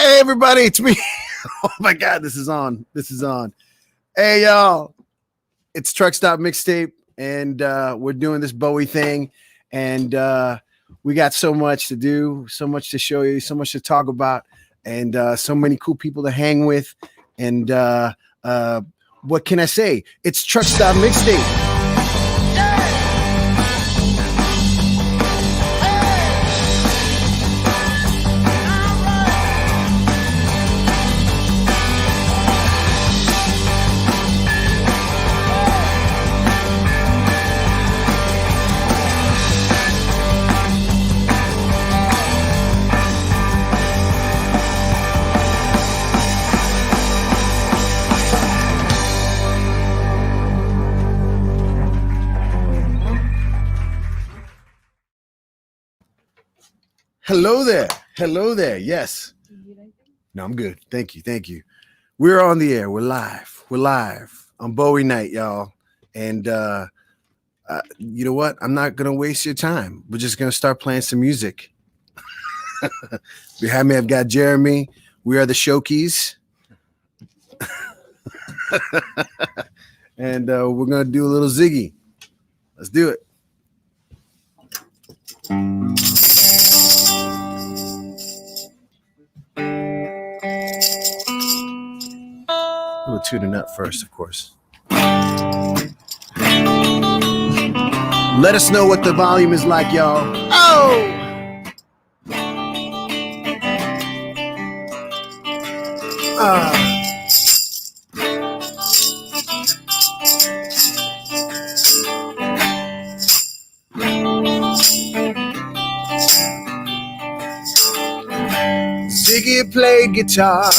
Hey, everybody, it's me. Oh my God, this is on. This is on. Hey, y'all, it's Truck Stop Mixtape, and we're doing this Bowie thing, and we got so much to do, so much to show you, so much to talk about, and so many cool people to hang with. And what can I say? It's Truck Stop Mixtape. Hello there. Hello there. Yes. No, I'm good. Thank you. Thank you. We're on the air. We're live. We're live on Bowie night, y'all. And you know what? I'm not going to waste your time. We're just going to start playing some music. Behind me, I've got Jeremy. We are the Shokies. And we're going to do a little Ziggy. Let's do it. We'll tune it up first, of course. Let us know what the volume is like, y'all. Oh! Ziggy played guitar,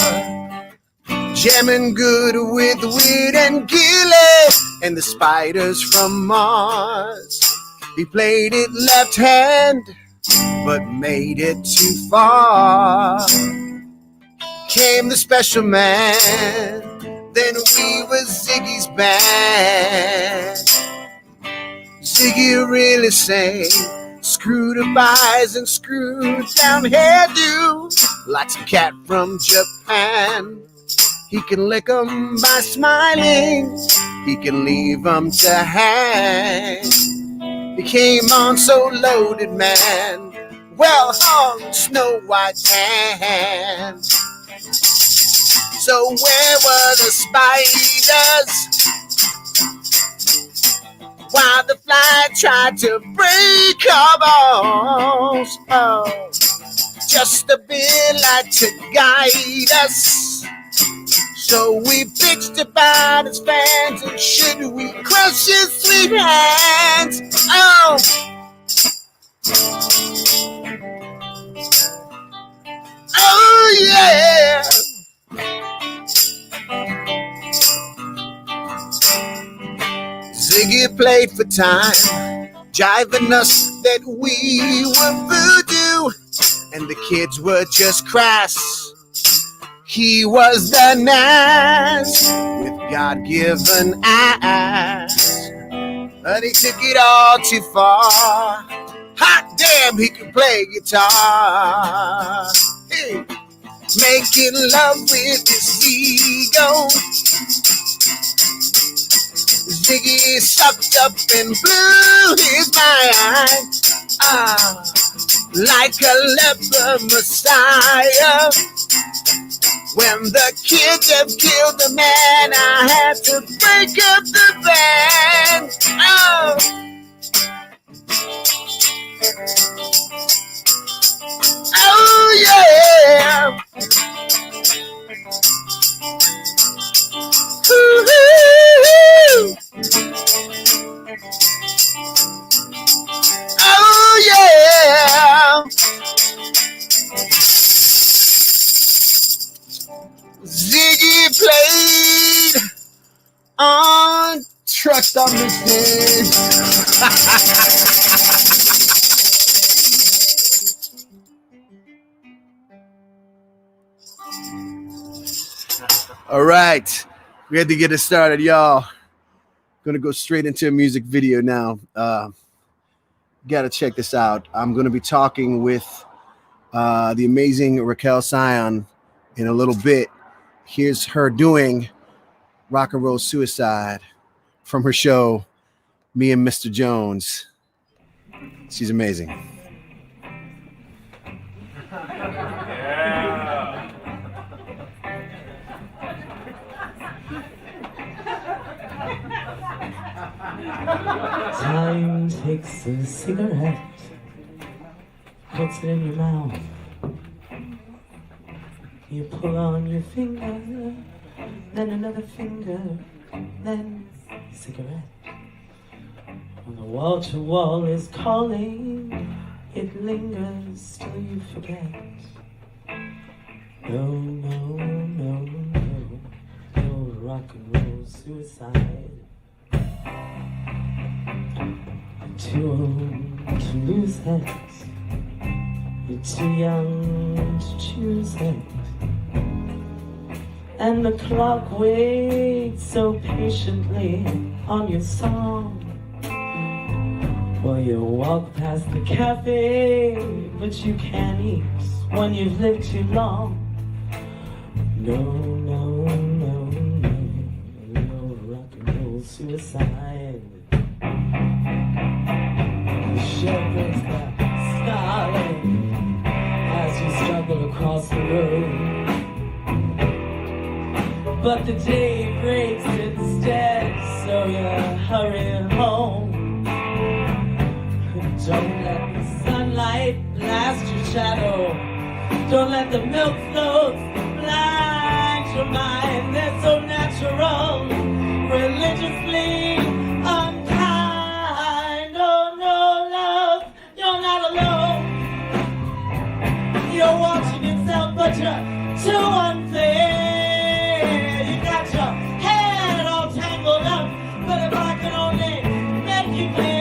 jamming good with Weird and Gilly and the Spiders from Mars. He played it left hand, but made it too far. Came the special man, then we were Ziggy's band. Ziggy really sang, screwed up eyes and screwed down hairdo, like some cat from Japan. He can lick 'em by smiling, he can leave 'em to hang. He came on so loaded, man, well hung Snow White's hand. So where were the spiders while the fly tried to break our bones? Oh, just a bit like to guide us. So we bitched about his fans, and should we crush his sweet hands? Oh! Oh yeah! Ziggy played for time, jiving us that we were voodoo, and the kids were just crass. He was the Nas with God-given eyes, but he took it all too far. Hot damn, he could play guitar. Hey, making love with his ego. Ziggy sucked up and blew his mind. Like a leper messiah. When the kids have killed the man, I had to break up the band. Oh, oh yeah. Ooh-hoo-hoo. Oh yeah. Ziggy played on Truck Stop Mixtape. All right, we had to get it started, y'all. Gonna go straight into a music video now. Gotta check this out. I'm gonna be talking with the amazing Raquel Sion in a little bit. Here's her doing Rock and Roll Suicide from her show, Me and Mr. Jones. She's amazing. Yeah. Time takes a cigarette, puts it in your mouth. You pull on your finger, then another finger, then cigarette. When the wall-to-wall is calling, it lingers till you forget. No, no, no, no, no rock and roll suicide. You're too old to lose it. You're too young to choose it. And the clock waits so patiently on your song. Well, you walk past the cafe, but you can't eat when you've lived too long. No, no, no, no, no rock and roll suicide. The shell breaks the scarlet as you struggle across the road. But the day breaks instead, so you hurry home. Don't let the sunlight blast your shadow. Don't let the milk floats blind your mind. They're so natural, religiously unkind. Oh no, love, you're not alone. You're watching yourself, but you're too unfair. You got your head all tangled up, but if I could only make you clear.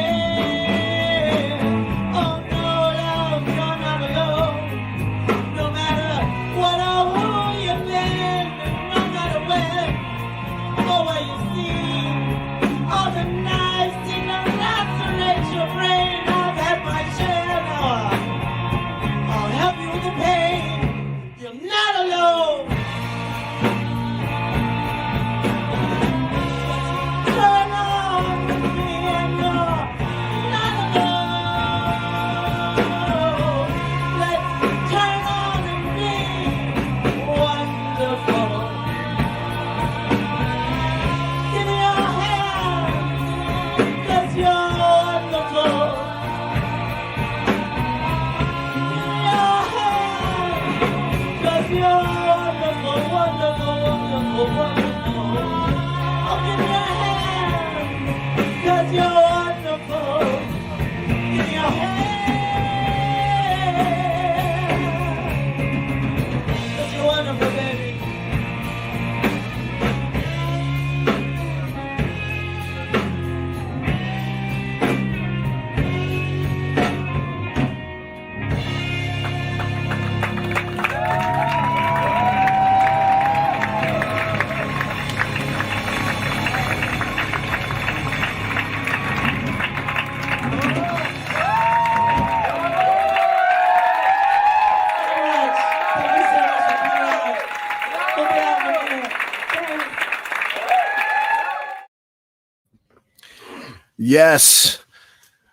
Yes,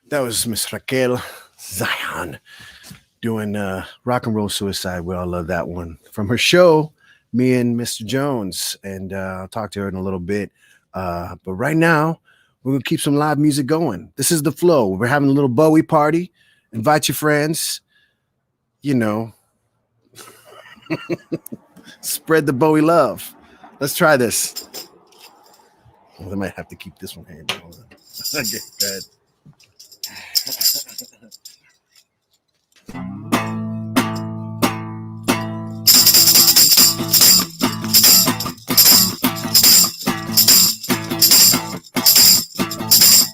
that was Miss Raquel Zion doing Rock and Roll Suicide. We all love that one from her show, Me and Mr. Jones. And I'll talk to her in a little bit. But right now, we're going to keep some live music going. This is The Flow. We're having a little Bowie party. Invite your friends. You know, spread the Bowie love. Let's try this. Well, I might have to keep this one here. Hold on. Okay, go ahead.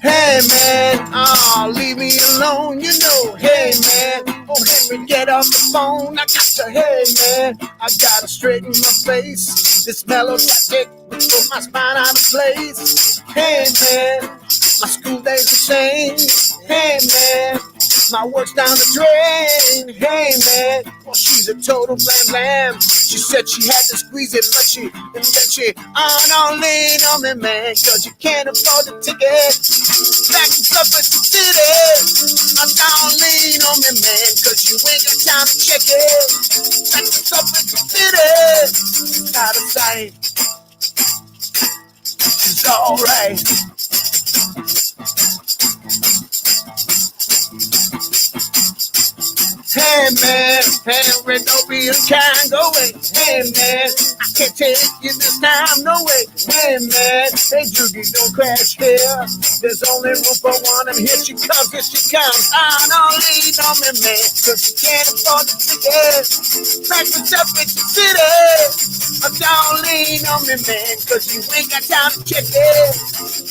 Hey man, leave me alone, you know. Hey man, oh Henry, get off the phone. I got to, hey man, I gotta straighten my face. This melodramatic will put my spine out of place. Hey man, my school days the same. Hey man, my work's down the drain. Hey man, well she's a total blam blam. She said she had to squeeze it, and then she, oh, don't lean on me, man, cause you can't afford the ticket. Back to Suffolk City. Oh, don't lean on me, man, cause you ain't got time to check it. Back to Suffolk City. Out of sight. It's alright. Hey man, hey red Opium can't go away. Hey man, I can't take you this time, no way. Hey man, hey Judy, don't crash here. There's only room for one, and here she comes, I don't lean on me, man, cause you can't afford the ticket. Back to Suffolk City. Don't lean on me, man, cause you ain't got time to check it.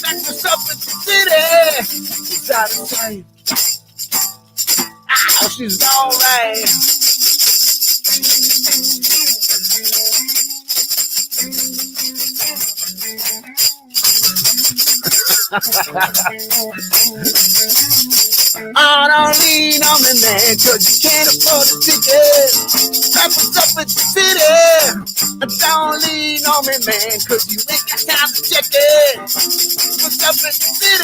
Back to Suffolk City. It's out of sight. Ow, she's alright. Oh, don't lean on me, man, cause you can't afford the ticket. Back to Suffolk City. Don't lean on me, man, cause you ain't got time to check it. What's up in the city?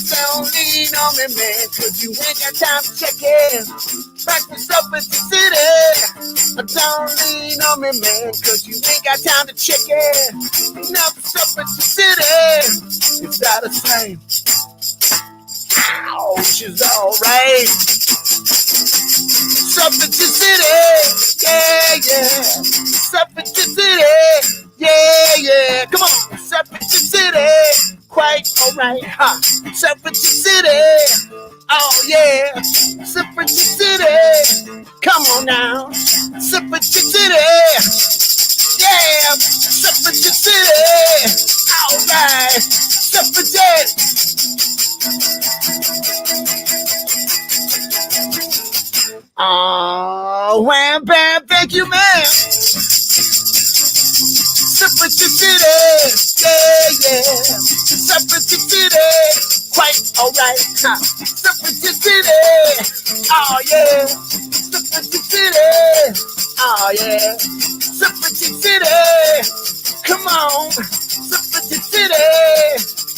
Don't lean on me, man, cause you ain't got time to check it. Back to Suffolk City. Don't lean on me, man, cause you ain't got time to check it. Now for Suffolk City. It's out of sight. Ow, she's alright. Suffolk City. Yeah, yeah. Suffolk City. Yeah. Come on, Suffolk City. Quite alright, huh? Suffolk City. Oh yeah, Suffolk City. Come on now, Suffolk City. Yeah, Suffolk City. Alright, Suffolk City. Oh, wham bam, thank you, man. Suffolk City. Yeah. Suffolk City. Quite alright, huh? Suffolk City. Oh yeah. Suffolk City. Oh yeah. Suffolk City. Come on. Suffolk City.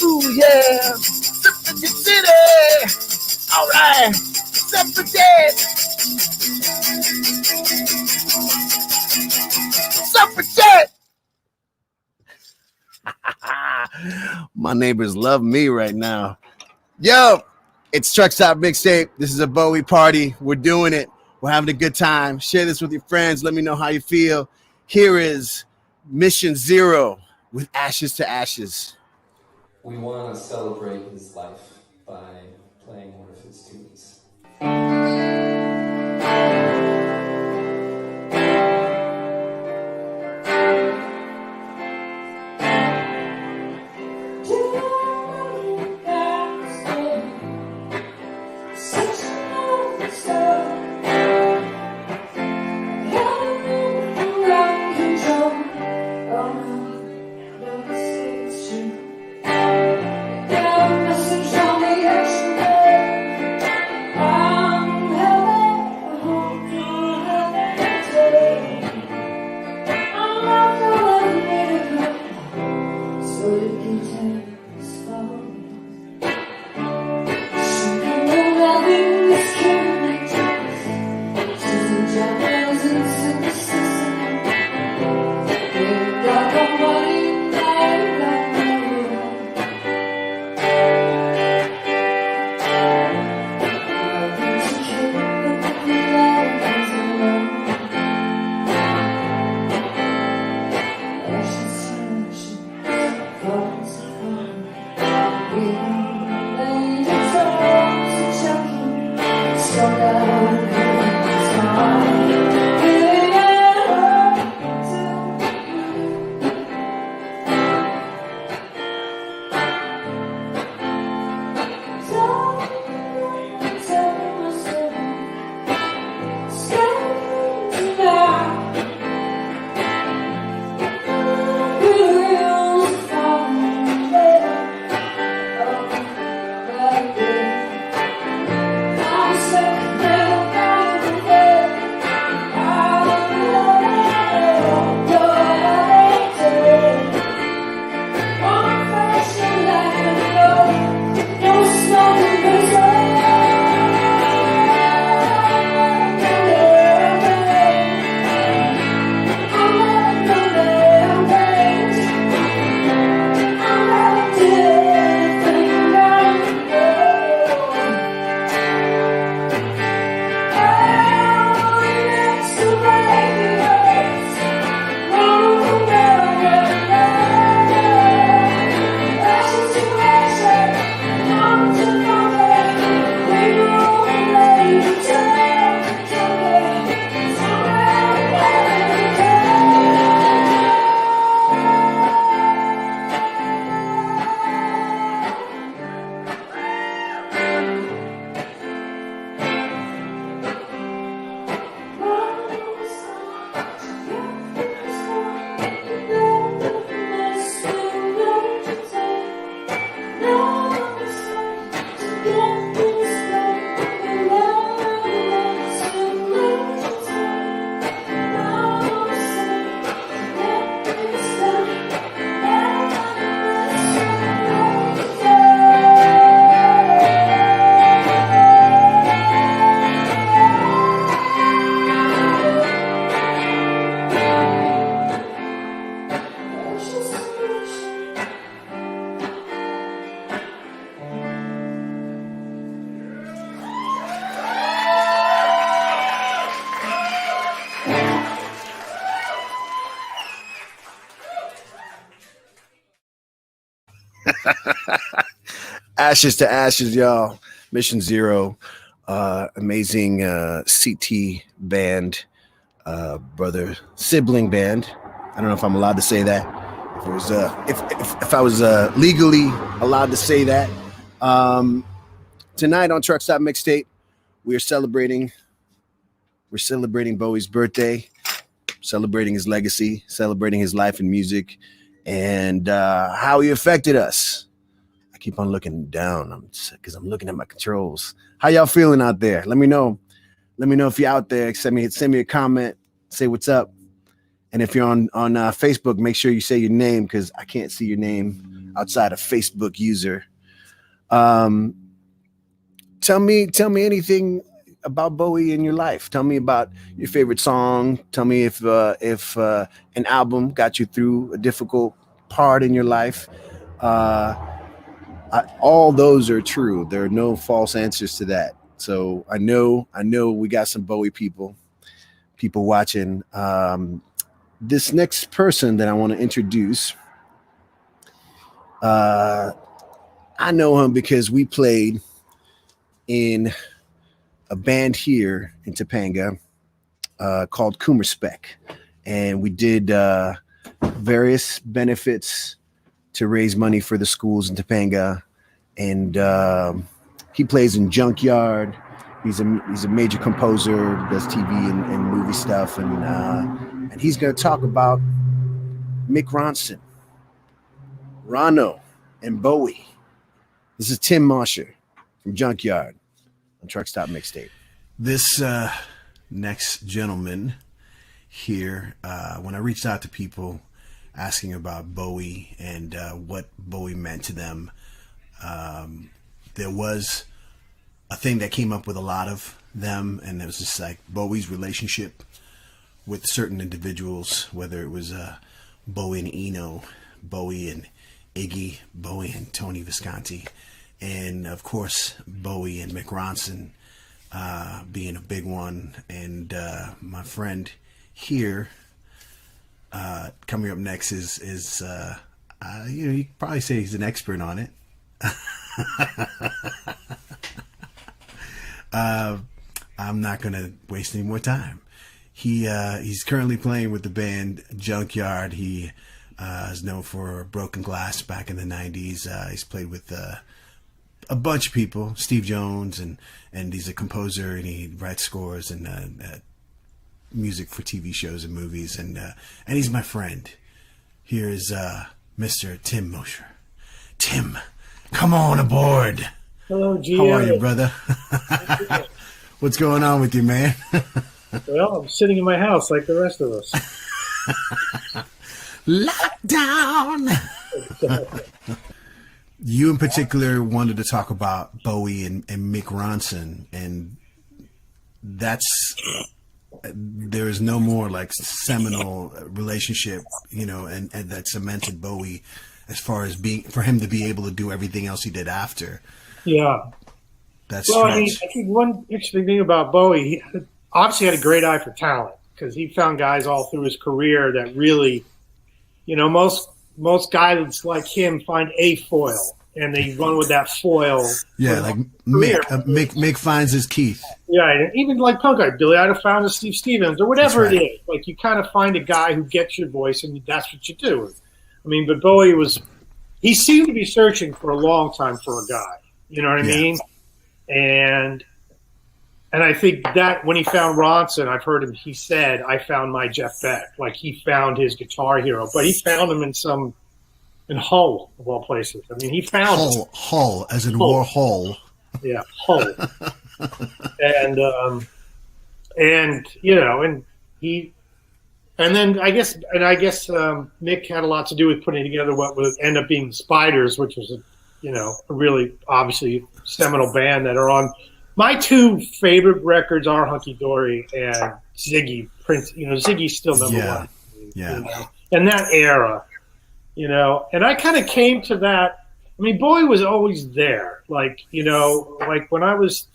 Ooh yeah. Suffolk City. Alright. Suffolk City. Suffolk City. My neighbors love me right now. Yo, it's Truck Stop Mixtape. This is a Bowie party. We're doing it. We're having a good time. Share this with your friends. Let me know how you feel. Here is Mission Zero with Ashes to Ashes. We want to celebrate his life by playing one of his tunes. Message on the edge. Ashes to ashes, y'all. Mission Zero, amazing CT band, brother sibling band. I don't know if I'm allowed to say that. If it was, if I was legally allowed to say that. Tonight on Truck Stop Mixtape, we're celebrating Bowie's birthday, celebrating his legacy, celebrating his life in music, and how he affected us. I keep on looking down because I'm looking at my controls. How y'all feeling out there? Let me know. Let me know if you're out there. Send me a comment. Say what's up. And if you're on Facebook, make sure you say your name because I can't see your name outside of Facebook user. Tell me anything about Bowie in your life. Tell me about your favorite song. Tell me if an album got you through a difficult part in your life. All those are true. There are no false answers to that. So I know we got some Bowie people watching. This next person that I want to introduce, I know him because we played in a band here in Topanga called Coomer Spec, and we did various benefits to raise money for the schools in Topanga. And he plays in Junkyard. He's a major composer, does TV and movie stuff, and he's going to talk about Mick Ronson, Rano, and Bowie. This is Tim Mosher from Junkyard on Truck Stop Mixtape. This next gentleman here, when I reached out to people asking about Bowie and what Bowie meant to them, there was a thing that came up with a lot of them, and it was just like Bowie's relationship with certain individuals, whether it was Bowie and Eno, Bowie and Iggy, Bowie and Tony Visconti, and of course Bowie and Mick Ronson being a big one. And my friend here coming up next is you could probably say he's an expert on it. I'm not gonna waste any more time. He's currently playing with the band Junkyard. He is known for Broken Glass back in the 90s. He's played with a bunch of people, Steve Jones, and he's a composer, and he writes scores and music for TV shows and movies, and he's my friend. Here is Mr. Tim Mosher. Tim, come on aboard. Hello, Gio. How are you, brother? What's going on with you, man? Well, I'm sitting in my house like the rest of us. Lockdown. You in particular wanted to talk about Bowie and Mick Ronson, and there is no more like seminal relationship, and that cemented Bowie as far as for him to be able to do everything else he did after. Yeah. Well, I think one interesting thing about Bowie, he obviously had a great eye for talent because he found guys all through his career that really, most guys like him find a foil and they run with that foil. Yeah, like Mick finds his Keith. Yeah, and even like punk guy, Billy Idol found his Steve Stevens or whatever it is. Like you kind of find a guy who gets your voice and that's what you do. I mean, but Bowie he seemed to be searching for a long time for a guy. You know what I mean? And I think that when he found Ronson, I've heard him, he said, I found my Jeff Beck. Like he found his guitar hero, but he found him in Hull, of all places. I mean, he found Hull, as in War Hull. Yeah, Hull. and then I guess Mick had a lot to do with putting together what would end up being the Spiders, which was a really obviously seminal band that are on. My two favorite records are Hunky Dory and Ziggy Prince. Ziggy's still number one. Yeah. And that era, and I kind of came to that. I mean, Bowie was always there. Like when I was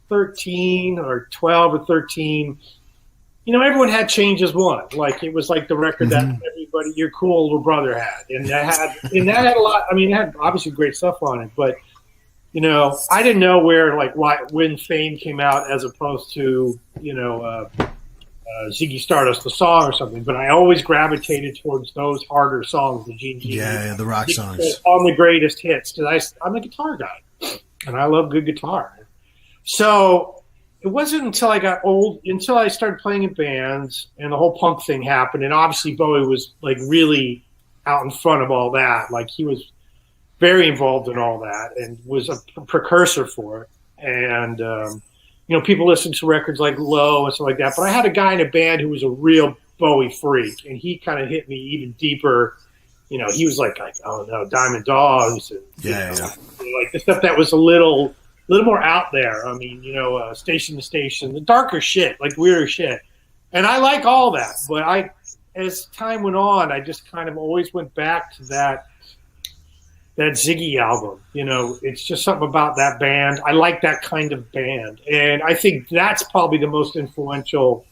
13 or 12 or 13, everyone had Change as One. Like it was like the record that everybody, your cool little brother had, and that had a lot. I mean, it had obviously great stuff on it, but I didn't know where when Fame came out as opposed to Ziggy Stardust, the song or something. But I always gravitated towards those harder songs, the Gene G. Yeah, the rock songs on the greatest hits because I'm a guitar guy and I love good guitar. So it wasn't until I got old, until I started playing in bands and the whole punk thing happened. And obviously Bowie was like really out in front of all that. Like he was very involved in all that and was a precursor for it. And, people listen to records like Low and stuff like that. But I had a guy in a band who was a real Bowie freak, and he kind of hit me even deeper. He was like, oh no, Diamond Dogs. And, like the stuff that was a little more out there. I mean, Station to Station, the darker shit, like weirder shit. And I like all that. But as time went on, I just kind of always went back to that Ziggy album. It's just something about that band. I like that kind of band. And I think that's probably the most influential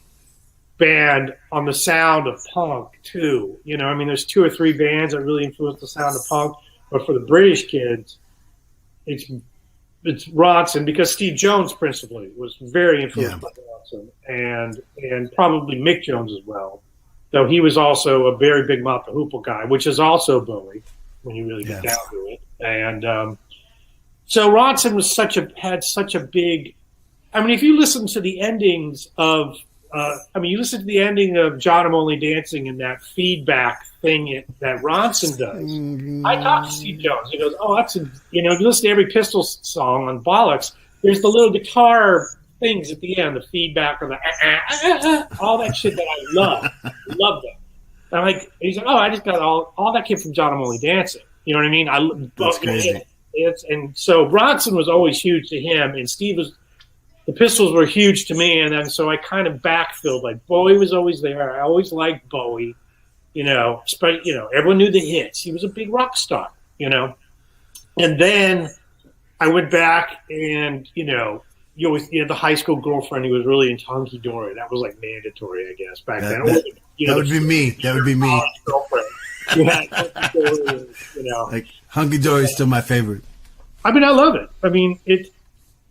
band on the sound of punk too. There's 2 or 3 bands that really influenced the sound of punk, but for the British kids, it's Ronson, because Steve Jones principally was very influenced by Ronson, and probably Mick Jones as well, though he was also a very big Moppa Hoople guy, which is also Bowie when you really get down to it. And so Ronson had such a big. I mean, if you listen to the endings of, you listen to the ending of John, I'm Only Dancing and that feedback thing that Ronson does. I talked to Steve Jones. He goes, "Oh, that's if you listen to every Pistols song on Bollocks, there's the little guitar things at the end, the feedback or the all that shit that I love that." I'm like, he's like, "Oh, I just got all that came from John, I'm Only Dancing." You know what I mean? That's crazy. And so Ronson was always huge to him, and the Pistols were huge to me, and then so I kind of backfilled. Like Bowie was always there. I always liked Bowie. Everyone knew the hits. He was a big rock star. And then I went back, and you had the high school girlfriend who was really into hunky dory. That was like mandatory, I guess, back then. That would be me. That would be me. Girlfriend. You had hunky dory, Like hunky dory is still my favorite. I mean, I love it. I mean,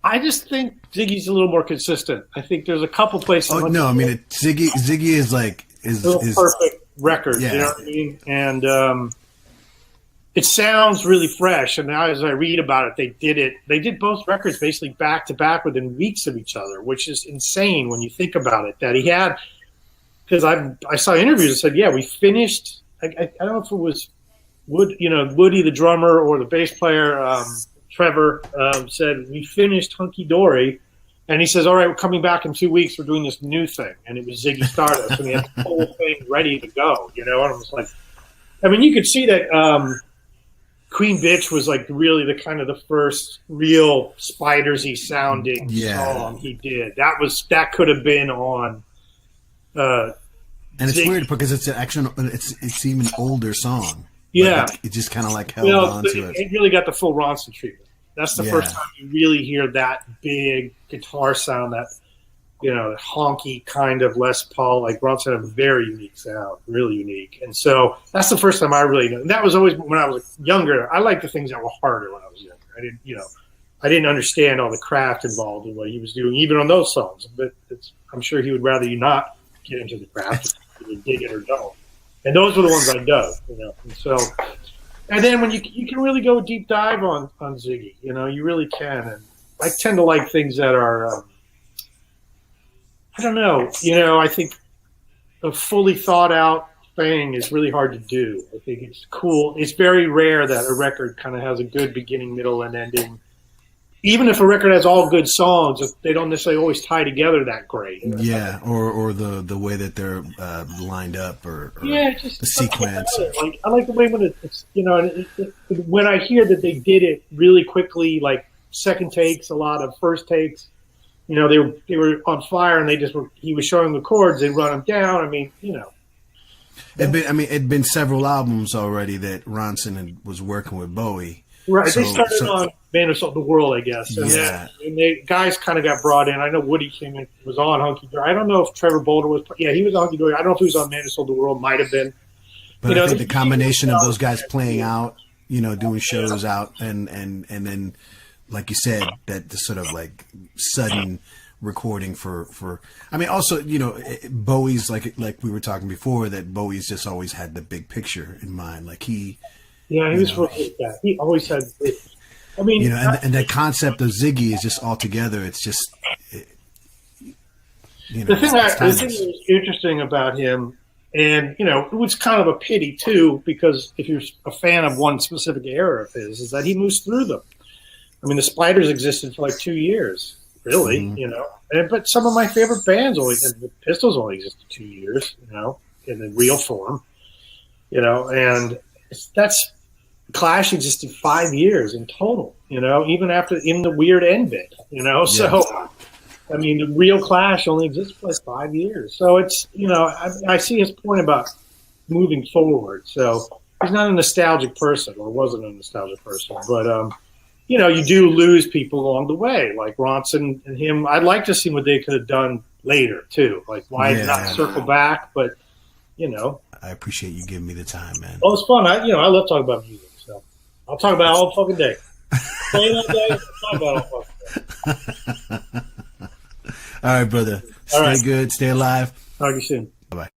I just think Ziggy's a little more consistent. I think there's a couple places. Oh no, I mean Ziggy is like is perfect record. Yeah. You know what I mean? And it sounds really fresh. And now as I read about it, they did both records basically back to back within weeks of each other, which is insane when you think about it. That he had, because I saw interviews that said, yeah, we finished. I don't know if it was Woody the drummer or the bass player. Trevor said, we finished Hunky Dory, and he says, all right, we're coming back in 2 weeks. We're doing this new thing. And it was Ziggy Stardust, and he had the whole thing ready to go, And I was like, I mean, you could see that Queen Bitch was like really the kind of the first real Spiders-y sounding song he did. That could have been on and it's weird because it's it's even older song. Yeah. Like it just kind of like held on to it. It really got the full Ronson treatment. That's the first time you really hear that big guitar sound, that, honky kind of Les Paul. Like Ronson had a very unique sound, really unique. And so that's the first time I really knew. And that was always when I was younger. I liked the things that were harder when I was younger. I didn't understand all the craft involved in what he was doing, even on those songs. But I'm sure he would rather you not get into the craft, if you dig it or don't. And those were the ones I dug, And so, and then when you can really go deep dive on Ziggy, you really can. And I tend to like things that are, I don't know, I think a fully thought out thing is really hard to do. I think it's cool. It's very rare that a record kind of has a good beginning, middle, and ending. Even if a record has all good songs, they don't necessarily always tie together that great. Yeah, or the way that they're lined up, or just the sequence. I like the way when it's when I hear that they did it really quickly, like second takes, a lot of first takes. They were on fire, and he was showing the chords, they run them down. I mean, it'd been several albums already that Ronson was working with Bowie. Right. They started on Man Who Sold the World, I guess. And Yeah. then guys kind of got brought in. I know Woody came in, was on Hunky Dory. I don't know if Trevor Bolder was. Yeah, he was on Hunky Dory. I don't know if he was on Man Who Sold the World. Might have been. But I think the combination of those guys playing out, doing shows out, and then, like you said, that the sort of like sudden recording for. I mean, also, Bowie's like we were talking before, that Bowie's just always had the big picture in mind. Like he was really like that. He always had. I mean, and that concept of Ziggy is just altogether. It's just. The thing that was interesting about him. And, it was kind of a pity, too, because if you're a fan of one specific era of his, is that he moves through them. I mean, the Spiders existed for like 2 years, really, Mm-hmm. But some of my favorite bands the Pistols only existed 2 years, in the real form, and that's Clash existed 5 years in total, even in the weird end bit, so. I mean, the real Clash only exists for like 5 years. So it's, I see his point about moving forward. So he's not a nostalgic person, or wasn't a nostalgic person. But, you do lose people along the way, like Ronson and him. I'd like to see what they could have done later, too. Like, why not circle back? But, I appreciate you giving me the time, man. Oh, it's fun. I love talking about music. So I'll talk about it all fucking day. Play all day, talk about it all fucking day. All right, brother. Stay good. Stay alive. Talk to you soon. Bye-bye.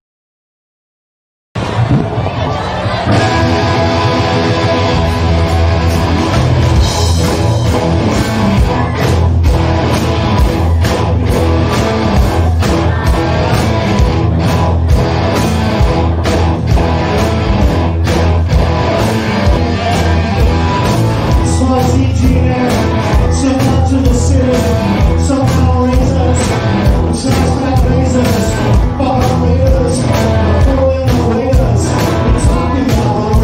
Far away us, pulling away us, talking about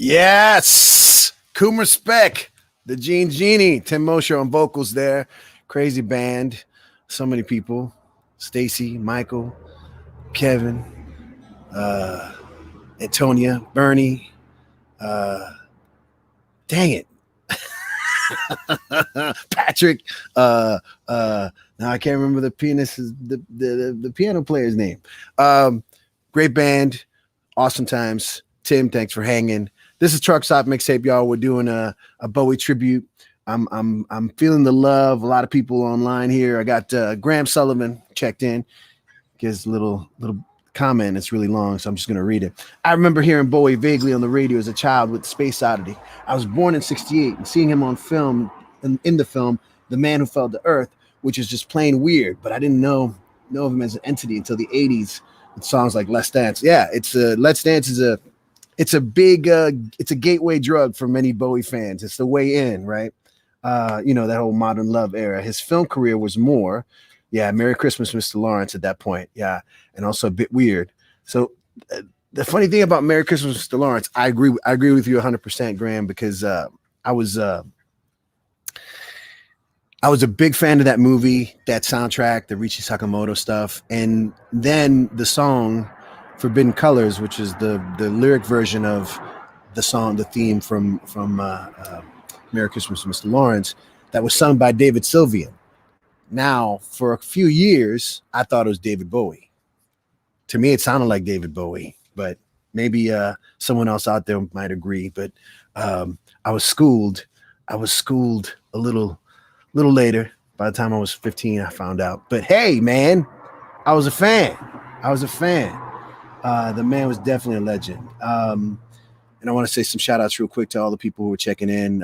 Yes. Coomer Speck, the Gene Genie, Tim Mosher on vocals there. Crazy band. So many people. Stacy, Michael, Kevin, Antonia, Bernie. Dang it. Patrick. Now I can't remember the pianist, the piano player's name. Great band. Awesome times. Tim, thanks for hanging. This is Truck Stop Mixtape, y'all. We're doing a Bowie tribute. I'm feeling the love. A lot of people online here. I got Graham Sullivan checked in. Gives a little comment. It's really long, so I'm just gonna read it. I remember hearing Bowie vaguely on the radio as a child with Space Oddity. I was born in '68 and seeing him on film, in the film The Man Who Fell to Earth, which is just plain weird. But I didn't know of him as an entity until the '80s with songs like Let's Dance. Yeah, Let's Dance is it's a big it's a gateway drug for many Bowie fans. It's the way in, right? That whole modern love era. His film career was more, Merry Christmas, Mr. Lawrence at that point. Yeah, and also a bit weird. So the funny thing about Merry Christmas, Mr. Lawrence, I agree with you 100%, Graham, because I was a big fan of that movie, that soundtrack, the Richie Sakamoto stuff, and then the song Forbidden Colors, which is the lyric version of the song, the theme from Merry Christmas, Mr. Lawrence, that was sung by David Sylvian. Now, for a few years, I thought it was David Bowie. To me, it sounded like David Bowie, but maybe someone else out there might agree. But I was schooled a little later. By the time I was 15, I found out. But hey, man, I was a fan. The man was definitely a legend. And I want to say some shout outs real quick to all the people who were checking in.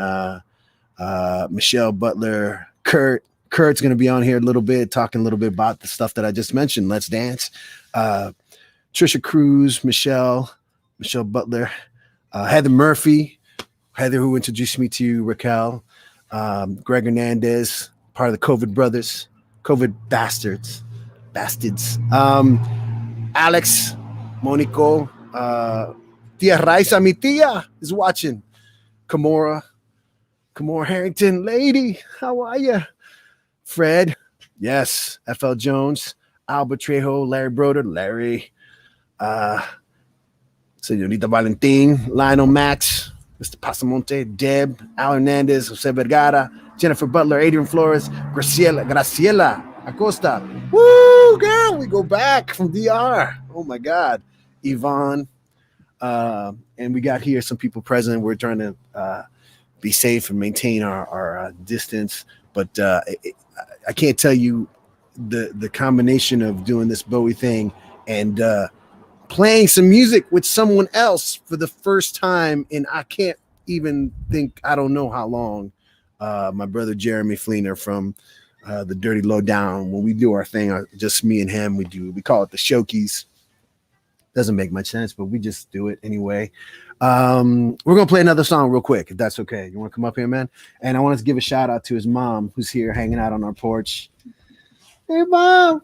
Michelle Butler, Kurt's going to be on here a little bit, talking a little bit about the stuff that I just mentioned. Let's Dance. Trisha Cruz, Michelle Butler, Heather Murphy, who introduced me to Raquel, Greg Hernandez, part of the COVID brothers, COVID bastards. Alex, Monico, Tia Raisa, mi tia, is watching. Kamora Harrington, lady, how are you? Fred, yes. FL Jones, Albert Trejo, Larry Broder, Larry, Señorita Valentin, Lionel Max, Mr. Pasamonte, Deb, Al Hernandez, Jose Vergara, Jennifer Butler, Adrian Flores, Graciela Acosta. Woo, girl, we go back from DR. Oh my God. Yvonne. And we got here some people present. We're trying to be safe and maintain our distance. But I can't tell you the combination of doing this Bowie thing and playing some music with someone else for the first time in I don't know how long. My brother Jeremy Fleener from the Dirty Lowdown. When we do our thing, just me and him, we call it the Shokies. Doesn't make much sense, but we just do it anyway. We're gonna play another song real quick, if that's okay. You want to come up here, man? And I want to give a shout out to his mom, who's here hanging out on our porch. Hey, mom.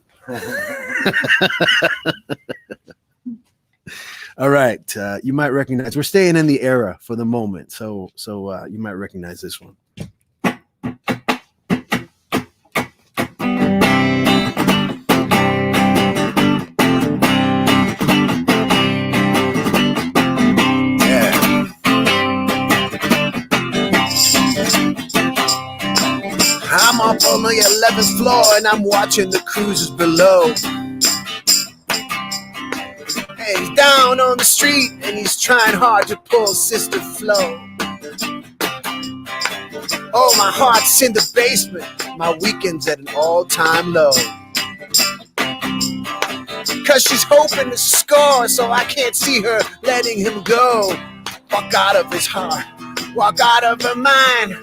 All right, you might recognize. We're staying in the era for the moment, so you might recognize this one. I'm up on the 11th floor and I'm watching the cruisers below. And he's down on the street and he's trying hard to pull Sister Flo. Oh, my heart's in the basement. My weekend's at an all-time low. Cause she's hoping to score, so I can't see her letting him go. Walk out of his heart, walk out of her mind.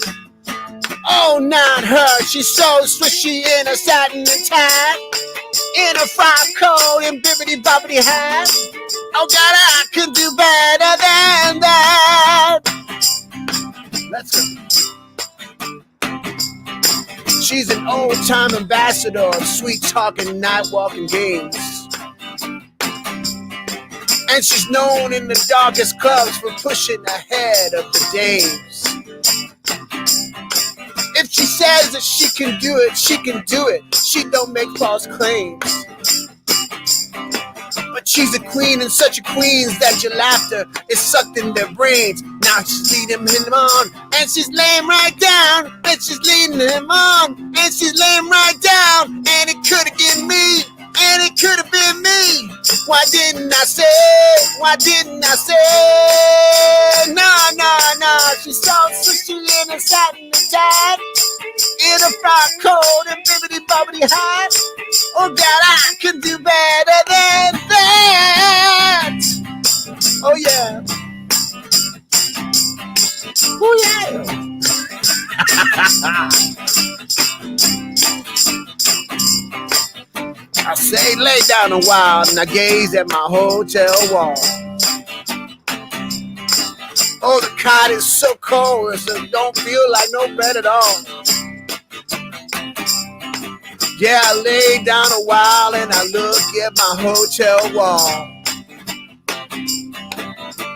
Oh, not her, she's so swishy in a satin and tan, in a frock coat and bibbidi-bobbidi hat. Oh, God, I could do better than that. Let's go. She's an old-time ambassador of sweet-talking, night-walking games. And she's known in the darkest clubs for pushing ahead of the dames. If she says that she can do it, she can do it. She don't make false claims. But she's a queen, and such a queen's that your laughter is sucked in their brains. Now she's leading him on, and she's laying right down, and she's leading him on, and she's laying right down, and it could have been me, and it could have been me. Why didn't I say? Why didn't I say? No, she's so swishy in a satin tie, in a frock coat and bibbity bobbity hat. Oh God, I can do better than that. Oh yeah. Oh yeah. I say lay down a while and I gaze at my hotel wall. Oh, the cot is so cold, so don't feel like no bed at all. Yeah, I lay down a while and I look at my hotel wall.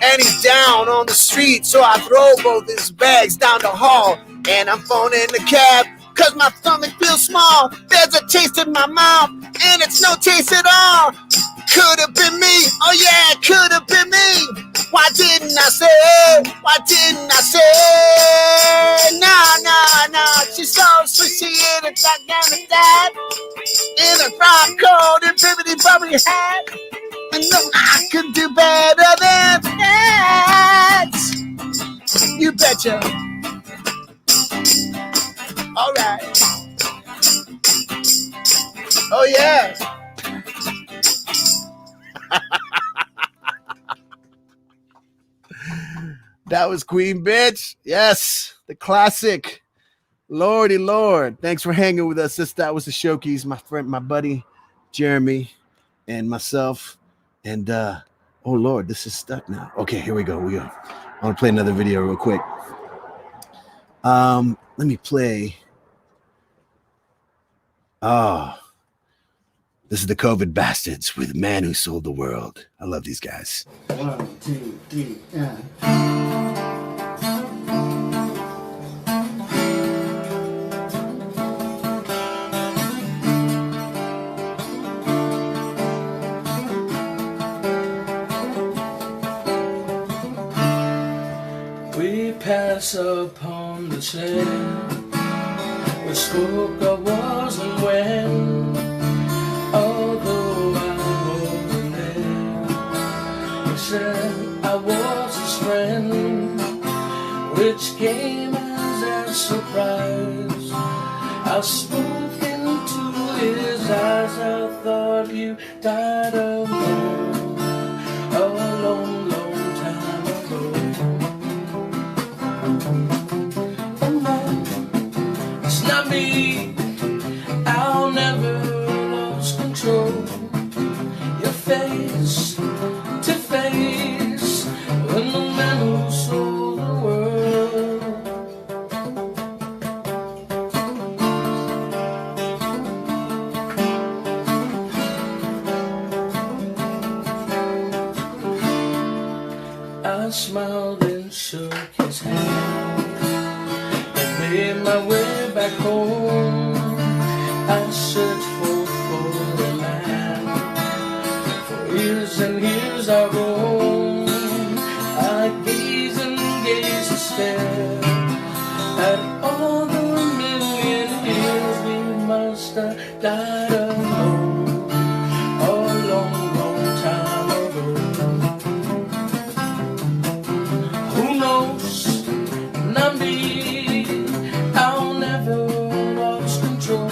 And he's down on the street, so I throw both his bags down the hall. And I'm phoning the cab, cause my stomach feels small. There's a taste in my mouth, and it's no taste at all. Could have been me, oh yeah, it could have been me. Why didn't I say? Why didn't I say? No, she's so swishy in a tuck down the dad, in a frock coat and bibbity bobbity hat. And no, I could do better than that. You betcha. All right. Oh yeah. That was Queen Bitch. Yes, the classic. Lordy Lord. Thanks for hanging with us. That was the Shokies, my friend, my buddy Jeremy, and myself. And oh Lord, this is stuck now. Okay, here we go. I want to play another video real quick. Let me play. Oh, this is the COVID Bastards with Man Who Sold the World. I love these guys. 1, 2, 3, We pass upon the sand, we spoke of was and when, although I wasn't there. He said I was his friend, which came as a surprise. I spoke into his eyes, I thought you died alone, a long, long time ago. Oh no, it's not me, I'll never lose control. Your face to face, when the man who sold the world. I smiled and shook his hand and made my way back home. I searched for a man, for years and years I roamed. I gaze and gaze and stare at all the million years we must have died alone, a long, long time ago. Who knows, not me, I'll never lose control.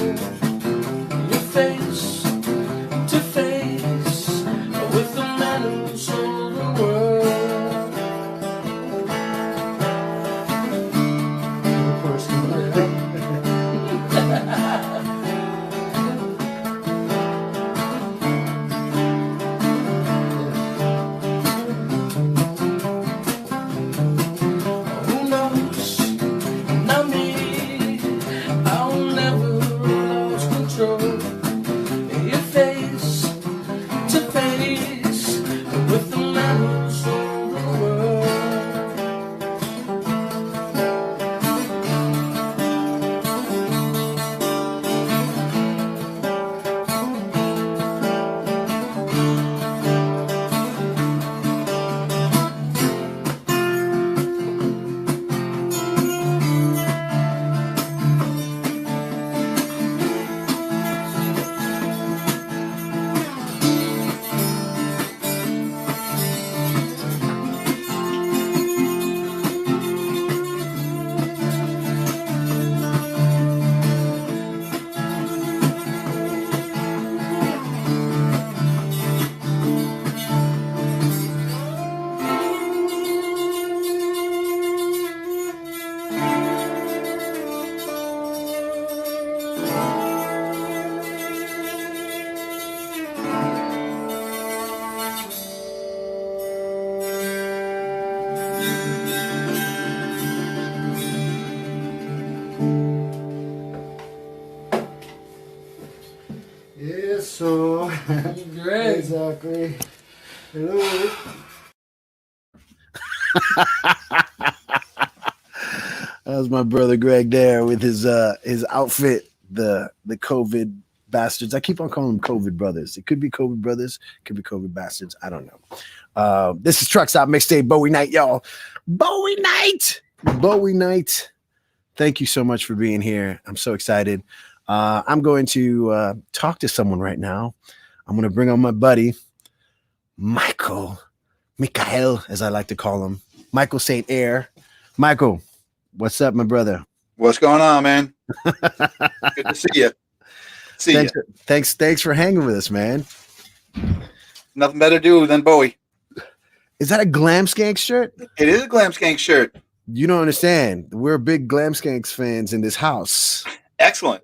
Greg. Hello. That was my brother Greg there with his outfit, the COVID bastards. I keep on calling them COVID brothers. It could be COVID brothers, could be COVID bastards. I don't know. This is Truck Stop Mixtape Bowie Night, y'all. Bowie Night. Bowie Night. Thank you so much for being here. I'm so excited. I'm going to talk to someone right now. I'm going to bring on my buddy, Michael, as I like to call him, Michael St. Air. Michael, what's up, my brother? What's going on, man? Good to see you. Thanks for hanging with us, man. Nothing better to do than Bowie. Is that a Glam Skank shirt? It is a Glam Skank shirt. You don't understand. We're big Glam Skanks fans in this house. Excellent.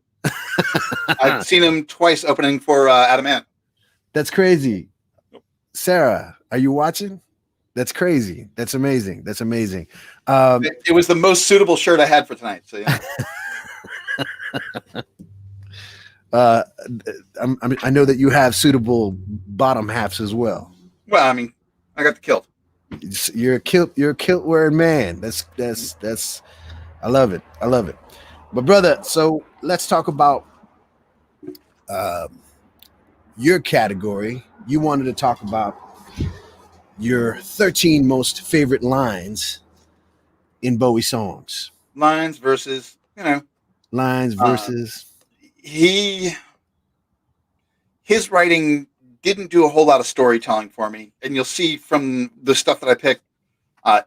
I've seen him twice opening for Adam Ant. That's crazy. Sarah, are you watching? That's crazy. That's amazing. It was the most suitable shirt I had for tonight. So yeah. I know that you have suitable bottom halves as well. Well, I mean, I got the kilt. You're a kilt wearing man. That's I love it. But brother, so let's talk about your category. You wanted to talk about your 13 most favorite lines in Bowie songs. Lines versus, Lines versus. His writing didn't do a whole lot of storytelling for me, and you'll see from the stuff that I picked,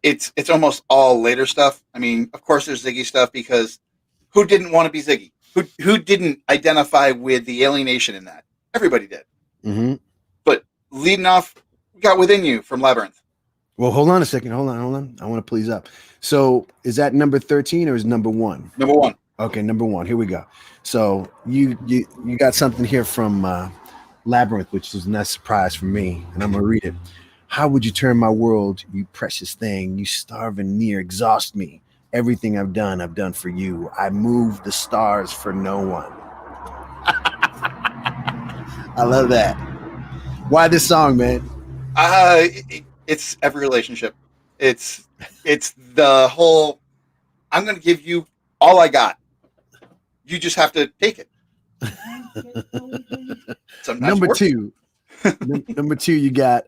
it's almost all later stuff. I mean, of course, there's Ziggy stuff because who didn't want to be Ziggy? Who didn't identify with the alienation in that? Everybody did. Mm-hmm. But leading off, we got Within You from Labyrinth. Well, hold on a second. Hold on. I want to please up. So is that number 13 or is number 1? Number 1. Okay, number 1. Here we go. So you got something here from Labyrinth, which is not a surprise for me, and I'm gonna read it. How would you turn my world, you precious thing? You starve and near exhaust me. Everything I've done for you. I move the stars for no one. I love that. Why this song, man? It's every relationship. It's the whole. I'm gonna give you all I got. You just have to take it. Number 2. Number 2, you got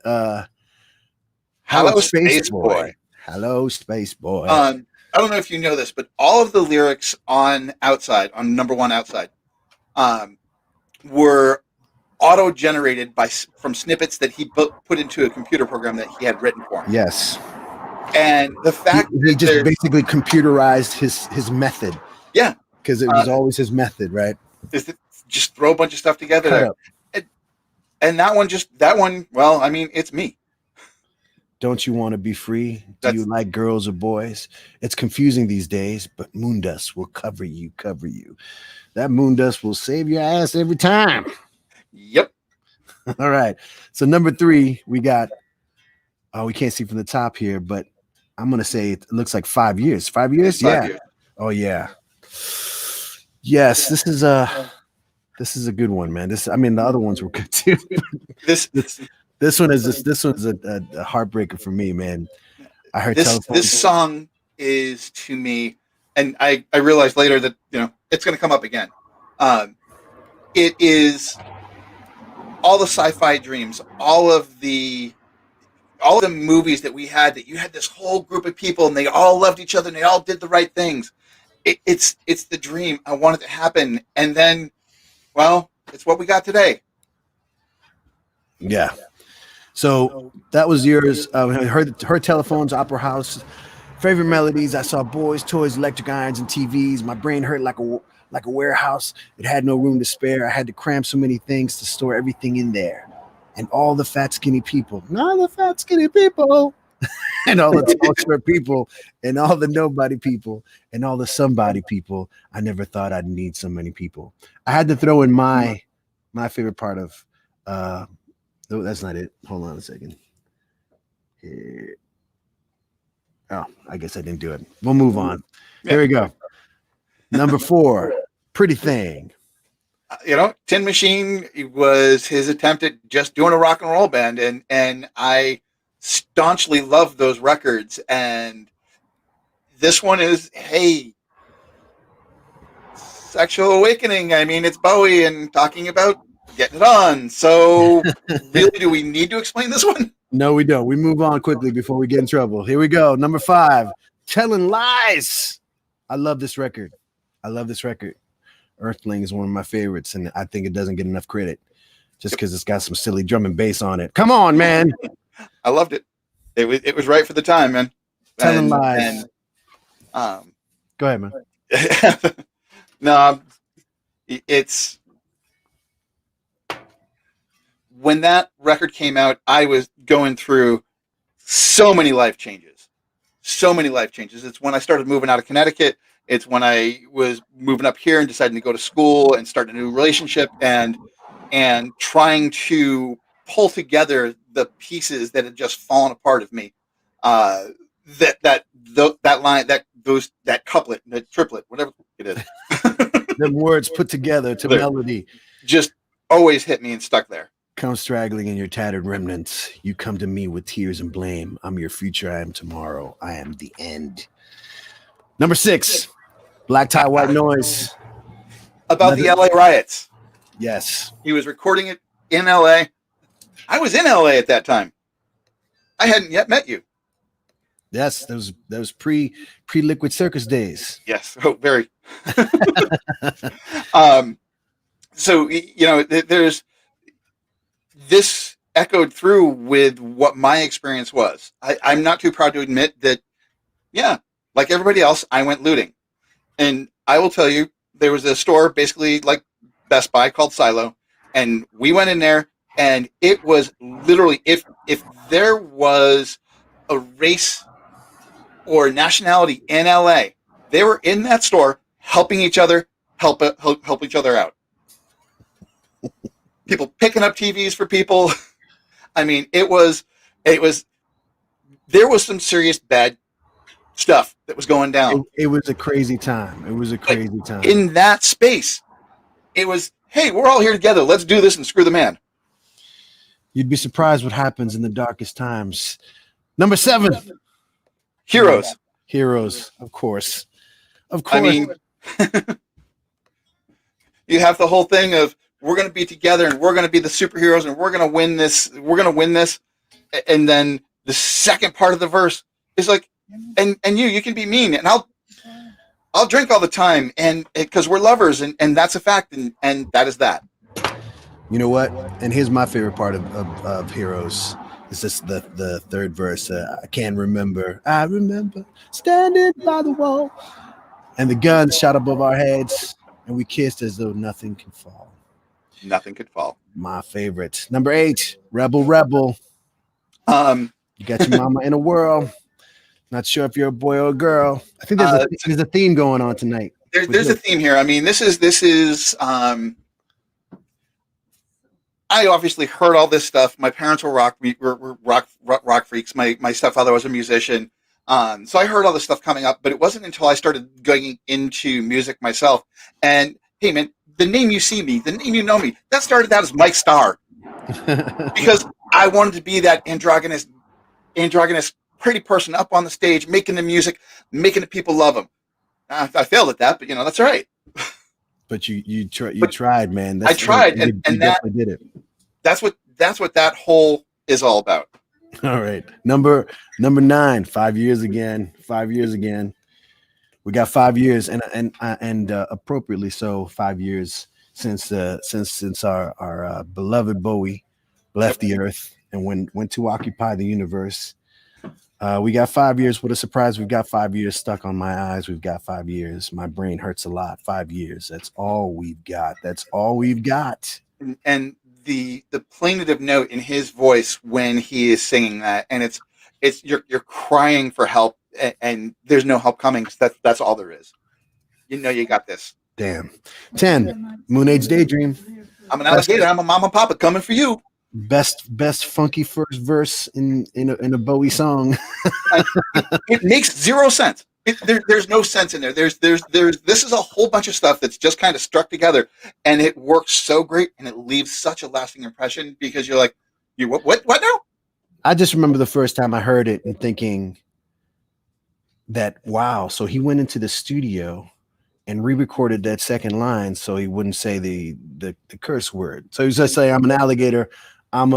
Hello Space Boy. Hello Space Boy. I don't know if you know this, but all of the lyrics on number 1 Outside, were auto-generated from snippets that he put into a computer program that he had written for him. Yes. And the fact he just basically computerized his method. Yeah. Because it was always his method, right? Just throw a bunch of stuff together there. And that one, well, I mean, it's me. Don't you want to be free? Do you like girls or boys? It's confusing these days, but moon dust will cover you. That moon dust will save your ass every time. Yep. All right. So number 3, we got, we can't see from the top here, but I'm going to say it looks like 5 years. 5 years? Yeah. 5 years. Oh, yeah. Yes, this is a good one, man. The other ones were good too. This one is a heartbreaker for me, man. I heard this song is to me, and I realized later that it's going to come up again. It is all the sci-fi dreams, all of the movies that we had. That you had this whole group of people, and they all loved each other, and they all did the right things. It's the dream. I want it to happen, and then, well, it's what we got today. Yeah. So that was yours. Her telephones, Opera House, favorite melodies. I saw boys, toys, electric irons, and TVs. My brain hurt like a warehouse. It had no room to spare. I had to cram so many things to store everything in there, and all the fat, skinny people. Not the fat, skinny people. And all the tall, short people, and all the nobody people, and all the somebody people. I never thought I'd need so many people. I had to throw in my favorite part of. No, that's not it. Hold on a second. Here. Oh, I guess I didn't do it. We'll move on. Here we go. Number 4, Pretty Thing. Tin Machine was his attempt at just doing a rock and roll band, and I staunchly love those records. And this one is, hey, sexual awakening. I mean, it's Bowie and talking about getting it on. So, really, do we need to explain this one? No, we don't. We move on quickly before we get in trouble. Here we go. Number 5, Telling Lies. I love this record. Earthling is one of my favorites, and I think it doesn't get enough credit just because it's got some silly drum and bass on it. Come on, man. I loved it. It was right for the time, man. Telling Lies. Go ahead, man. No, it's when that record came out, I was going through so many life changes. It's when I started moving out of Connecticut. It's when I was moving up here and deciding to go to school and start a new relationship and trying to pull together the pieces that had just fallen apart of me. That couplet, that triplet, whatever it is. The words put together to melody just always hit me and stuck there. Come straggling in your tattered remnants. You come to me with tears and blame. I'm your future. I am tomorrow. I am the end. Number 6, Black Tie, White Noise. About the LA riots. Yes. He was recording it in LA. I was in LA at that time. I hadn't yet met you. Yes, that was pre-Liquid Circus days. Yes. Oh, very. So, there's this echoed through with what my experience was. I'm not too proud to admit that, yeah, like everybody else, I went looting. And I will tell you, there was a store basically like Best Buy called Silo, and we went in there, and it was literally, if there was a race or nationality in LA, they were in that store helping each other, help each other out. People picking up TVs for people. I mean, there was some serious bad stuff that was going down. It was a crazy time. In that space, it was, hey, we're all here together. Let's do this and screw the man. You'd be surprised what happens in the darkest times. Number 7. Heroes. Heroes, of course. I mean, you have the whole thing of, we're going to be together and we're going to be the superheroes and we're going to win this. And then the second part of the verse is like, and you can be mean and I'll drink all the time and because we're lovers and that's a fact. And that is that. You know what? And here's my favorite part of Heroes. It's just the third verse. I can't remember. I remember standing by the wall and the guns shot above our heads and we kissed as though nothing could fall. Nothing could fall. My favorite. Number 8, Rebel Rebel. You got your mama in a whirl. Not sure if you're a boy or a girl. I think there's a theme going on tonight. There's a theme here. I mean, this is I obviously heard all this stuff. My parents were rock freaks. My stepfather was a musician. So I heard all this stuff coming up, but it wasn't until I started going into music myself. And hey, man, the name you see me, the name you know me, that started out as Mike Starr. Because I wanted to be that androgynous, pretty person up on the stage, making the music, making the people love him. I failed at that, but that's all right. But you tried, man. I tried, and that did it. That's what that whole is all about. All right, number 9. 5 years again. 5 years again. We got 5 years, and appropriately so. 5 years since our beloved Bowie left the earth and went to occupy the universe. We got 5 years. What a surprise. We've got 5 years stuck on my eyes. We've got 5 years. My brain hurts a lot. 5 years. That's all we've got. And the plaintive note in his voice when he is singing that, and it's you're crying for help, and there's no help coming. That's all there is. You got this. Damn. 10. Moon Age Daydream. I'm an alligator. I'm a mama papa coming for you. Best funky first verse in a Bowie song. It makes zero sense. There's no sense in there. There's this is a whole bunch of stuff that's just kind of struck together, and it works so great, and it leaves such a lasting impression because you're like, you what now? I just remember the first time I heard it and thinking that, wow, so he went into the studio and re-recorded that second line so he wouldn't say the curse word. So he was just saying, I'm an alligator, I'm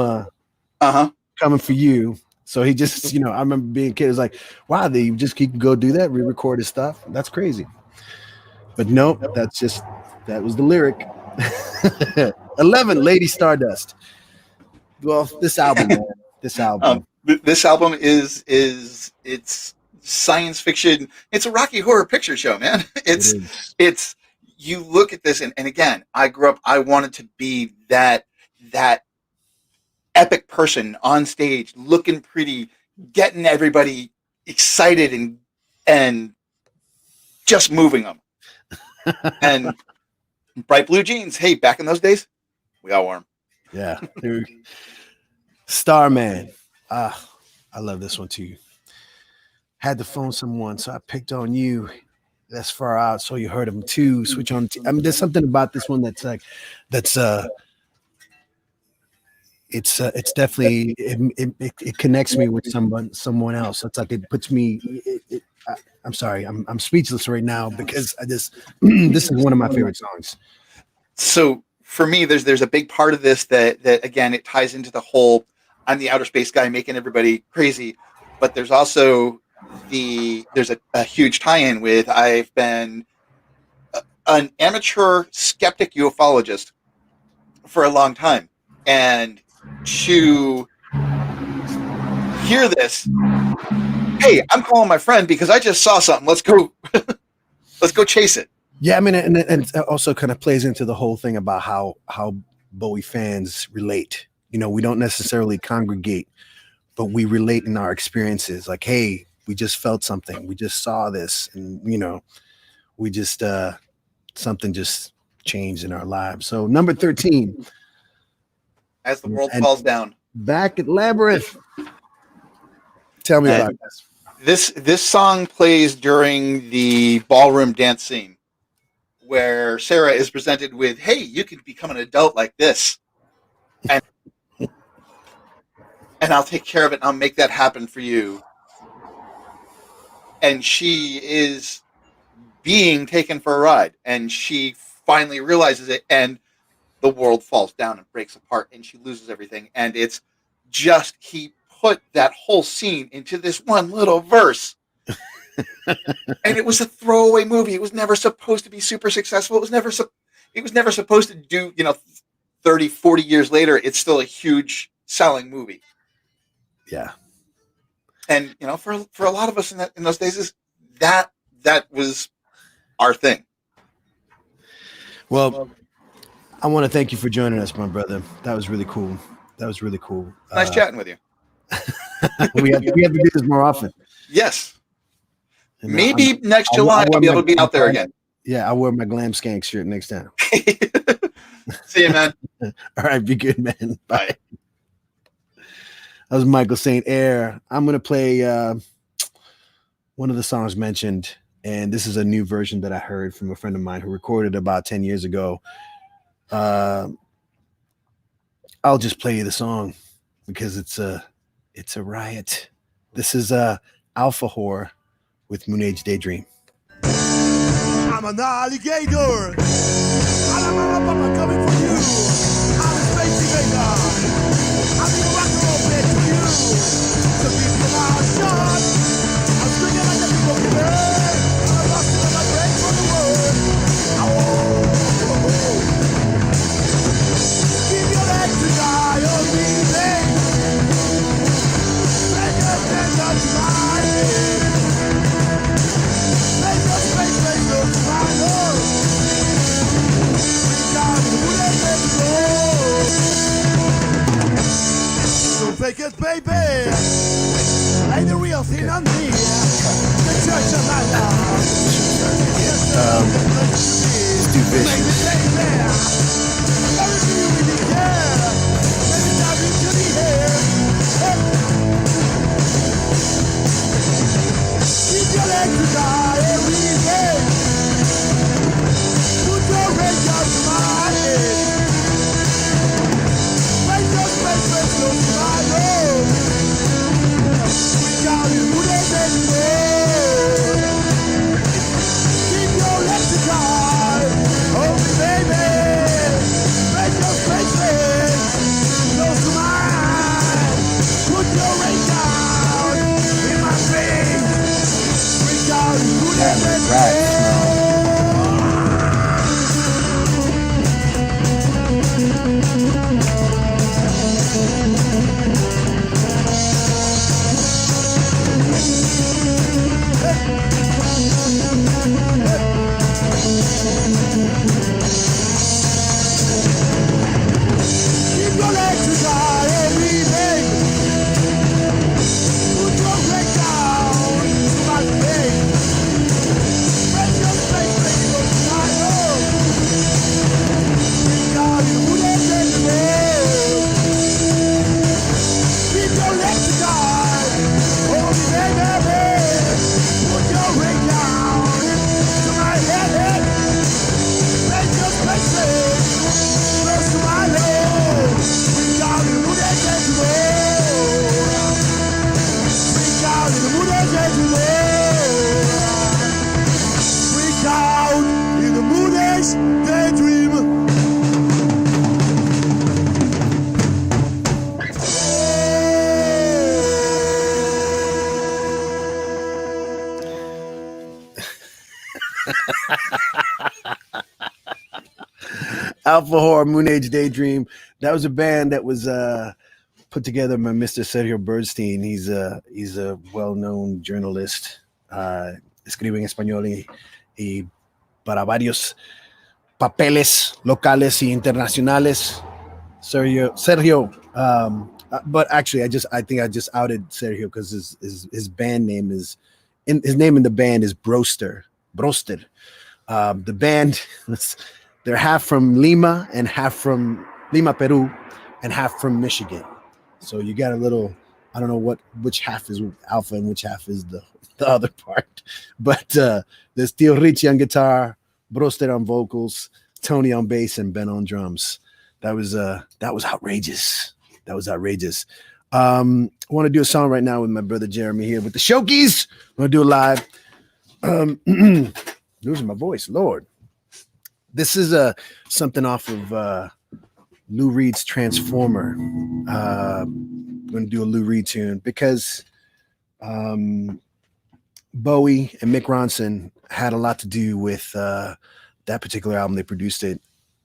coming for you. So he just, I remember being a kid, it was like, wow, he can go do that, re-record his stuff. That's crazy. But nope, that was the lyric. 11, Lady Stardust. Well, this album, man. This album. This album is it's science fiction. It's a Rocky Horror Picture Show, man. It's you look at this and again, I grew up, I wanted to be that epic person on stage, looking pretty, getting everybody excited and just moving them. And bright blue jeans. Hey, back in those days, we all wore them. Yeah. Starman. I love this one too. Had to phone someone, so I picked on you. That's far out, so you heard him too. Switch on. There's something about this one it's definitely it connects me with someone else. It's like it puts me. I'm sorry, I'm speechless right now because this is one of my favorite songs. So for me, there's a big part of this that again it ties into the whole I'm the outer space guy making everybody crazy, but there's also there's a huge tie-in with I've been an amateur skeptic ufologist for a long time, and to hear this, hey, I'm calling my friend because I just saw something. Let's go chase it. Yeah, I mean, and it also kind of plays into the whole thing about how Bowie fans relate. We don't necessarily congregate, but we relate in our experiences. Like, hey, we just felt something. We just saw this, and we just something just changed in our lives. So number 13, As the World Falls Down. Back at Labyrinth. Tell me about this. This song plays during the ballroom dance scene, where Sarah is presented with, hey, you can become an adult like this. And I'll take care of it and I'll make that happen for you. And she is being taken for a ride. And she finally realizes it. And the world falls down and breaks apart. And she loses everything. And it's just, he put that whole scene into this one little verse. And it was a throwaway movie. It was never supposed to be super successful. It was never supposed to do, 30, 40 years later, it's still a huge selling movie. Yeah. And, for a lot of us in those days, that was our thing. Well, I want to thank you for joining us, my brother. That was really cool. Nice chatting with you. we have to do this more often. Yes. And maybe next July I'll be able to be out there again. Yeah, I'll wear my Glam Skank shirt next time. See you, man. All right, be good, man. Bye. That was Michael St. Air. I'm going to play one of the songs mentioned, and this is a new version that I heard from a friend of mine who recorded about 10 years ago. I'll just play you the song because it's a riot. This is Alpha Whore with Moon Age Daydream. I'm an alligator. I'm coming for you. I'm a spacey maker. I'm the rock and roll bitch for you. So keep your mouth shut. I'm swinging like a people today. I'm a rock and I'm break for the world. Keep your legs to die or be late. Make your hands up to my head. Make your space, make your smile. So fake it, baby. Ain't the real thing on me. The church of my love. It's too vicious. Everything you really care. Let it dive into the air. Keep your legs to die. Damn, that rat smell. Keep your legs together every day. Put your leg down to my face. Press your face, baby, go to my love. Bring down your wooden gentleman. Keep your legs together. Oh, baby. Put your leg down to my head. Press your face, baby. Close to my love. Bring down your wooden gentleman. Bring down your wooden gentleman. Freak out in the moon's daydream. Alpha Horror, Moon Age Daydream. That was a band that was put together by Mr. Sergio Bernstein. He's a well-known journalist. Escribe en español y para varios papeles locales y internacionales. Sergio. But actually, I think I just outed Sergio because his band name is his name in the band is Broster. The band. They're half from Lima and half from Lima, Peru, and half from Michigan. So you got a little, I don't know which half is Alpha and which half is the other part. But there's Tio Richie on guitar, Broster on vocals, Tony on bass, and Ben on drums. That was outrageous. That was outrageous. I want to do a song right now with my brother Jeremy here with the Shokies. I'm going to do it live. Losing my voice, Lord. This is something off of Lou Reed's Transformer. I'm going to do a Lou Reed tune because Bowie and Mick Ronson had a lot to do with that particular album. They produced it.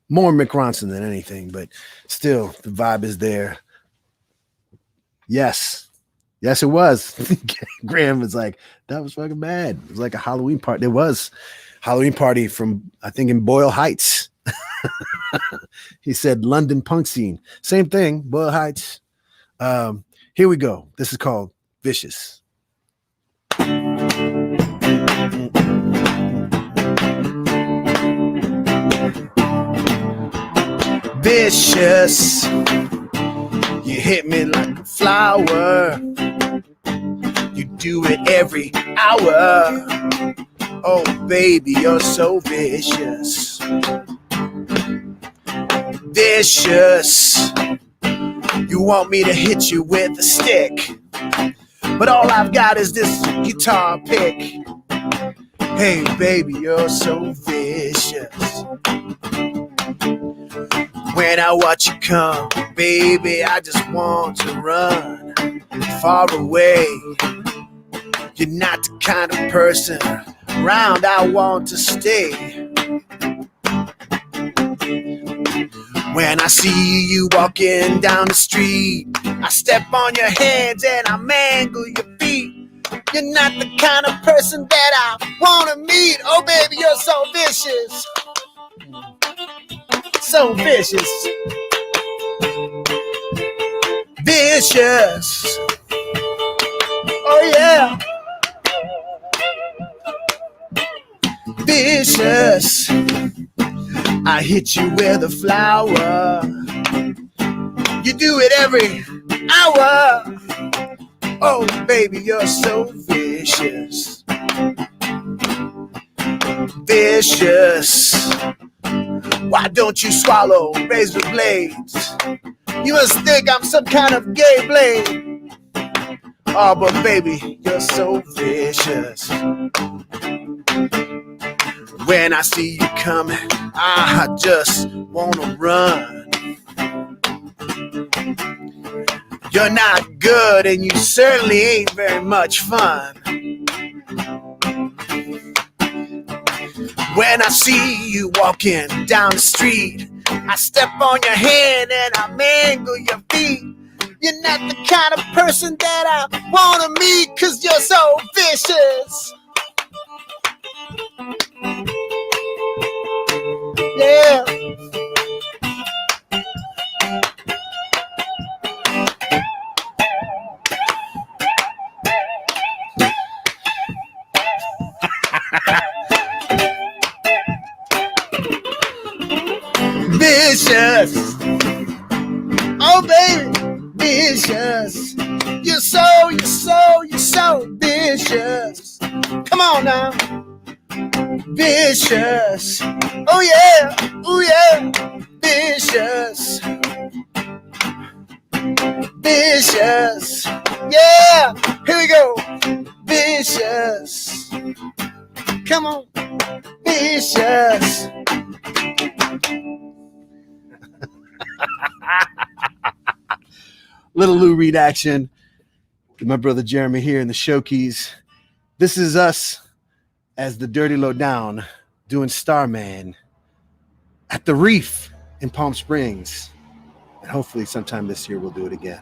More Mick Ronson than anything, but still, the vibe is there. Yes, it was. Graham was like, that was fucking bad. It was like a Halloween party. There was Halloween party from, I think, in Boyle Heights. He said London punk scene. Same thing, Boyle Heights. Here we go. This is called Vicious. Vicious, you hit me like a flower. You do it every hour. Oh, baby, you're so vicious. Vicious. You want me to hit you with a stick, but all I've got is this guitar pick. Hey, baby, you're so vicious. When I watch you come, baby, I just want to run far away. You're not the kind of person around I want to stay. When I see you walking down the street, I step on your hands and I mangle your feet. You're not the kind of person that I want to meet. Oh, baby, you're so vicious. So vicious. Vicious. Oh, yeah. Vicious. I hit you with a flower. You do it every hour. Oh, baby, you're so vicious. Vicious. Why don't you swallow razor blades? You must think I'm some kind of gay blade. Oh, but baby, you're so vicious. When I see you coming, I just wanna run. You're not good and you certainly ain't very much fun. When I see you walking down the street, I step on your hand and I mangle your feet. You're not the kind of person that I wanna meet, 'cause you're so vicious. Yeah. Vicious. Oh, baby, vicious. You're so vicious. Come on now. Vicious. Oh, yeah. Oh, yeah. Vicious. Vicious. Yeah. Here we go. Vicious. Come on. Vicious. Little Lou Reed action with my brother Jeremy here in the Showkeys. This is us as the Dirty Lowdown doing Starman at the Reef in Palm Springs. And hopefully sometime this year we'll do it again.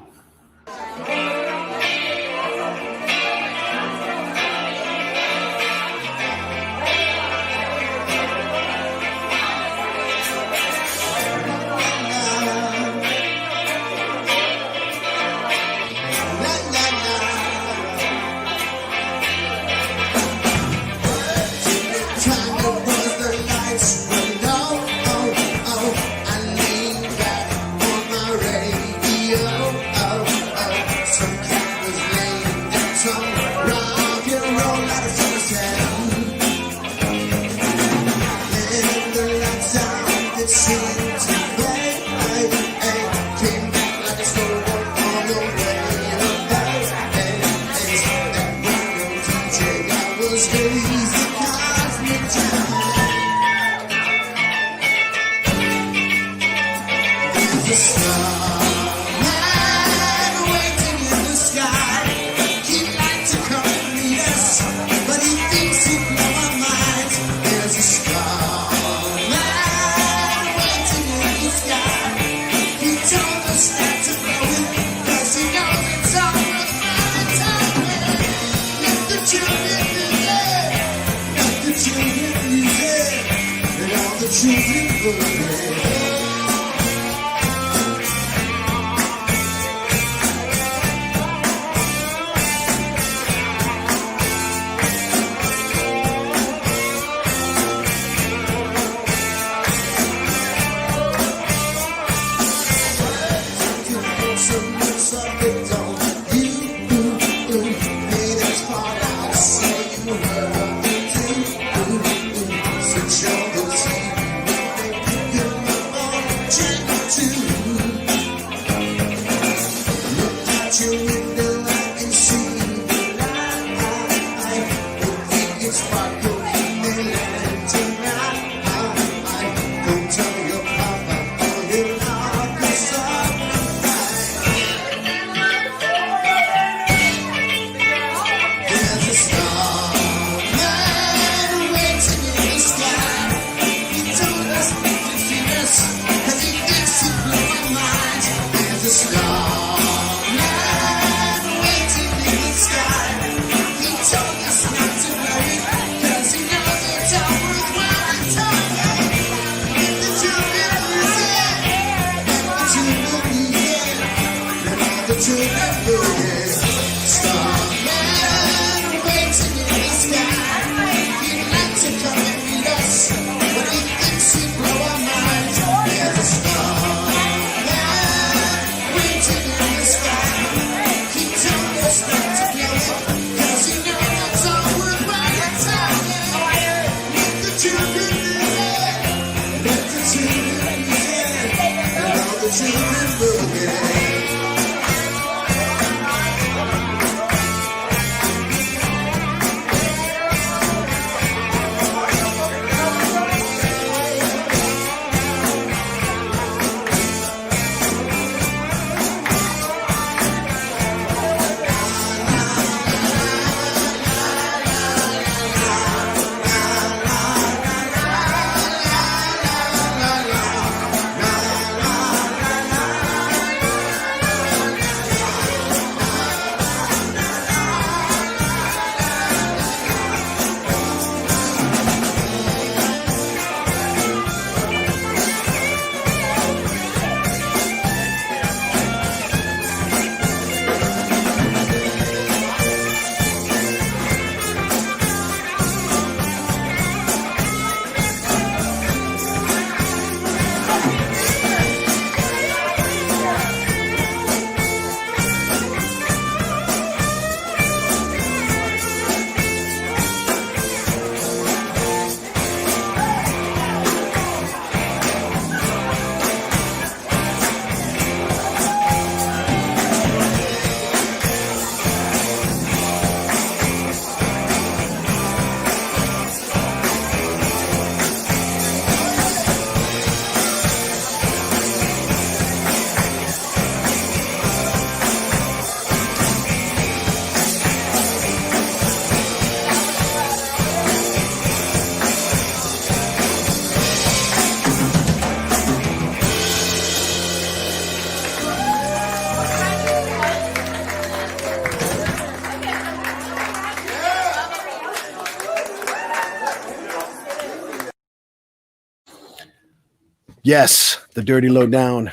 Yes, the Dirty Lowdown.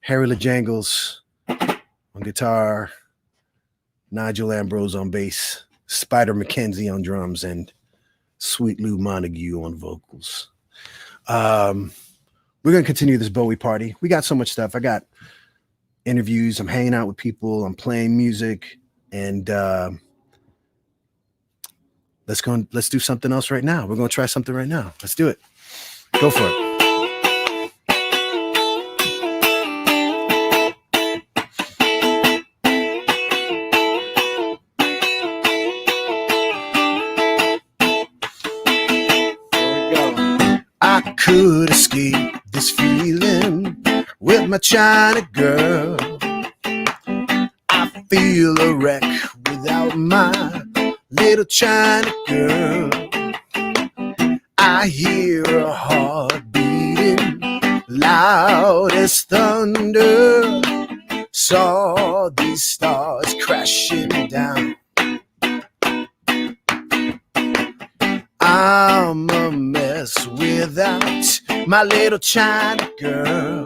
Harry LeJangles on guitar, Nigel Ambrose on bass, Spider McKenzie on drums, and Sweet Lou Montague on vocals. We're going to continue this Bowie party. We got so much stuff. I got interviews. I'm hanging out with people. I'm playing music. And let's do something else right now. We're going to try something right now. Let's do it. Go for it. I could escape this feeling with my China girl. I feel a wreck without my little China girl. I hear a heart beating loud as thunder. Saw these stars crashing down. I'm a mess without my little China girl.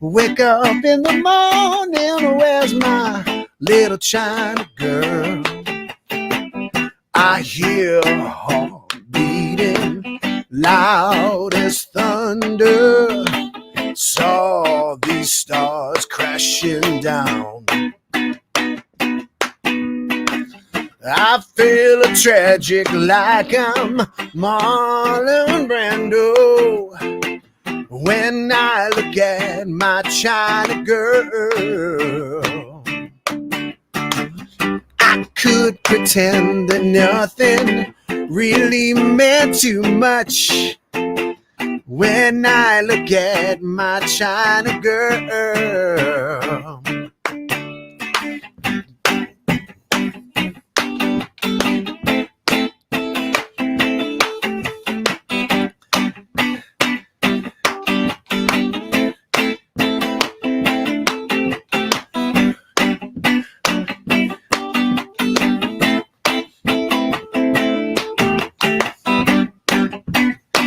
Wake up in the morning, where's my little China girl? I hear a heart beating loud as thunder. Saw these stars crashing down. I feel tragic like I'm Marlon Brando when I look at my China girl. I could pretend that nothing really meant too much when I look at my China girl.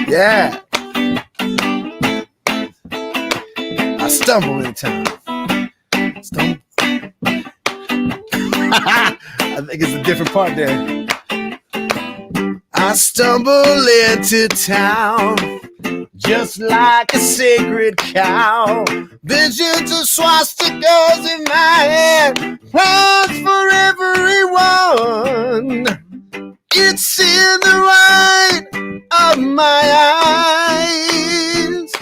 Yeah. I stumble in town. I think it's a different part there. I stumble into town just like a sacred cow. Visions of swastikas in my head, plans for everyone. It's in the white of my eyes.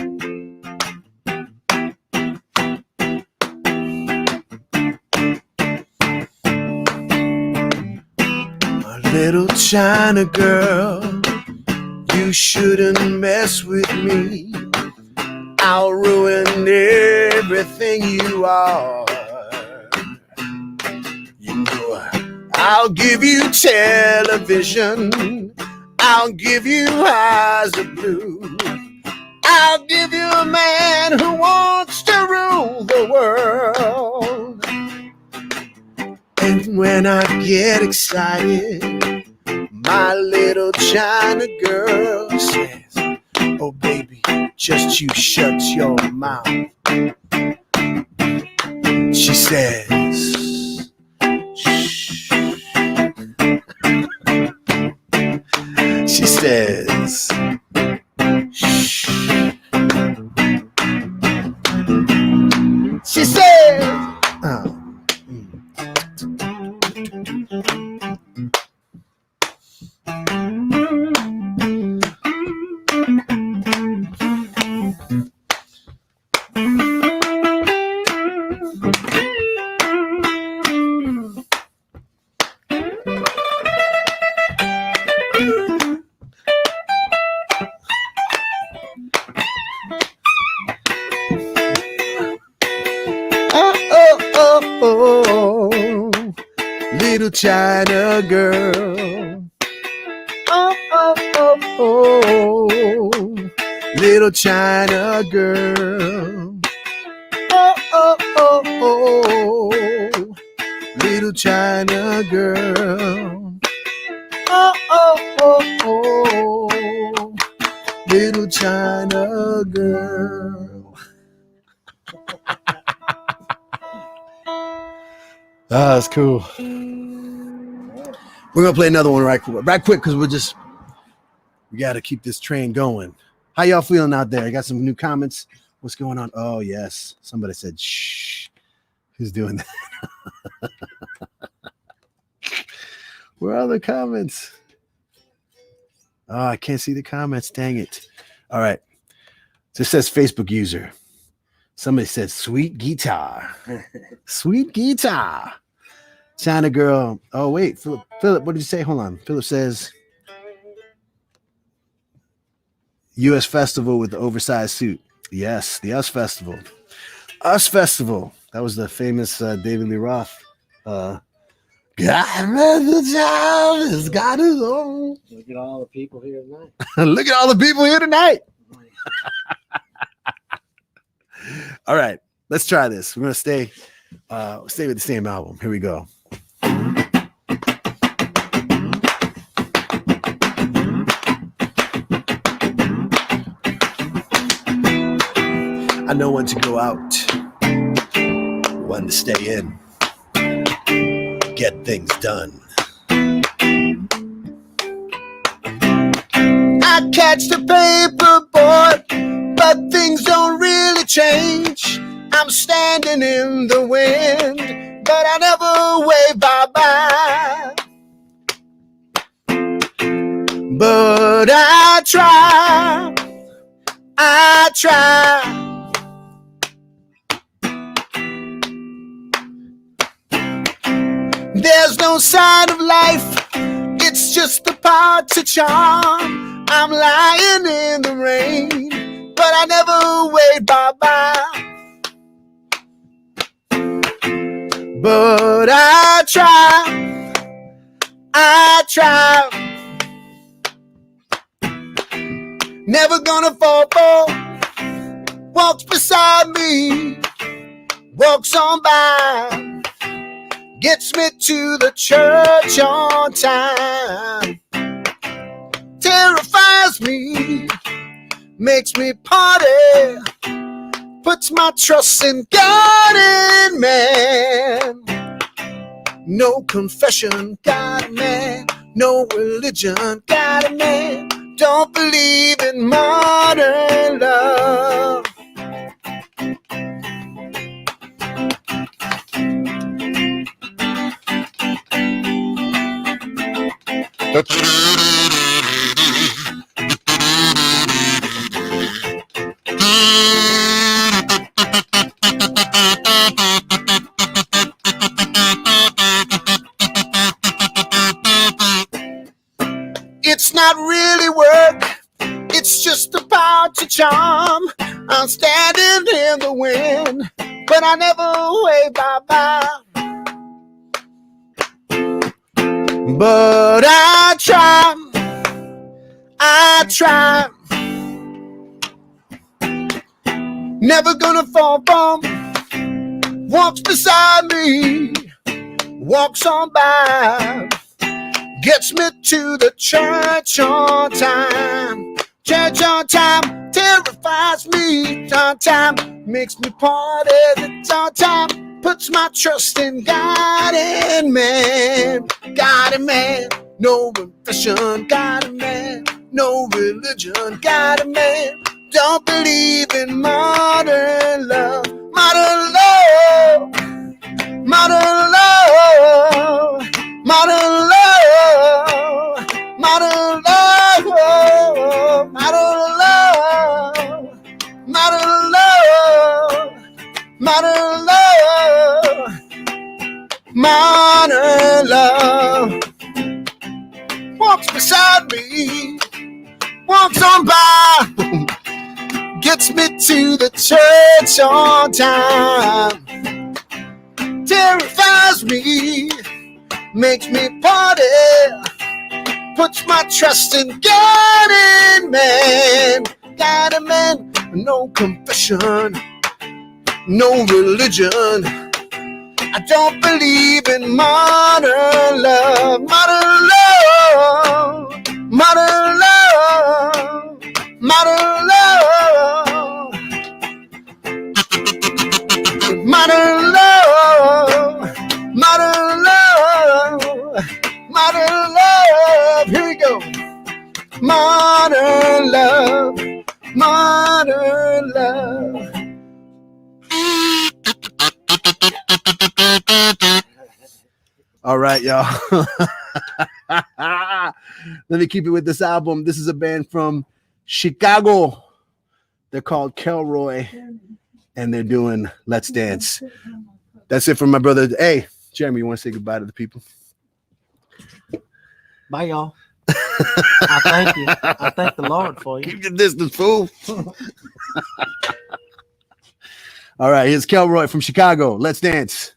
My little China girl, you shouldn't mess with me. I'll ruin everything you are. You know, I'll give you television. I'll give you eyes of blue. I'll give you a man who wants to rule the world. And when I get excited, my little China girl says, oh baby, just you shut your mouth. She says, shh. She says, shh. She says, oh. Little China girl. Oh, oh, oh, oh. Little China girl. Oh, oh, oh, oh. Little China girl. Oh, oh, oh, oh. little China girl. Ah, that's cool. We're gonna play another one right quick because we gotta keep this train going. How y'all feeling out there? I got some new comments. What's going on? Oh yes, somebody said shh. Who's doing that? Where are the comments? Oh, I can't see the comments. Dang it. All right. This says Facebook user. Somebody said sweet guitar. Sweet guitar. China girl. Oh, wait. Philip, what did you say? Hold on. Philip says U.S. Festival with the oversized suit. Yes, the US Festival. US Festival. That was the famous David Lee Roth. God the child has got his own. Look at all the people here tonight. Look at all the people here tonight. All right, let's try this. We're gonna stay with the same album. Here we go. I know when to go out, when to stay in, get things done. I catch the paper boy, but things don't really change. I'm standing in the wind, but I never wave bye-bye. But I try. There's no sign of life, it's just the part to charm. I'm lying in the rain, but I never wave bye-bye. But I try. Never gonna fall. Walks beside me, walks on by, gets me to the church on time. Terrifies me, makes me party, puts my trust in God and man. No confession, God and man. No religion, God and man. Don't believe in modern love. It's not really work, it's just a part to charm. I'm standing in the wind, but I never wave bye-bye. But I try. Never gonna fall from. Walks beside me, walks on by, gets me to the church on time. Church on time terrifies me. On time makes me party. It's on time puts my trust in God and man. God and man, no confession. God and man, no religion. God and man, don't believe in modern love. Modern love. Modern love. Modern love. Modern love. Modern love. Modern love. Modern love. Modern love. Walks beside me, walks on by, gets me to the church on time. Terrifies me, makes me party, puts my trust in God and man. God and man, no confession, no religion. I don't believe in modern love. Modern love. Modern love. Modern modern love, modern love. All right, y'all. Let me keep it with this album. This is a band from Chicago. They're called Kelroy, and they're doing Let's Dance. That's it from my brother. Hey, Jeremy, you want to say goodbye to the people? Bye, y'all. I thank you. I thank the Lord for you. Keep your distance, fool. All right, here's Kelroy from Chicago. Let's dance.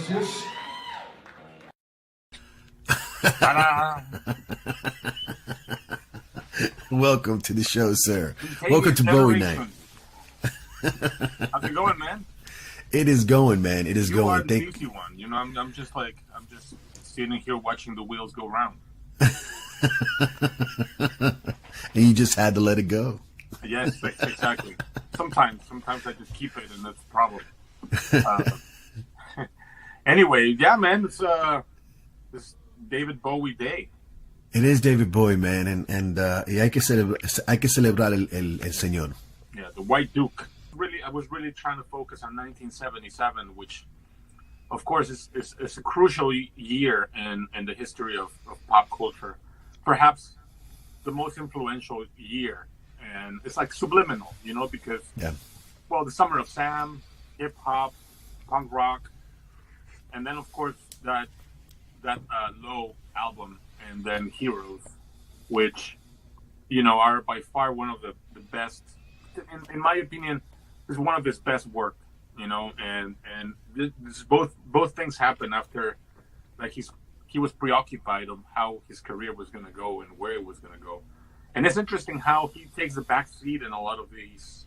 Yes. Welcome to the show, sir. Welcome to Bowie Night. How's it going, man? It is going, man. It is You going. are the beefy one. You know, I'm just sitting here watching the wheels go round. And you just had to let it go. Yes, exactly. Sometimes I just keep it, and that's the problem. Anyway, yeah, man, it's this David Bowie day. It is David Bowie, man, y hay que celebrar el señor. Yeah, the White Duke. Really, I was really trying to focus on 1977, which, of course, is a crucial year in the history of pop culture. Perhaps the most influential year, and it's like subliminal, you know, because well, the Summer of Sam, hip hop, punk rock, and then of course that Low album, and then Heroes, which, you know, are by far one of the best, in my opinion, is one of his best work, you know, and this both things happen after, like, he was preoccupied of how his career was going to go and where it was going to go. And it's interesting how he takes a back seat in a lot of these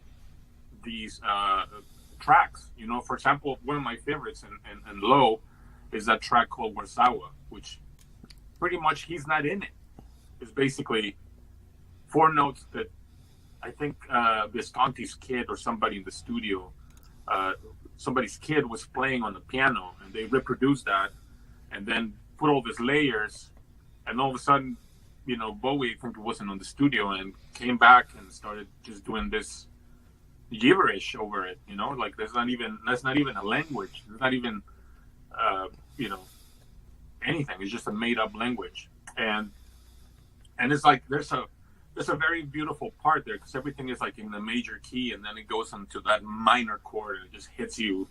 tracks. You know, for example, one of my favorites in Low is that track called Warsawa, which pretty much he's not in it. It's basically 4 notes that I think Visconti's kid or somebody in the studio, somebody's kid was playing on the piano, and they reproduced that and then put all these layers, and all of a sudden, you know, Bowie, I think it wasn't on the studio, and came back and started just doing this gibberish over it, you know, like that's not even a language. There's not even you know, anything. It's just a made up language. And it's like there's a very beautiful part there, because everything is like in the major key, and then it goes into that minor chord, and it just hits you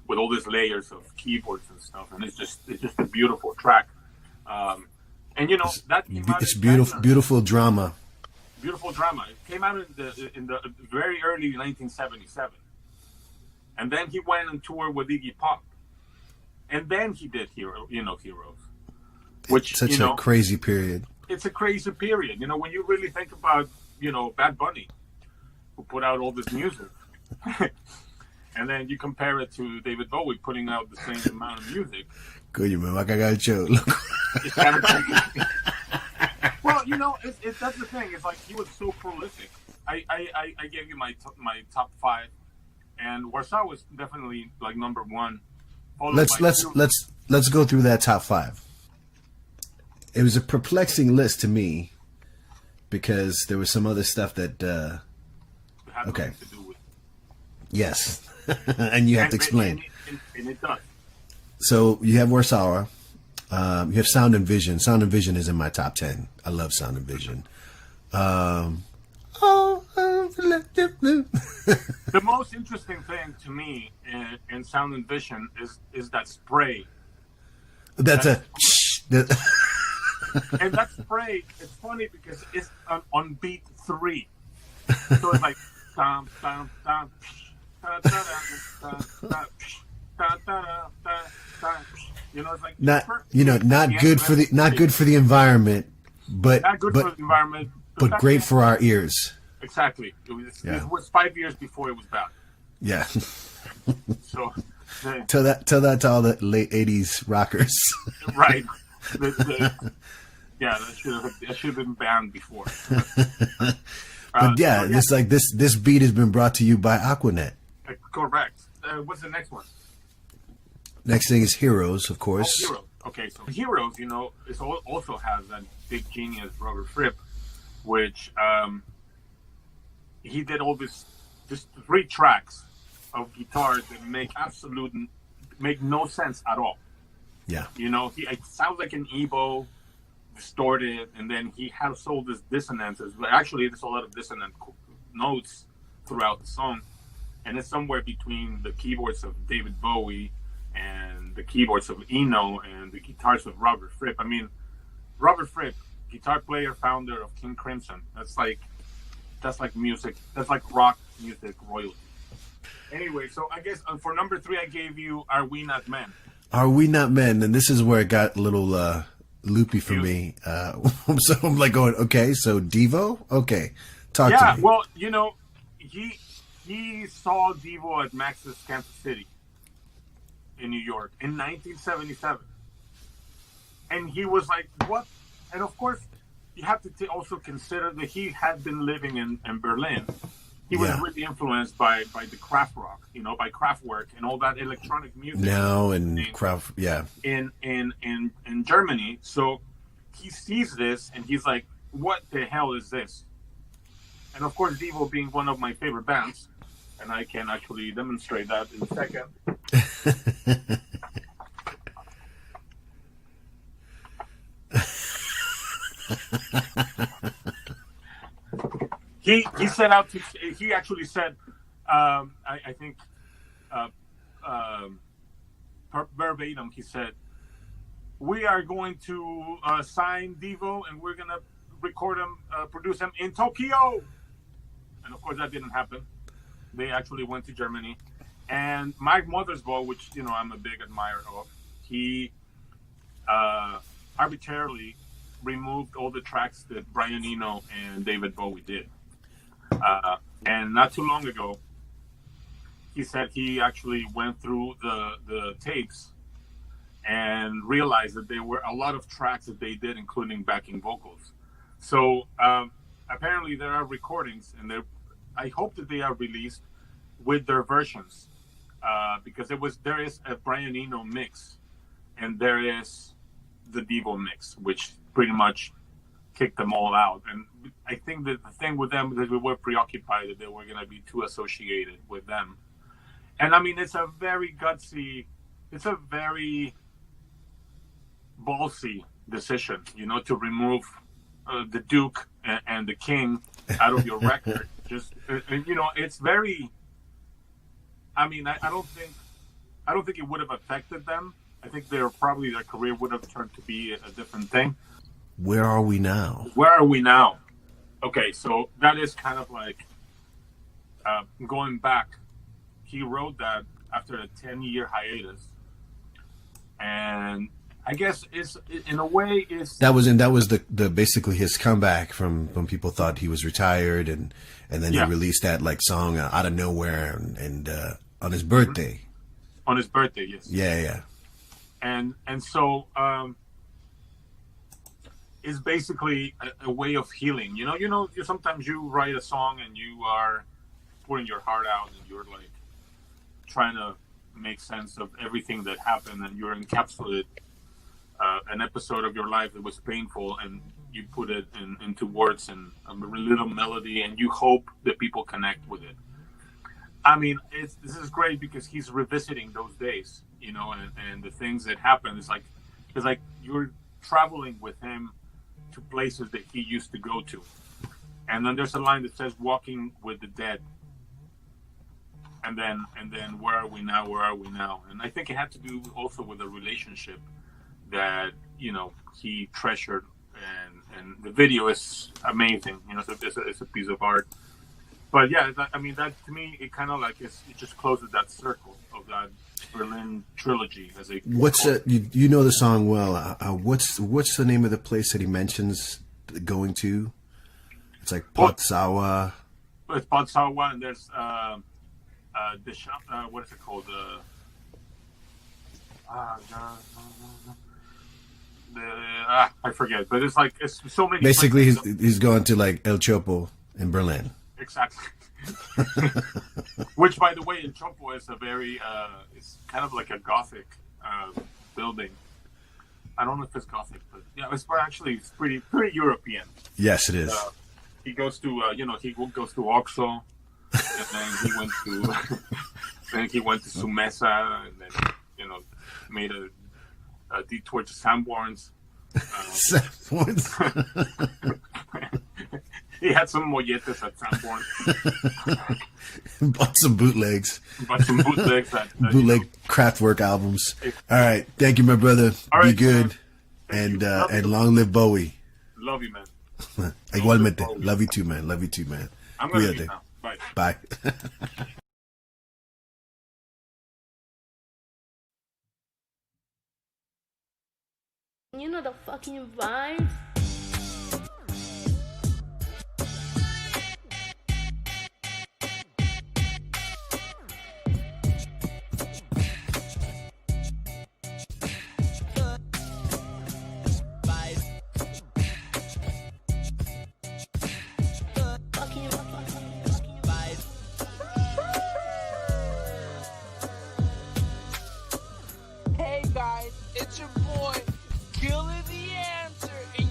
with all these layers of keyboards and stuff, and it's just a beautiful track. And you know, that came out, it's beautiful drama. Beautiful drama. It came out in the very early 1977, and then he went and toured with Iggy Pop, and then he did Heroes, which, Such a crazy period. It's a crazy period. You know, when you really think about, you know, Bad Bunny, who put out all this music, and then you compare it to David Bowie putting out the same amount of music. Coño, me va a cagar el show. It's kind of crazy. Well, you know, that's the thing. It's like he was so prolific. I gave you my top 5, and Warsaw was definitely like number 1. Let's go through that top 5. It was a perplexing list to me, because there was some other stuff that okay. To do with. Yes. And you have to explain. And it does. So you have Warsaw. You have Sound and Vision. Sound and Vision is in my top 10. I love Sound and Vision. The most interesting thing to me in Sound and Vision is that spray. That's and that spray, it's funny because it's on beat 3. So it's like dum, dum, dum, you know, it's like not good for the environment, but not good for the environment, but great for our ears. Exactly. It was 5 years before it was bad. Yeah. So tell that to all the late 80s rockers. Right. Yeah, that should have been banned before. But it's like this beat has been brought to you by Aquanet. Correct. What's the next one? Next thing is Heroes, of course. Oh, Heroes. Okay, so Heroes, you know, it also has that big genius, Robert Fripp, which he did all this 3 tracks of guitars that make no sense at all. Yeah. You know, it sounds like an Ebo, distorted, and then he has all these dissonances. But actually, there's a lot of dissonant notes throughout the song, and it's somewhere between the keyboards of David Bowie and the keyboards of Eno and the guitars of Robert Fripp. I mean, Robert Fripp, guitar player, founder of King Crimson. That's like music. That's like rock music royalty. Anyway, so I guess for number 3, I gave you "Are We Not Men." Are We Not Men? And this is where it got a little loopy for me. So I'm like going, okay, so Devo? Okay, talk to me. Well, you know, he saw Devo at Max's Kansas City in New York in 1977. And he was like, what? And of course, you have to also consider that he had been living in Berlin. He was really influenced by the Kraft rock, you know, by Kraftwerk and all that electronic music. Now and Kraft, in Germany. So he sees this and he's like, what the hell is this? And of course, Devo being one of my favorite bands, and I can actually demonstrate that in a second. He set out to. He actually said, I think, verbatim. He said, "We are going to sign Devo, and we're gonna record him, produce him in Tokyo." And of course, that didn't happen. They actually went to Germany, and Mike Mothersbaugh, which I'm a big admirer of, he arbitrarily removed all the tracks that Brian Eno and David Bowie did. And not too long ago, he said he actually went through the tapes and realized that there were a lot of tracks that they did, including backing vocals. So apparently there are recordings, and I hope that they are released with their versions, because there is a Brian Eno mix, and there is the Devo mix, which pretty much kicked them all out. And I think that the thing with them is that we were preoccupied that they were going to be too associated with them. And I mean, it's a very gutsy, it's a very ballsy decision, to remove the Duke and the King out of your record. Just, it's very, I mean, I don't think it would have affected them. I think their career would have turned to be a different thing. Where are we now? Where are we now? Okay, so that is kind of like going back. He wrote that after a 10-year hiatus, and I guess in a way that was the basically his comeback from when people thought he was retired, and then he released that song out of nowhere and on his birthday. On his birthday, yes. Yeah. And so it's basically a way of healing. Sometimes you write a song and you are putting your heart out and you're like trying to make sense of everything that happened, and you're encapsulated an episode of your life that was painful, and you put it into words and a little melody, and you hope that people connect with it. I mean, this is great because he's revisiting those days, and the things that happened. It's like you're traveling with him to places that he used to go to. And then there's a line that says, "Walking with the dead." And then where are we now? Where are we now? And I think it had to do also with a relationship that, he treasured, and the video is amazing. It's a piece of art. But yeah, that to me, it kind of it just closes that circle of that Berlin trilogy. What's you know the song well? What's the name of the place that he mentions going to? It's like Potsdam. It's Potsdam, and there's the shop. What is it called? I forget, but it's so many. Basically, he's going to El Chopo in Berlin. Exactly. Which, by the way, El Chopo is a very, it's kind of like a Gothic building. I don't know if it's Gothic, but yeah, it's pretty European. Yes, it is. He goes to, he goes to Oxo, and then he went to Sumesa, and then, made a detour to Sanborns. Sanborns. He had some molletes at Sanborn. Bought some bootlegs. Bootleg Kraftwerk albums. All right. Thank you, my brother. All Be right, good. Man. And long live Bowie. Love you, man. Igualmente. Love you too, man. Love you too, man. I'm going to leave now. Bye. Bye. You know the fucking vibes? Hey guys, it's your boy, Killer the Answer, and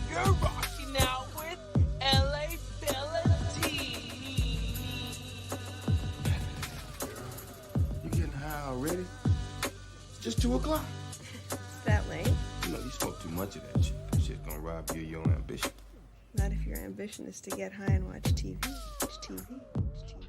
Just 2 o'clock. It's that late. You know, you smoke too much of that shit. That shit gonna rob you of your ambition. Not if your ambition is to get high and watch TV. Watch TV. Watch TV.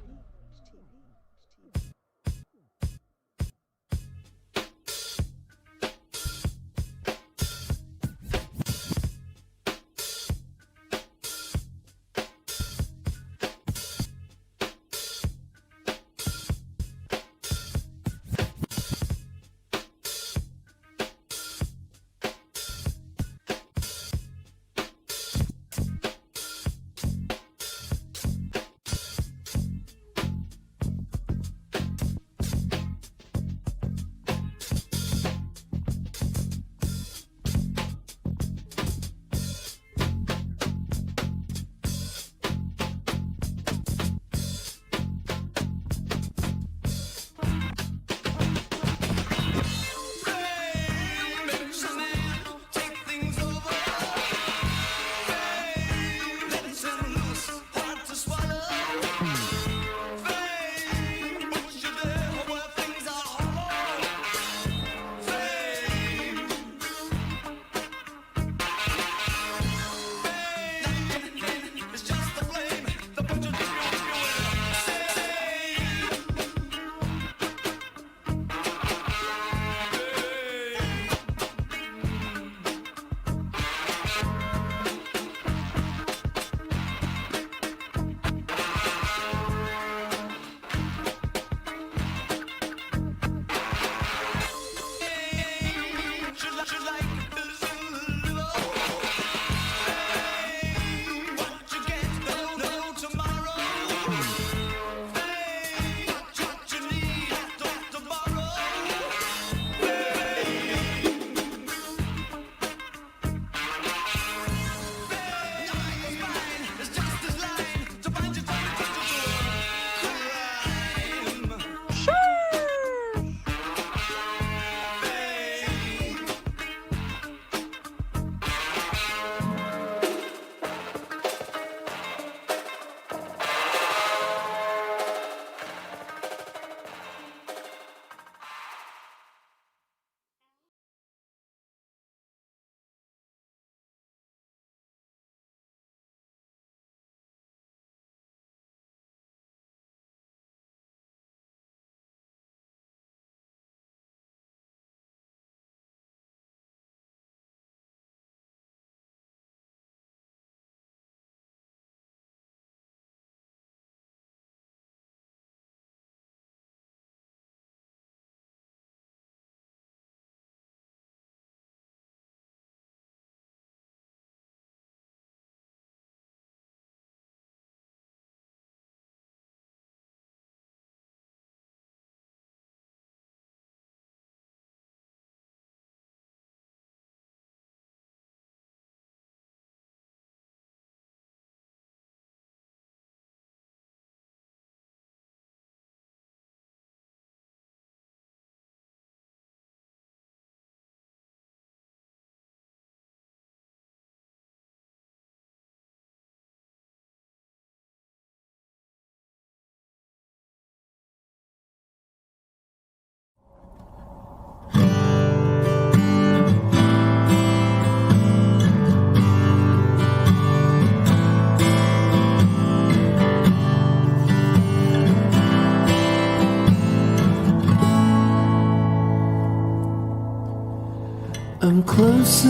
I'm closer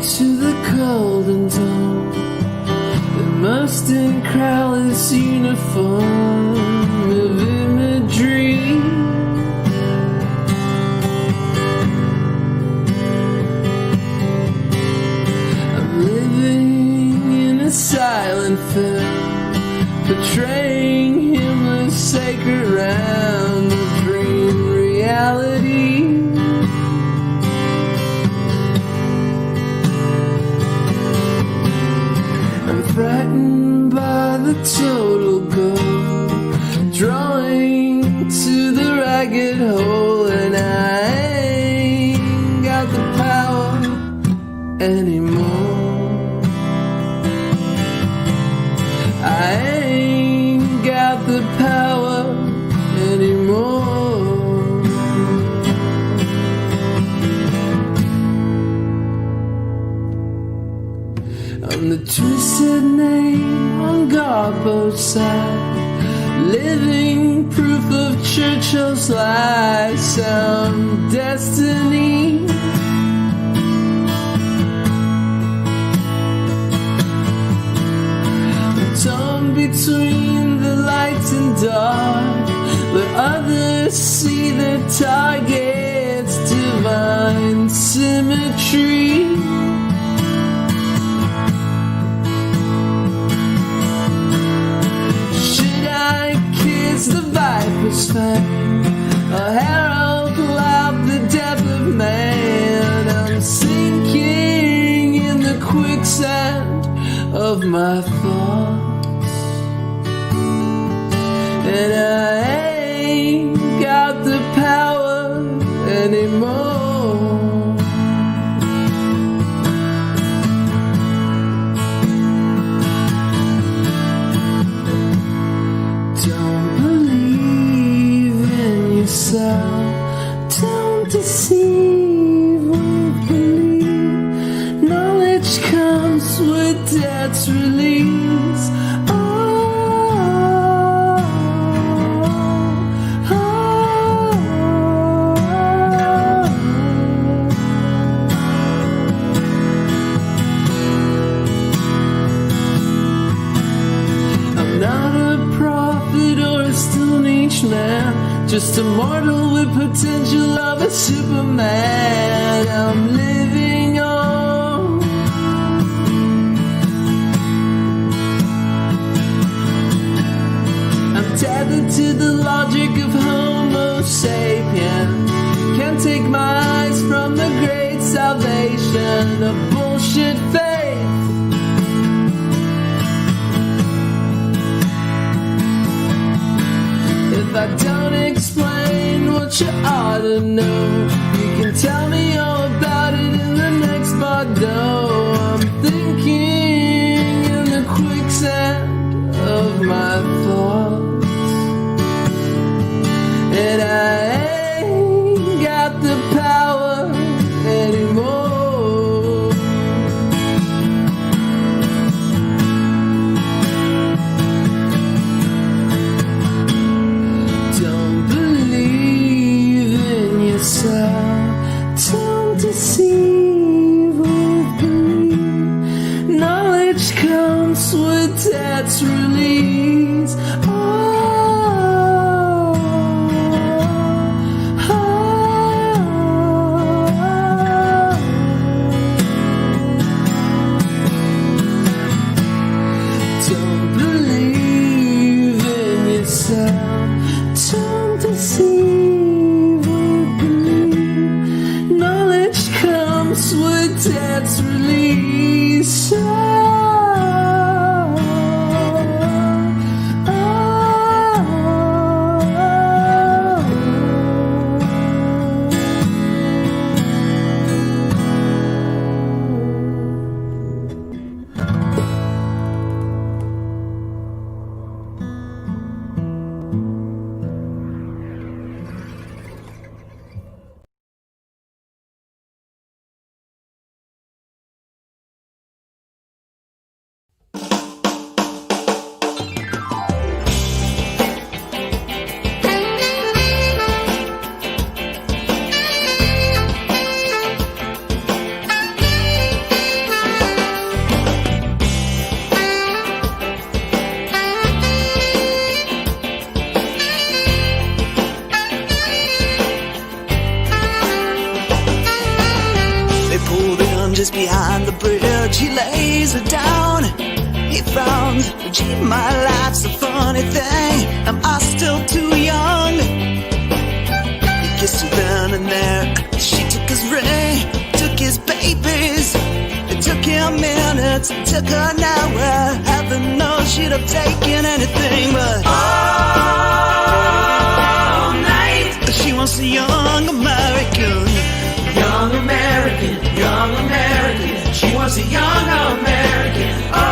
to the cold and dawn, the most in crowdless uniform of imagery. I'm living in a silent film, portraying him sacred round the dream reality. Frightened by the total goal, drawing to the ragged hole, and I ain't got the power anymore. I ain't got the power anymore. are both sad, living proof of Churchill's life, some destiny. Torn between the light and dark, where others see their targets, divine symmetry. Should I kiss the viper's fang, or herald loud the death of man? I'm sinking in the quicksand of my thoughts, and I ain't got the power anymore. Don't believe in yourself, don't deceive with belief. Knowledge comes with debt's release. Man, just a mortal with potential of a Superman. I'm living on. I'm tethered to the logic of Homo sapien. Can't take my eyes from the great salvation of bullshit faith. If I don't explain what you ought to know, you can tell me all about it in the next Bordeaux. I'm thinking in the quicksand of my thoughts, and I ain't got the power anymore. Don't deceive with belief. Knowledge comes with debt's release. Don't believe in yourself. Don't deceive. With debt's release. Just behind the bridge, he lays her down. He frowns, gee, my life's a funny thing. Am I still too young? He kissed her then and there. She took his ring, took his babies. It took him minutes, it took her an hour. Heaven knows she'd have taken anything, but all night she wants a young American. Young American, young American. She wants a young American. All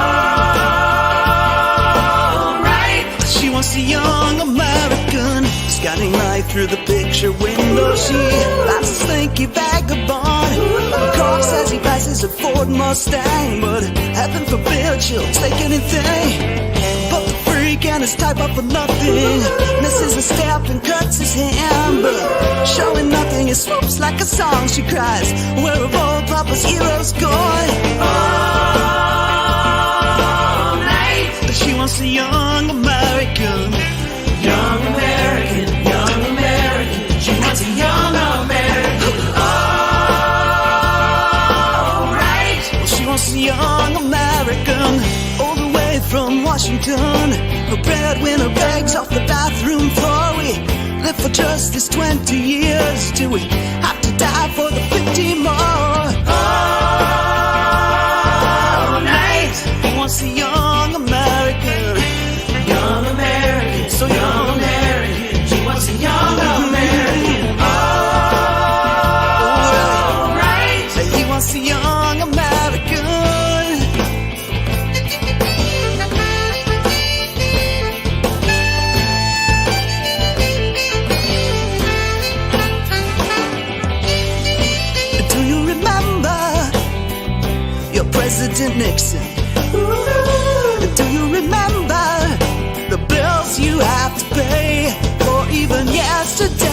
right. She wants a young American. Scanning right through the picture window, she finds a slinky vagabond. The cop says he passes a Ford Mustang, but heaven forbid she'll take anything but man is type up for nothing. Misses a step and cuts his hand, but showing nothing, it swoops like a song. She cries, where have all Papa's heroes gone? All night. She wants a young American. Young American, young American. She wants a young American. All right. She wants a young American. All the way from Washington. Her breadwinner begs off the bathroom floor. We live for just this 20 years. Do we have to die for the 50 more? All night. He wants a young American. Young American. So young American. She wants a young American. All right. He wants a young American. President Nixon. Do you remember the bills you have to pay for even yesterday?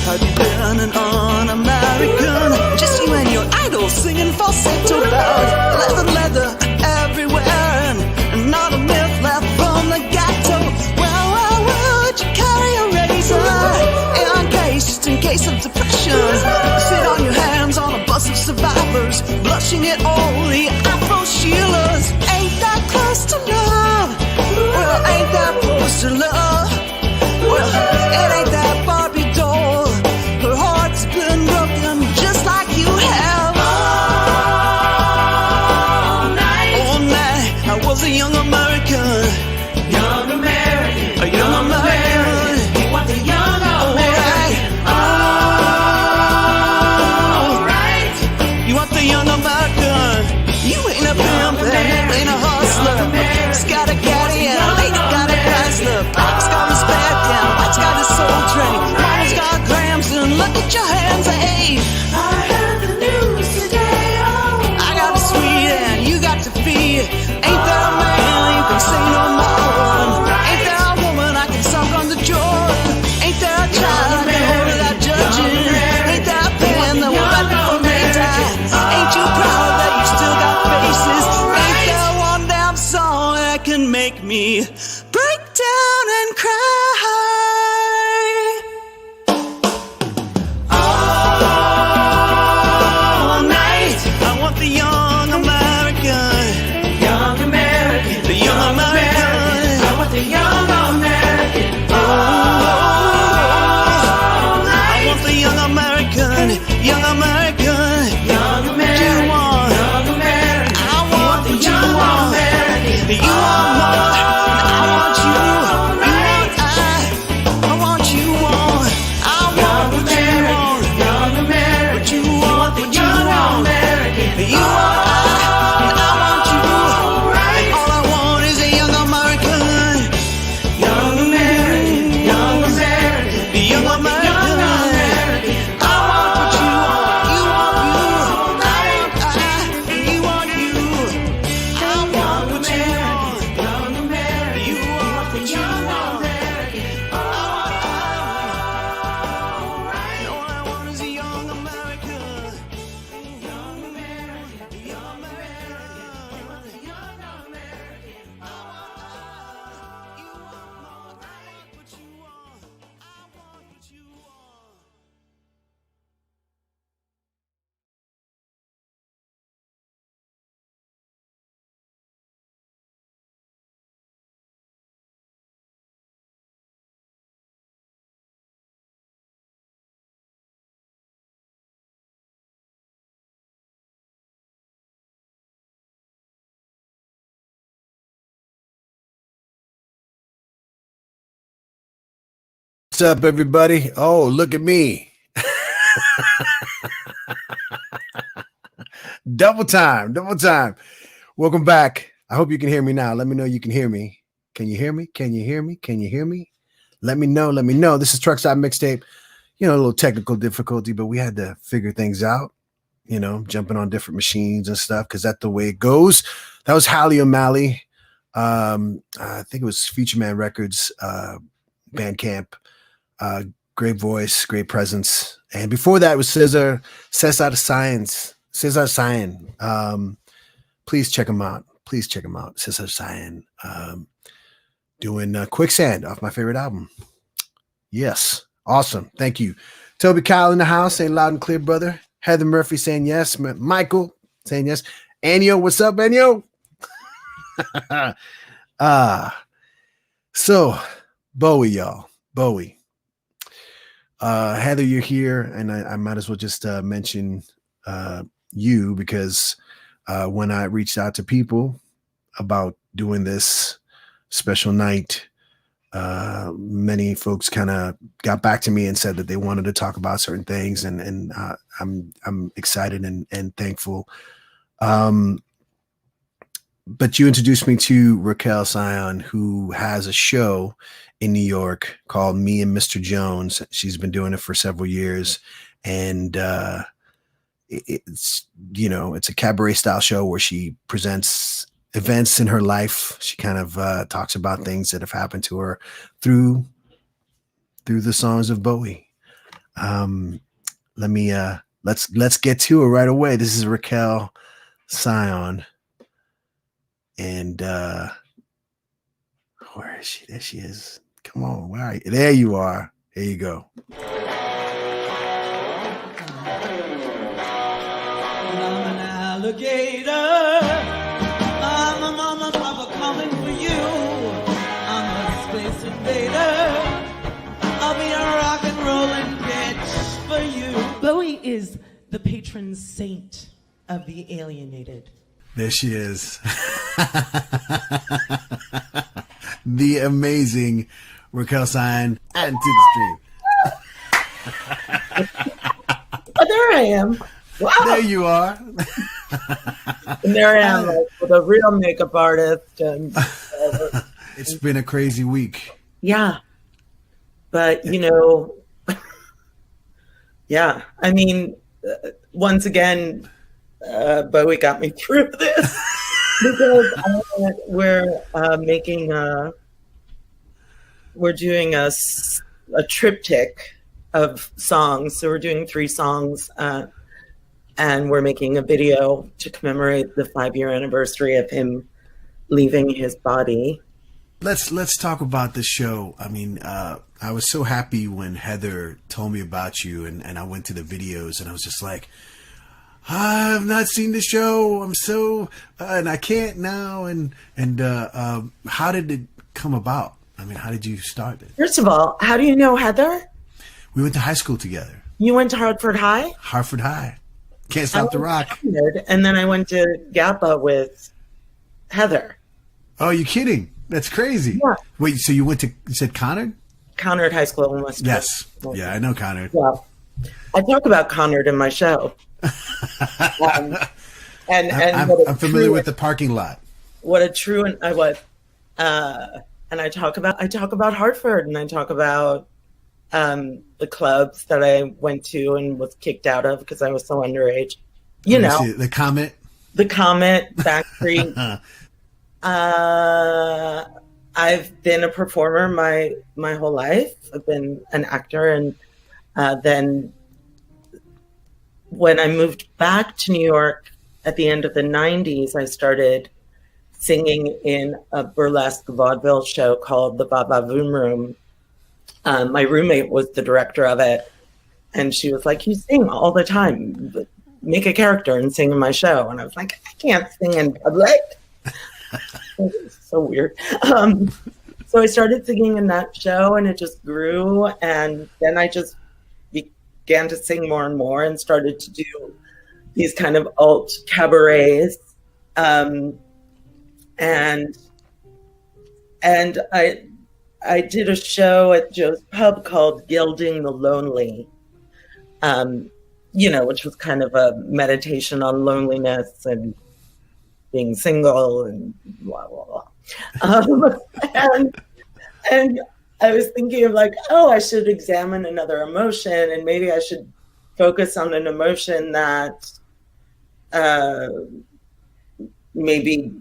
Have you been an un-American? Just you and your idol singing falsetto loud. Leather everywhere, and not a myth left from the ghetto. Well, would you carry a razor just in case of depression? Sit on your hands on a bus of survivors, blushing at all the Afro Sheilas. Ain't that close to love? Well, ain't that close to love? Well, it ain't that Barbie doll. Her heart's been broken just like you have. I was a young American. Young American. A young American. You want the young American. All right. You want the young American. You ain't a pimp, ain't a hustler. It's got a caddy and a lady got a Chrysler. Papa's got his bed down, White's got his soul train. Mama's got grams and look at your hands, hey. I heard the news today, oh. I got a sweet and you got to feed. Ain't there a man you can say no more? Ain't there a woman I can suck on the jaw? Ain't there a child I can hold without judging? Ain't there a pen that will write before they die? Ain't you proud that you still got faces? Ain't there one damn song that can make me break down and cry? All night, I want the young American. Young American, the young American. I want the young American. Oh, I want the young American, young American, young American. You want, young American. I want the young American. You want more, and I want you. You want I want you want. I want what you want, young American. What you want, the young American. You want. What's up, everybody? Oh, look at me. Double time. Welcome back. I hope you can hear me now. Let me know you can hear me. Can you hear me? Can you hear me? Can you hear me? Let me know. Let me know. This is Truckside Mixtape. You know, a little technical difficulty, but we had to figure things out. You know, jumping on different machines and stuff because that's the way it goes. That was Hallie O'Malley. I think it was Future Man Records, Bandcamp. Great voice, great presence. And before that was Cesar Science. Cesar Cyan. Please check him out. Please check him out. Cesar Cyan. Doing Quicksand off my favorite album. Yes. Awesome. Thank you. Toby Kyle in the house saying loud and clear, brother. Heather Murphy saying yes. Michael saying yes. Anyo, what's up, Anyo? So Bowie, y'all. Bowie. Heather, you're here, and I might as well just mention you because when I reached out to people about doing this special night, many folks kind of got back to me and said that they wanted to talk about certain things, and I'm excited and thankful. But you introduced me to Raquel Sion, who has a show in New York called Me and Mr. Jones. She's been doing it for several years, and it's, you know, it's a cabaret style show where she presents events in her life. She kind of talks about things that have happened to her through the songs of Bowie. Let's get to it right away. This is Raquel Sion, and where is she? There she is. Come on, where are you? There you are. There you go. I'm an alligator. I'm a mama papa coming for you. I'm a space invader. I'll be a rock and rolling bitch for you. Bowie is the patron saint of the alienated. There she is. The amazing Raquel Sion, and to the stream. Oh, there I am. Wow. There you are. And there I am, like, with a real makeup artist. And it's been a crazy week. Yeah. But, you know, yeah. I mean, once again, Bowie got me through this. Because we're doing a triptych of songs. So we're doing 3 songs, and we're making a video to commemorate the 5-year anniversary of him leaving his body. Let's talk about the show. I mean, I was so happy when Heather told me about you, and I went to the videos, and I was just like, I've not seen the show. I'm so, and I can't now. And how did it come about? I mean, how did you start it? First of all, how do you know Heather? We went to high school together. You went to Hartford High? Hartford High. Can't Stop the Rock. And then I went to GAPA with Heather. Oh, you kidding? That's crazy. Yeah. Wait, so you said Conard? Conard High School in West. Yes. Yeah, I know Conard. Yeah. I talk about Conard in my show. I'm familiar with the parking lot. What a true and I was, and I talk about Hartford, and I talk about the clubs that I went to and was kicked out of because I was so underage. You know, the Comet, Backstreet. I've been a performer my whole life. I've been an actor, and then when I moved back to New York at the end of the 90s, I started singing in a burlesque vaudeville show called the Baba Voom Room. My roommate was the director of it, and she was like, you sing all the time. Make a character and sing in my show. And I was like, I can't sing in public. So weird. So I started singing in that show, and it just grew. And then I just began to sing more and more and started to do these kind of alt cabarets. And I did a show at Joe's Pub called Gilding the Lonely, which was kind of a meditation on loneliness and being single and blah, blah, blah. I was thinking of like, oh, I should examine another emotion, and maybe I should focus on an emotion that maybe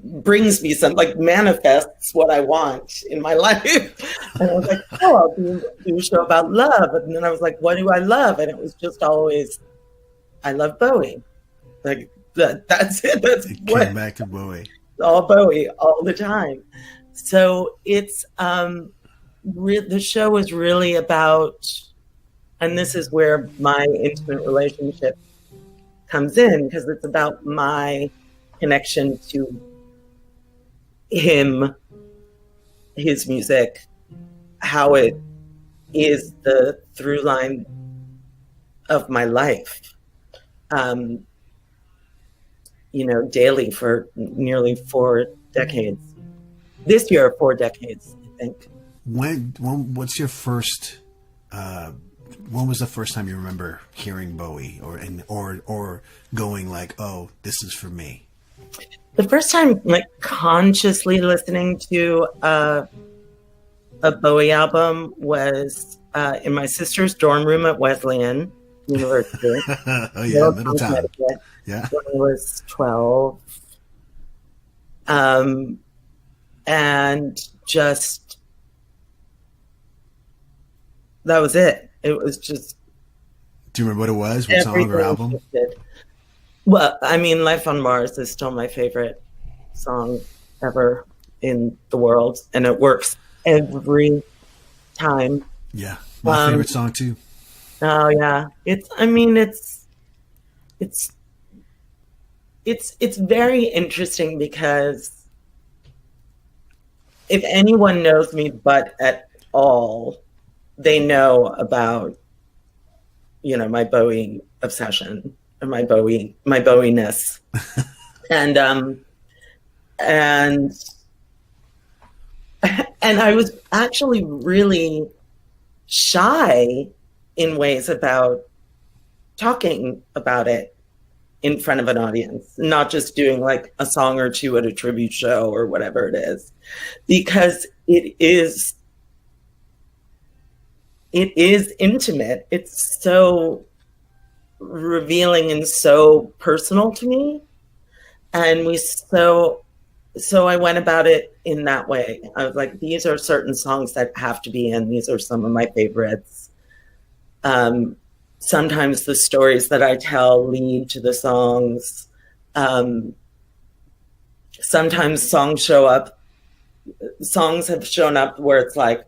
brings me some, like manifests what I want in my life. And I was like, oh, I'll do a show about love. And then I was like, what do I love? And it was just always, I love Bowie. Like that's it. That's it what came back to Bowie. All Bowie all the time. So it's the show is really about, and this is where my intimate relationship comes in, because it's about my connection to him, his music, how it is the through line of my life. Daily for nearly 4 decades. This year, 4 decades, I think. What's your first? When was the first time you remember hearing Bowie, or going like, "Oh, this is for me"? The first time, like consciously listening to a Bowie album was in my sister's dorm room at Wesleyan University. Oh yeah, Middletown. Yeah, when I was 12, and just that was it. It was just. Do you remember what it was? What song or album? Shifted. Well, I mean, Life on Mars is still my favorite song ever in the world, and it works every time. Yeah, my favorite song too. Oh yeah, it's very interesting because if anyone knows me but at all, they know about my Bowie obsession. My Bowie-ness. and I was actually really shy in ways about talking about it in front of an audience, not just doing like a song or two at a tribute show or whatever it is, because it is intimate. It's so revealing and so personal to me, and so I went about it in that way. I was like, these are certain songs that have to be in. These are some of my favorites. Sometimes the stories that I tell lead to the songs. Sometimes songs have shown up where it's like,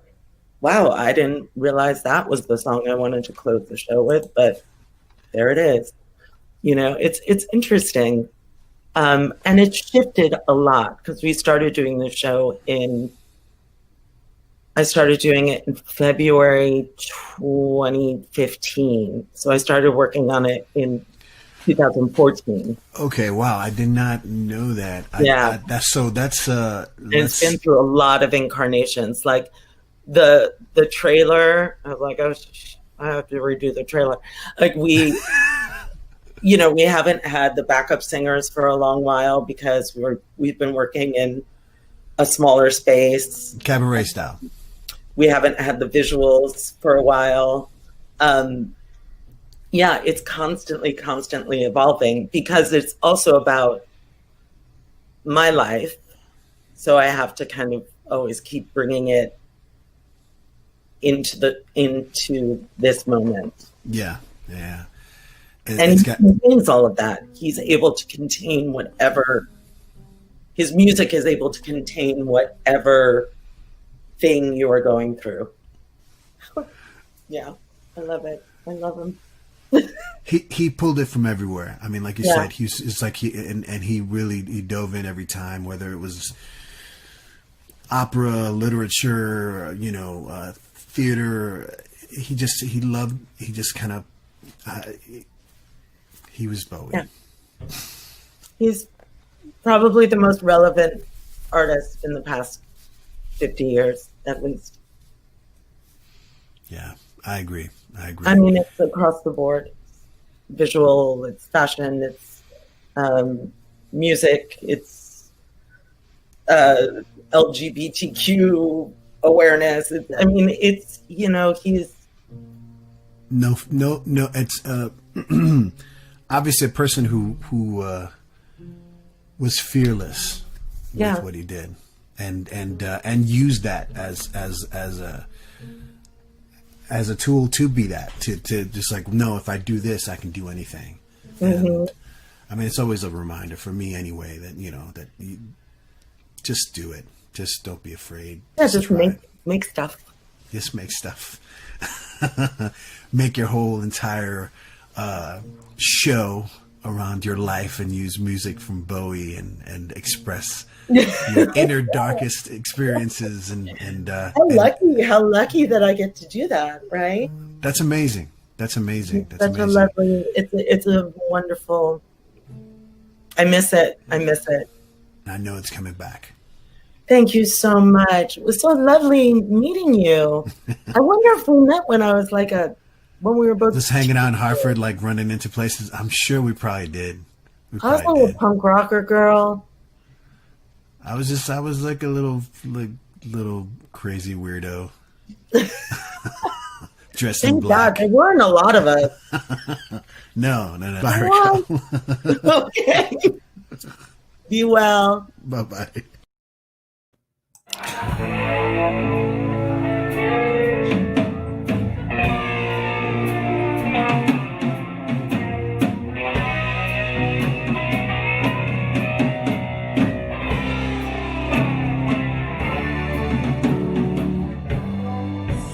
wow, I didn't realize that was the song I wanted to close the show with, but there it is. It's interesting. And it shifted a lot because we started doing the show I started doing it in February 2015. So I started working on it in 2014. Okay, wow, I did not know that. Yeah. It's been through a lot of incarnations. Like the trailer, I was like, oh, I have to redo the trailer. Like we haven't had the backup singers for a long while because we've been working in a smaller space. Cabaret style. We haven't had the visuals for a while. It's constantly evolving because it's also about my life. So I have to kind of always keep bringing it into this moment. Yeah. And he contains all of that. He's able to contain whatever. His music is able to contain whatever thing you are going through. Yeah, I love it. I love him. He pulled it from everywhere. I mean, like you said, it's like he dove in every time, whether it was opera, literature, theater. He was Bowie. Yeah. He's probably the most relevant artist in the past 50 years, at least. Yeah, I agree. I mean, it's across the board. Visual, it's fashion, it's music, it's LGBTQ awareness. I mean, it's, you know, he's no. It's obviously a person who was fearless with what he did, and used that as a tool to be that, to just like, no, if I do this, I can do anything. And I mean, it's always a reminder for me anyway that, you know, that you just do it. Just don't be afraid. Yeah, just make stuff. Just make stuff. Make your whole entire show around your life and use music from Bowie and express your inner darkest experiences and how lucky that I get to do that, right? That's amazing. That's amazing. That's such amazing. a lovely, it's a wonderful, I miss it. I know it's coming back. Thank you so much. It was so lovely meeting you. I wonder if we met when I was like when we were both just hanging out in Hartford, like running into places. I'm sure we probably did. I was a little punk rocker girl. I was like a little crazy weirdo. Dressed in black. God, there weren't a lot of us. No. Okay. Be well. Bye-bye.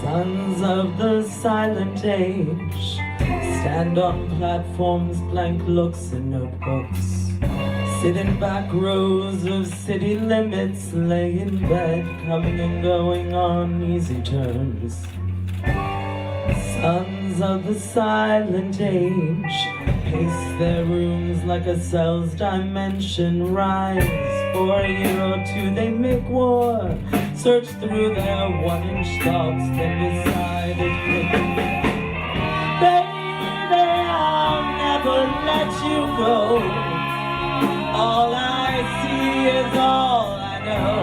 Sons of the silent age stand on platforms, blank looks and notebooks. Sit in back rows of city limits, lay in bed, coming and going on easy terms. Sons of the silent age pace their rooms like a cell's dimension rise. For a year or two they make war, search through their 1-inch thoughts, then decide it could be. Baby, I'll never let you go. All I see is all I know.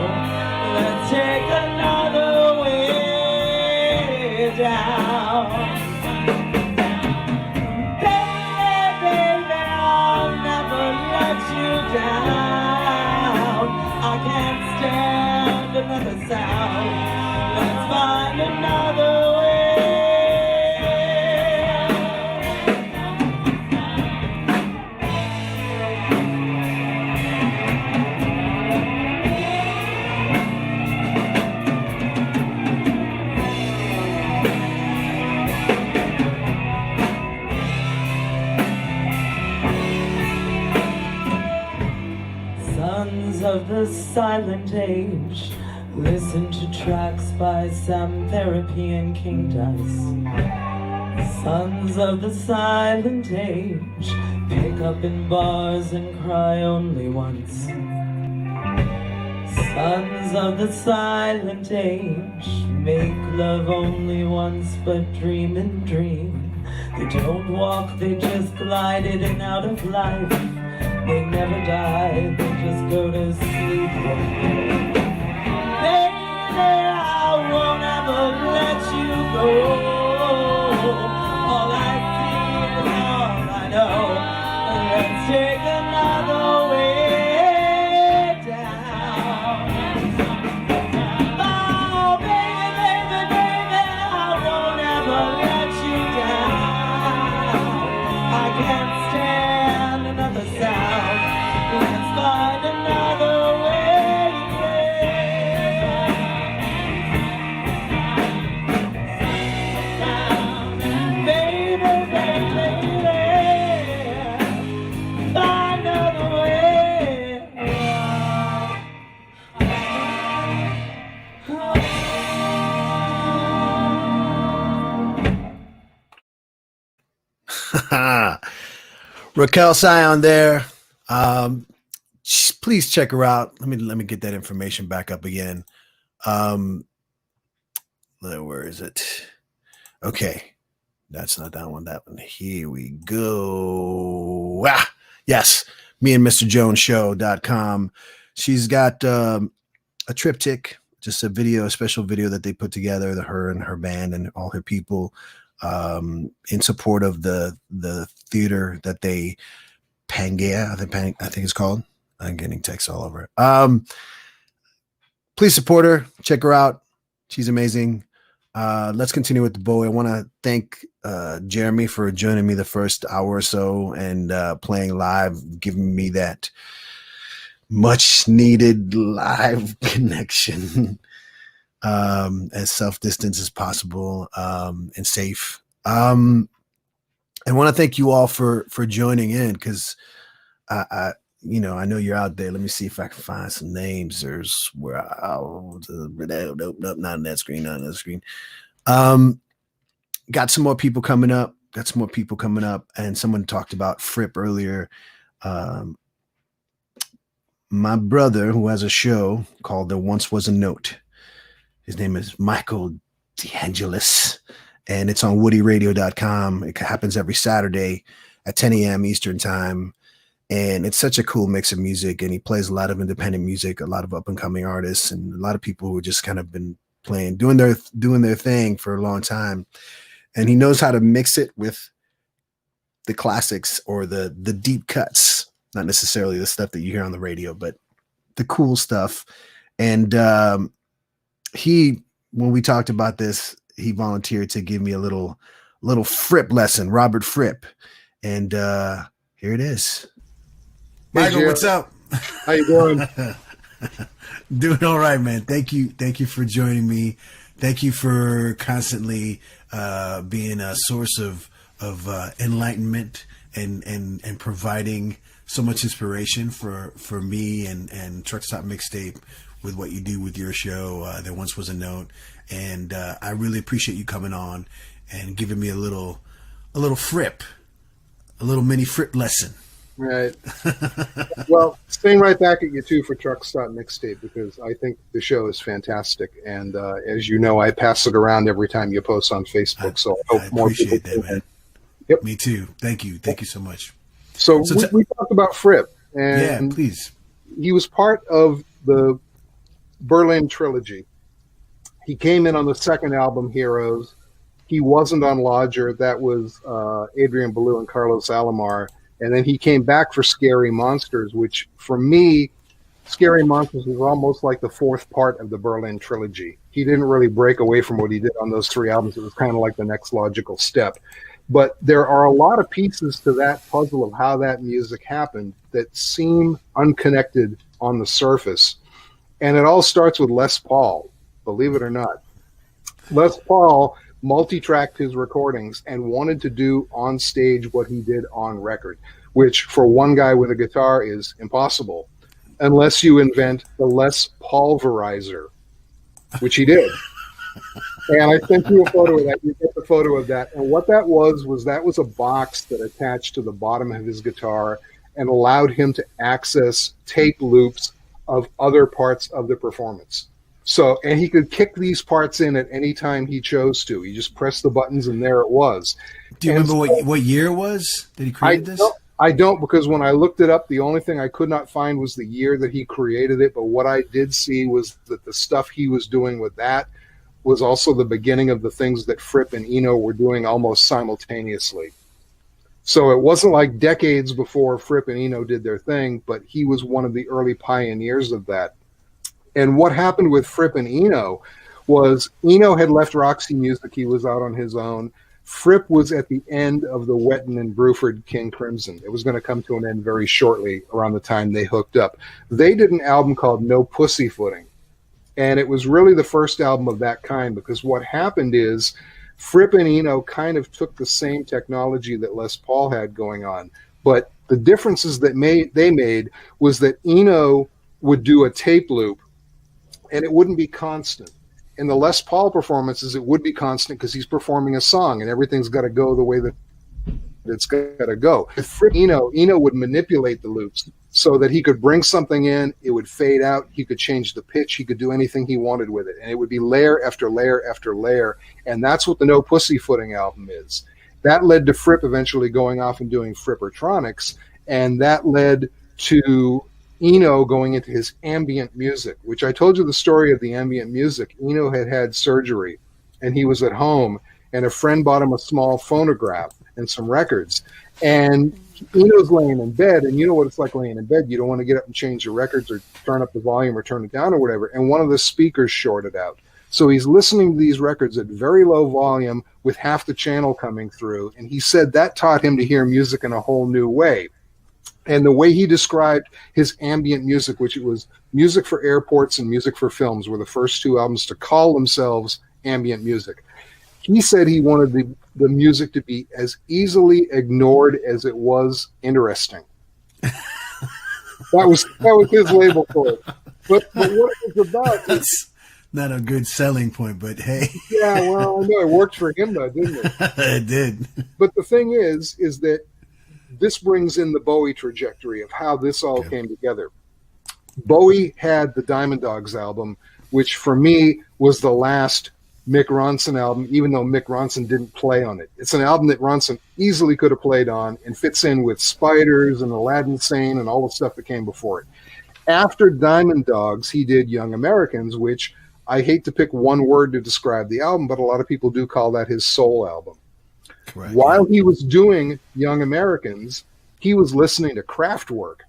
Let's take another way down. Baby, I'll never let you down. I can't stand another sound. Let's find another way. Of the silent age, listen to tracks by Sam Therapy and King Dice. Sons of the silent age, pick up in bars and cry only once. Sons of the silent age, make love only once but dream and dream. They don't walk, they just glide in and out of life. They never die, they just go to sleep. Baby, I won't ever let you go. All I see is all I know. Let's take another way down. Oh, baby, I won't ever let you down. I can't stand another sound. Let's find another way. Baby, find another way. Raquel Sion there. Please check her out. Let me get that information back up again. Where is it? Okay. That's not that one. That one. Here we go. Yes. Me and Mr. Jones Show.com. She's got a triptych just a special video that they put together, her and her band and all her people, in support of the theater that they Pangea, I think it's called. I'm getting texts all over. Please support her. Check her out. She's amazing. Let's continue with the Bowie. I want to thank Jeremy for joining me the first hour or so and playing live, giving me that much needed live connection, as self-distance as possible, and safe. I want to thank you all for joining in, because I know you're out there. Let me see if I can find some names. There's nope, not on that screen, not on that screen. Got some more people coming up. And someone talked about Fripp earlier. My brother, who has a show called There Once Was a Note. His name is Michael DeAngelis, and it's on woodyradio.com. It happens every Saturday at 10 a.m. Eastern time. And it's such a cool mix of music. And he plays a lot of independent music, a lot of up and coming artists, and a lot of people who just kind of been playing, doing their thing for a long time. And he knows how to mix it with the classics or the deep cuts, not necessarily the stuff that you hear on the radio, but the cool stuff. And when we talked about this, he volunteered to give me a little Fripp lesson, Robert Fripp. And here it is. Hey, Michael, what's up? How you doing? Doing all right, man. Thank you for joining me. Thank you for constantly being a source of enlightenment and providing so much inspiration for me and Truck Stop Mixtape with what you do with your show. There Once Was a Note, and I really appreciate you coming on and giving me a little Fripp, a little mini Fripp lesson. Right. Well, staying right back at you too for Truck Stop Mixtape, because I think the show is fantastic, and as you know, I pass it around every time you post on Facebook. So I hope more people that, man. Yep. Me too. Thank you so much. So we talked about Fripp, and yeah, please. He was part of the Berlin trilogy. He came in on the second album, Heroes. He wasn't on Lodger. That was Adrian Belew and Carlos Alomar. And then he came back for Scary Monsters, which for me, Scary Monsters was almost like the fourth part of the Berlin trilogy. He didn't really break away from what he did on those three albums. It was kind of like the next logical step. But there are a lot of pieces to that puzzle of how that music happened that seem unconnected on the surface. And it all starts with Les Paul, believe it or not. Les Paul multi-tracked his recordings and wanted to do on stage what he did on record, which for one guy with a guitar is impossible unless you invent the Les Paulverizer, which he did. And I sent you a photo of that. You get the photo of that. And what that was a box that attached to the bottom of his guitar and allowed him to access tape loops of other parts of the performance. So, and he could kick these parts in at any time he chose to. He just pressed the buttons and there it was. Do you remember what year it was that he created this? I don't, because when I looked it up, the only thing I could not find was the year that he created it. But what I did see was that the stuff he was doing with that was also the beginning of the things that Fripp and Eno were doing almost simultaneously. So it wasn't like decades before Fripp and Eno did their thing, but he was one of the early pioneers of that. And what happened with Fripp and Eno was Eno had left Roxy Music. He was out on his own. Fripp was at the end of the Wetton and Bruford King Crimson. It was going to come to an end very shortly around the time they hooked up. They did an album called No Pussyfooting. And it was really the first album of that kind, because what happened is Fripp and Eno kind of took the same technology that Les Paul had going on. But the differences that they made was that Eno would do a tape loop, and it wouldn't be constant. In the Les Paul performances, it would be constant because he's performing a song, and everything's got to go the way that it's got to go. With Eno would manipulate the loops so that he could bring something in, it would fade out, he could change the pitch, he could do anything he wanted with it, and it would be layer after layer after layer, and that's what the No Pussyfooting album is. That led to Fripp eventually going off and doing Frippertronics, and that led to Eno going into his ambient music, which I told you the story of the ambient music. Eno had surgery, and he was at home, and a friend bought him a small phonograph and some records. And Eno's laying in bed, and you know what it's like laying in bed. You don't want to get up and change the records or turn up the volume or turn it down or whatever. And one of the speakers shorted out. So he's listening to these records at very low volume with half the channel coming through. And he said that taught him to hear music in a whole new way. And the way he described his ambient music, which it was music for airports and music for films, were the first two albums to call themselves ambient music. He said he wanted the music to be as easily ignored as it was interesting. that was his label for it. But what it was about... That's not a good selling point, but hey. Yeah, well, I know it worked for him, though, didn't it? It did. But the thing is that this brings in the Bowie trajectory of how this all came together. Bowie had the Diamond Dogs album, which for me was the last Mick Ronson album, even though Mick Ronson didn't play on it. It's an album that Ronson easily could have played on and fits in with Spiders and Aladdin Sane and all the stuff that came before it. After Diamond Dogs, he did Young Americans, which I hate to pick one word to describe the album, but a lot of people do call that his soul album. Correct. While he was doing Young Americans, he was listening to Kraftwerk.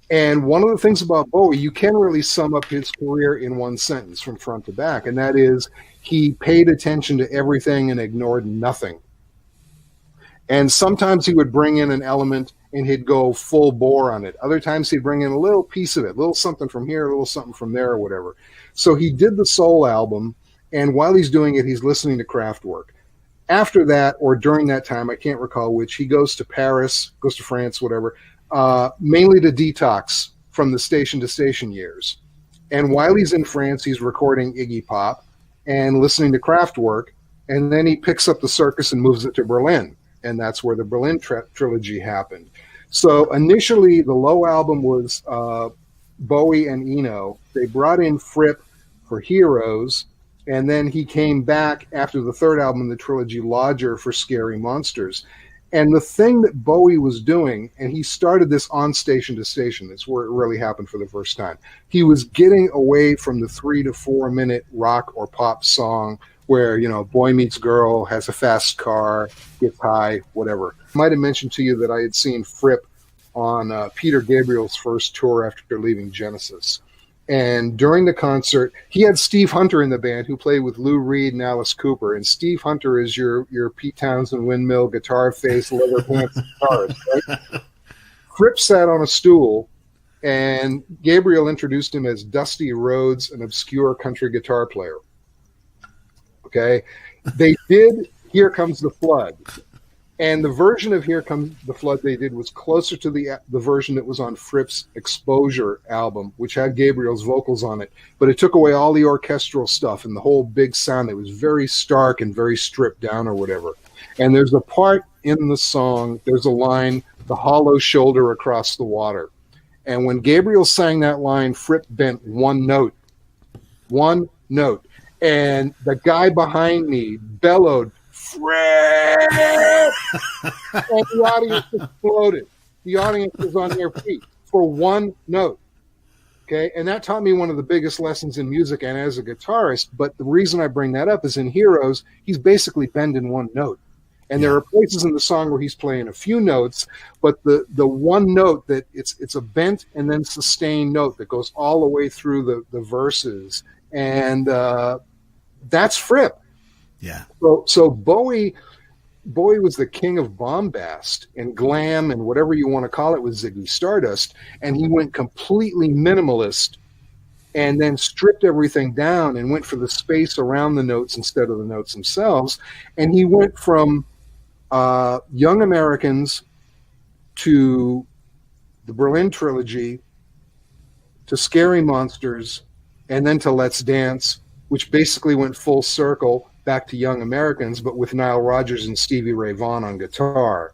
And one of the things about Bowie, you can really sum up his career in one sentence from front to back, and that is he paid attention to everything and ignored nothing. And sometimes he would bring in an element and he'd go full bore on it. Other times he'd bring in a little piece of it, a little something from here, a little something from there, or whatever. So he did the Soul album, and while he's doing it, he's listening to Kraftwerk. After that, or during that time, I can't recall which, he goes to Paris, goes to France, whatever, mainly to detox from the Station to Station years. And while he's in France, he's recording Iggy Pop and listening to Kraftwerk, and then he picks up the circus and moves it to Berlin. And that's where the Berlin trilogy happened. So initially, the Low album was Bowie and Eno. They brought in Fripp for Heroes, and then he came back after the third album in the trilogy, Lodger, for Scary Monsters. And the thing that Bowie was doing, and he started this on Station to Station, that's where it really happened for the first time. He was getting away from the 3 to 4 minute rock or pop song where, you know, boy meets girl, has a fast car, gets high, whatever. I might have mentioned to you that I had seen Fripp on Peter Gabriel's first tour after leaving Genesis. And during the concert, he had Steve Hunter in the band, who played with Lou Reed and Alice Cooper. And Steve Hunter is your Pete Townsend windmill, guitar face, leather pants guitarist, right? Fripp sat on a stool, and Gabriel introduced him as Dusty Rhodes, an obscure country guitar player. Okay? They did Here Comes the Flood. And the version of Here Comes the Flood they did was closer to the version that was on Fripp's Exposure album, which had Gabriel's vocals on it. But it took away all the orchestral stuff and the whole big sound. It was very stark and very stripped down or whatever. And there's a part in the song, there's a line, the hollow shoulder across the water. And when Gabriel sang that line, Fripp bent one note. One note. And the guy behind me bellowed, Fripp! And the audience exploded. The audience was on their feet for one note. Okay, and that taught me one of the biggest lessons in music and as a guitarist. But the reason I bring that up is in Heroes, he's basically bending one note. And there are places in the song where he's playing a few notes, but the one note that it's a bent and then sustained note that goes all the way through the verses. And that's Fripp. Yeah. So Bowie was the king of bombast and glam and whatever you want to call it with Ziggy Stardust, and he went completely minimalist and then stripped everything down and went for the space around the notes instead of the notes themselves. And he went from Young Americans to the Berlin Trilogy to Scary Monsters and then to Let's Dance, which basically went full circle back to Young Americans, but with Nile Rodgers and Stevie Ray Vaughan on guitar.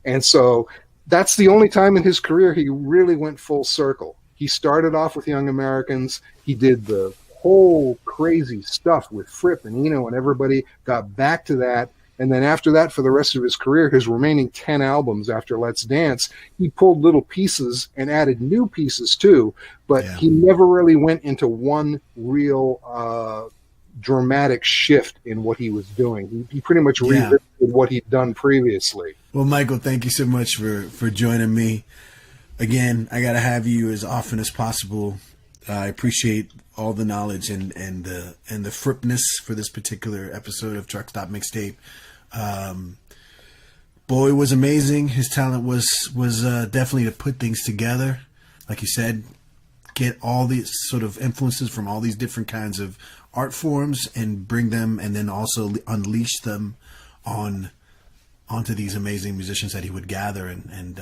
And so that's the only time in his career he really went full circle. He started off with Young Americans. He did the whole crazy stuff with Fripp and Eno and everybody, got back to that, And then after that, for the rest of his career, his remaining 10 albums after Let's Dance, he pulled little pieces and added new pieces too, but he never really went into one real dramatic shift in what he was doing. He pretty much revisited what he'd done previously. Well, Michael, thank you so much for joining me. Again, I got to have you as often as possible. I appreciate all the knowledge and the fripness for this particular episode of Truck Stop Mixtape. Bowie was amazing. His talent was definitely to put things together. Like you said, get all these sort of influences from all these different kinds of art forms and bring them, and then also unleash them onto these amazing musicians that he would gather. And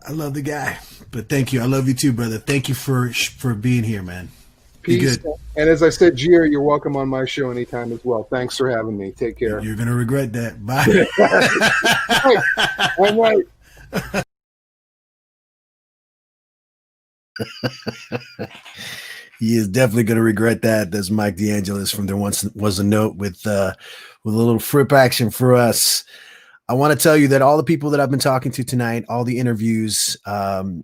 I love the guy. But thank you. I love you too, brother. Thank you for being here, man. Be Peace. good. And as I said, Gio, you're welcome on my show anytime as well. Thanks for having me. Take care. You're going to regret that. Bye. I'm right. He is definitely going to regret that. That's Mike DeAngelis from There Once Was a Note with a little frip action for us. I want to tell you that all the people that I've been talking to tonight, all the interviews,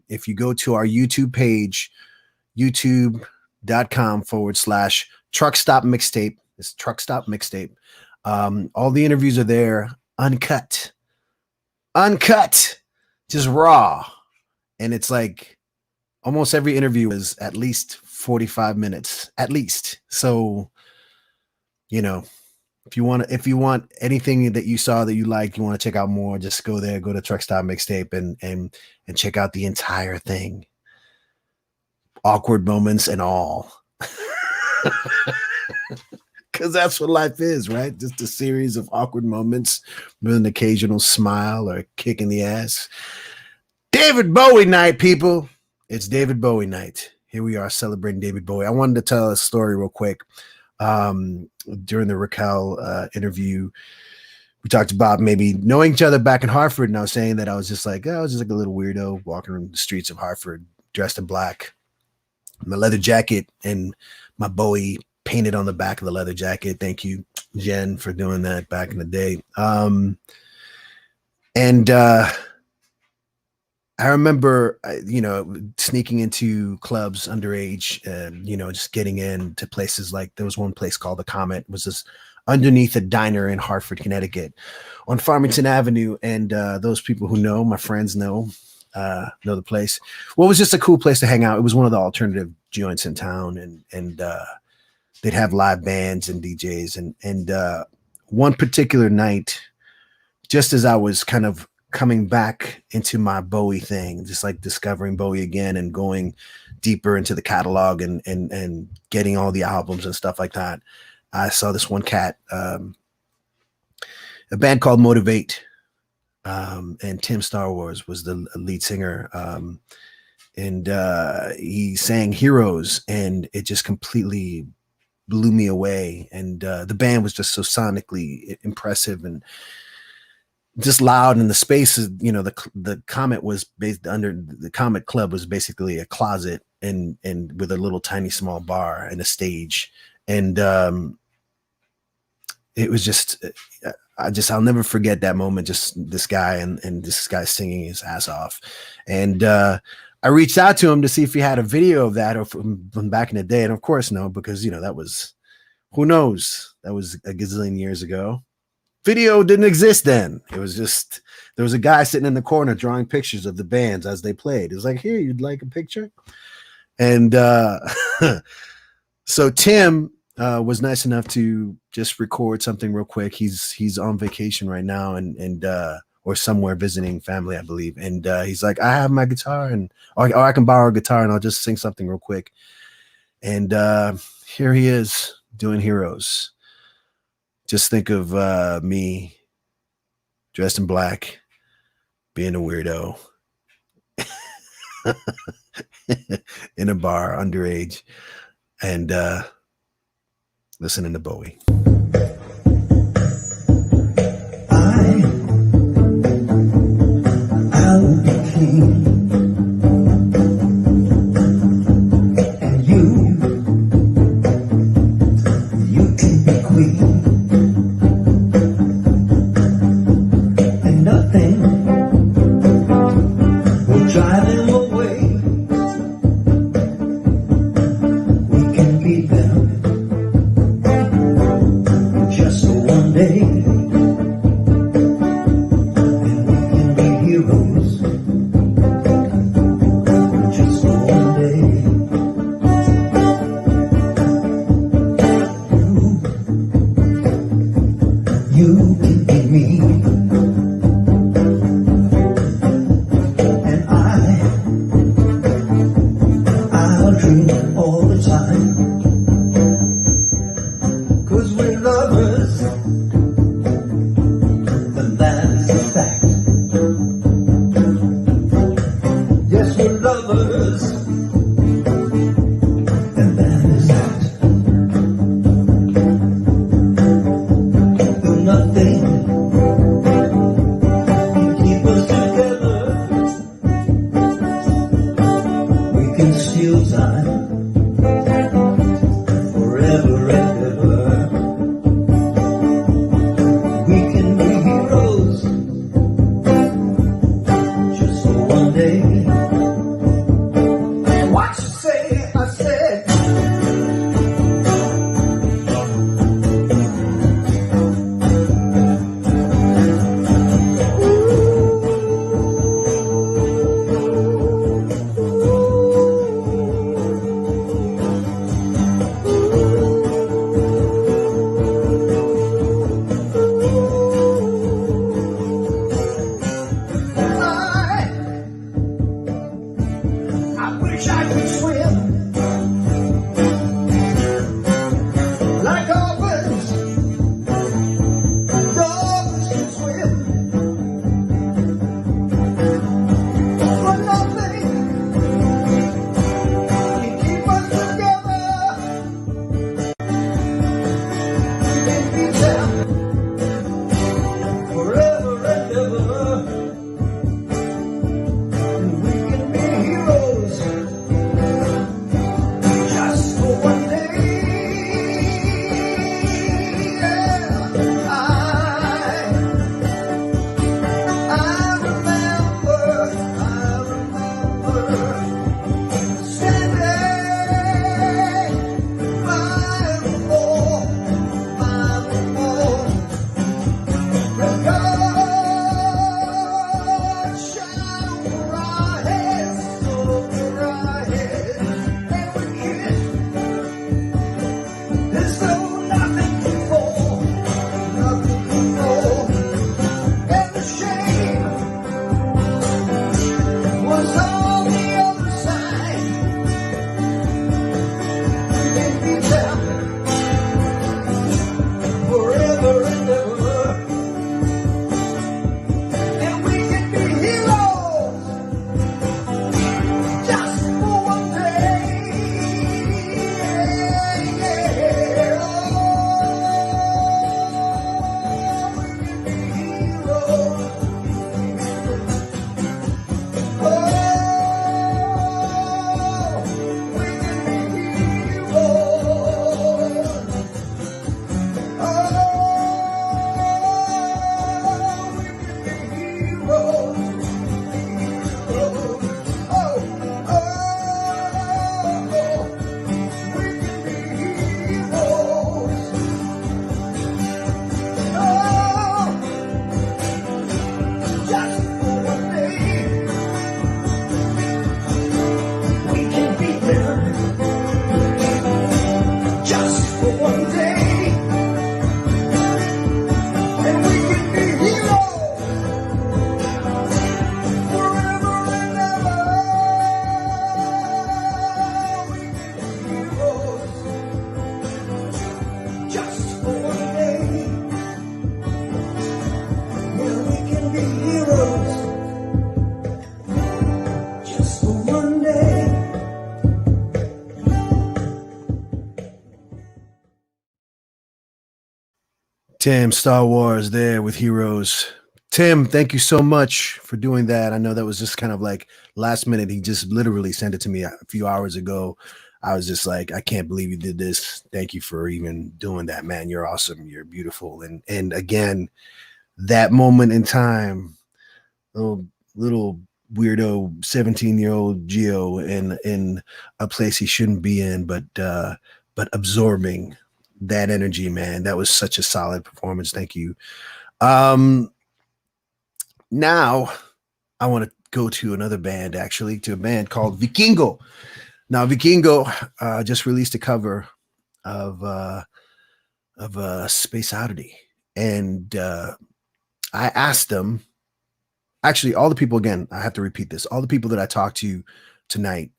if you go to our YouTube page, youtube.com/Truck Stop Mixtape, it's Truck Stop Mixtape. All the interviews are there, uncut, just raw. And it's like almost every interview is at least 45 minutes, at least. So, you know, if you want anything that you saw that you like, you want to check out more, just go there, go to Truck Stop Mixtape and check out the entire thing. Awkward moments and all. Because that's what life is, right? Just a series of awkward moments with an occasional smile or a kick in the ass. David Bowie night, people. It's David Bowie night. Here we are celebrating David Bowie. I wanted to tell a story real quick. During the Raquel interview, we talked about maybe knowing each other back in Hartford, and I was saying that I was just like a little weirdo walking around the streets of Hartford dressed in black, my leather jacket and my Bowie painted on the back of the leather jacket. Thank you, Jen, for doing that back in the day. I remember, sneaking into clubs underage and, just getting into places like there was one place called the Comet. It was this underneath a diner in Hartford, Connecticut on Farmington Avenue. And those people who know, my friends know the place. Well, it was just a cool place to hang out. It was one of the alternative joints in town, and they'd have live bands and DJs. And one particular night, just as I was kind of coming back into my Bowie thing, just like discovering Bowie again and going deeper into the catalog and getting all the albums and stuff like that, I saw this one cat, a band called Motivate, and Tim Star Wars was the lead singer, and he sang Heroes, and it just completely blew me away. And the band was just so sonically impressive and just loud, and the space is, the Comet was based under the Comet Club was basically a closet and with a little tiny small bar and a stage. And it was just, I'll never forget that moment. Just this guy and this guy singing his ass off. And I reached out to him to see if he had a video of that or from back in the day. And of course, no, because, that was, who knows? That was a gazillion years ago. Video didn't exist then. It was just, there was a guy sitting in the corner drawing pictures of the bands as they played. It was like, here, you'd like a picture? And so Tim was nice enough to just record something real quick. He's on vacation right now and or somewhere visiting family, I believe. And he's like, I have my guitar or I can borrow a guitar and I'll just sing something real quick. And here he is doing Heroes. Just think of me dressed in black, being a weirdo in a bar, underage, and listening to Bowie. I'll be king, and you can be queen. day, and we can be heroes just for one day. You can be me, and I'll dream all the time, 'cause we're lovers, and that is a fact. Yes, we're lovers, and that is that. Though nothing can keep us together, we can steal time forever and ever. We can be heroes just for one day. What you say, I said. I wish I could swim like dolphins. Dolphins can swim, but nothing can keep us together. We can be them forever and ever, and we can be heroes just for one day. Yeah. I remember standing by the wall, when God shine over our heads, and we kissed as though nothing could fall, and the shame was on the other side. We can be them forever and ever, and we can be heroes just for one day. Yeah. Just for one day, we can be there. Just for one day, and we can be heroes forever and ever. We can be heroes just for one day. Yeah, we can be heroes just for one day. Tim, Star Wars there with Heroes. Tim, thank you so much for doing that. I know that was just kind of like last minute. He just literally sent it to me a few hours ago. I was just like, I can't believe you did this. Thank you for even doing that, man. You're awesome. You're beautiful. And again, that moment in time, little weirdo 17-year-old Geo in a place he shouldn't be in, but absorbing that energy, man. That was such a solid performance. Thank you. Now I want to go to another band, actually, to a band called Vikingo. Now, Vikingo just released a cover of Space Oddity, and I asked them. Actually, all the people, again, I have to repeat this. All the people that I talked to tonight,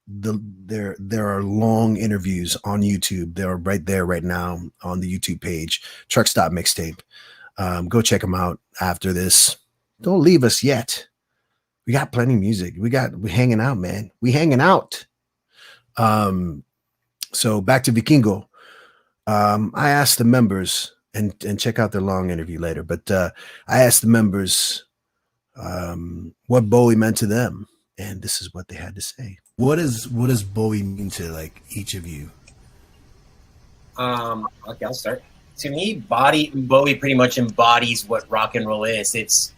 there are long interviews on YouTube. They're right there right now on the YouTube page, Truck Stop Mixtape. Go check them out after this. Don't leave us yet. We got plenty of music. We're hanging out, man. We hanging out. So back to Vikingo. I asked the members, and check out their long interview later, but I asked the members what Bowie meant to them, and this is what they had to say. What does Bowie mean to like each of you? Okay, I'll start. To me, Bowie pretty much embodies what rock and roll is. It's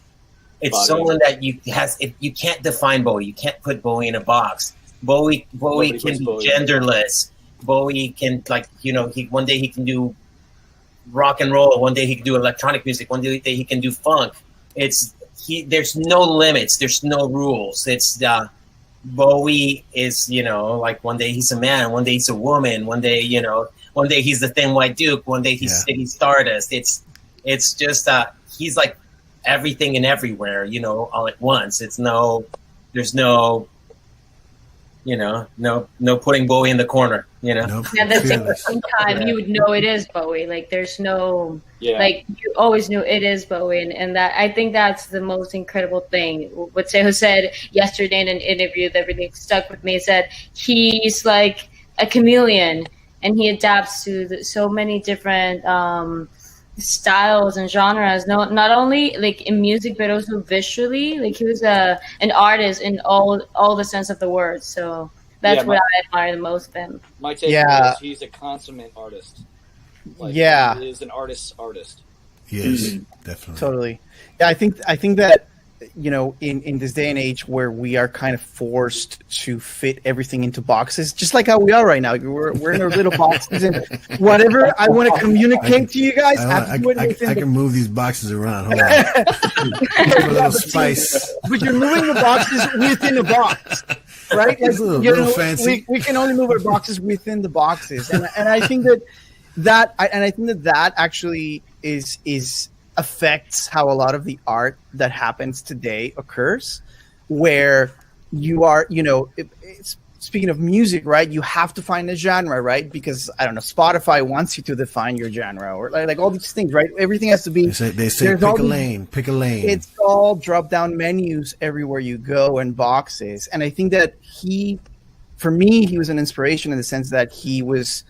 someone that you can't define Bowie. You can't put Bowie in a box. Bowie can be genderless. Bowie can, like, one day he can do rock and roll, one day he can do electronic music, one day he can do funk. There's no limits, there's no rules. Bowie is, like, one day he's a man, one day he's a woman, one day he's the Thin White Duke, one day he's City Stardust. It's just he's like everything and everywhere, all at once. There's no putting Bowie in the corner, Nope. Yeah, that's like the same time you would know it is Bowie. Like there's no, like you always knew it is Bowie, and that I think that's the most incredible thing. What Sejo said yesterday in an interview that really stuck with me, said he's like a chameleon and he adapts to so many different styles and genres. Not only like in music, but also visually. Like he was an artist in all the sense of the word. So that's what I admire the most of him. My take is he's a consummate artist. Like, he is an artist's artist. Yes, definitely. Totally. Yeah, I think that in this day and age where we are kind of forced to fit everything into boxes, just like how we are right now. We're in our little boxes, and whatever I want to communicate to you guys, I can move these boxes around. Hold on. For a little spice. But you're moving the boxes within a box, right? Like, little fancy. We can only move our boxes within the boxes, and I think that actually is affects how a lot of the art that happens today occurs, where you are, speaking of music, right? You have to find a genre, right? Because I don't know, Spotify wants you to define your genre, or like all these things, right? Everything has to be. They say pick a lane. It's all drop down menus everywhere you go and boxes, and I think that for me, he was an inspiration in the sense that he was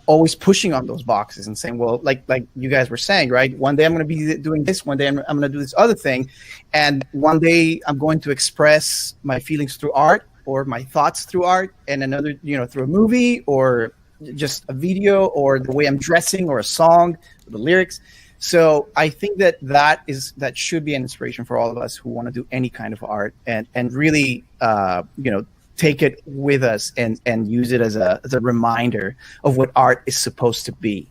always pushing on those boxes and saying, well, like you guys were saying, right? One day I'm going to be doing this, one day I'm going to do this other thing, and one day I'm going to express my feelings through art or my thoughts through art, and another, through a movie or just a video or the way I'm dressing or a song, or the lyrics. So I think that should be an inspiration for all of us who want to do any kind of art and really, take it with us and use it as a reminder of what art is supposed to be.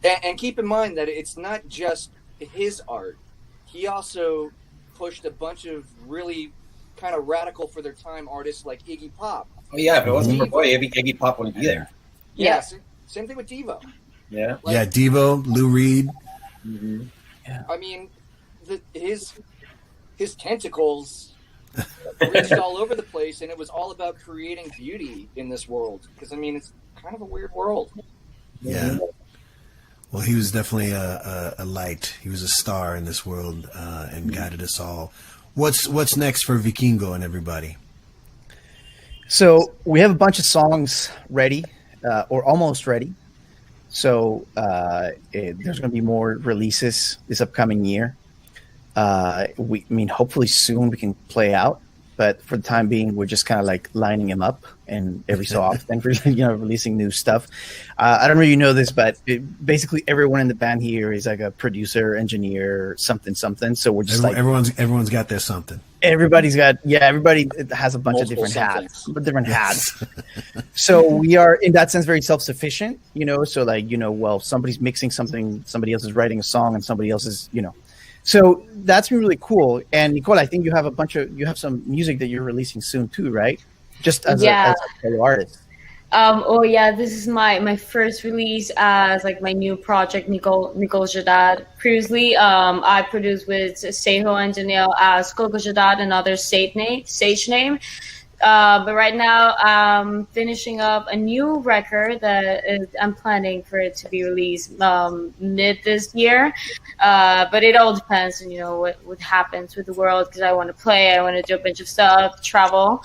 And keep in mind that it's not just his art. He also pushed a bunch of really kind of radical for their time artists like Iggy Pop. Oh yeah, if it wasn't for Bowie, Iggy Pop wouldn't be there. Yeah, same thing with Devo. Yeah. Devo, Lou Reed. Mm-hmm. Yeah. I mean, his tentacles reached all over the place, and it was all about creating beauty in this world. Because I mean, it's kind of a weird world. Yeah. Well, he was definitely a light. He was a star in this world and guided us all. What's next for Vikingo and everybody? So we have a bunch of songs ready, or almost ready. So there's going to be more releases this upcoming year. Hopefully soon we can play out, but for the time being, we're just kind of like lining them up, and every so often, releasing new stuff. I don't really know this, but basically everyone in the band here is like a producer, engineer, something. So we're just everyone's got their something. Everybody has a bunch of different hats. So we are in that sense very self-sufficient, so like, well, somebody's mixing something, somebody else is writing a song, and somebody else is, so that's been really cool. And Nicole, I think you have some music that you're releasing soon too, right? Just as a solo artist. This is my first release as like my new project, Nicole Jadad. Previously, I produced with Seho and Danielle as Coco Jadad, another stage name. But right now, I'm finishing up a new record I'm planning for it to be released mid this year. But it all depends on, what happens with the world, because I want to play, I want to do a bunch of stuff, travel.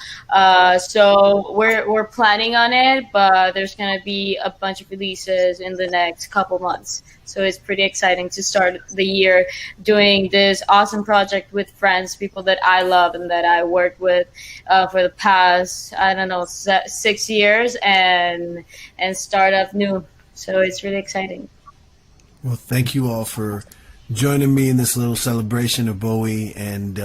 So we're planning on it, but there's going to be a bunch of releases in the next couple months. So it's pretty exciting to start the year doing this awesome project with friends, people that I love and that I worked with for the past, 6 years, and start up new. So it's really exciting. Well, thank you all for joining me in this little celebration of Bowie. And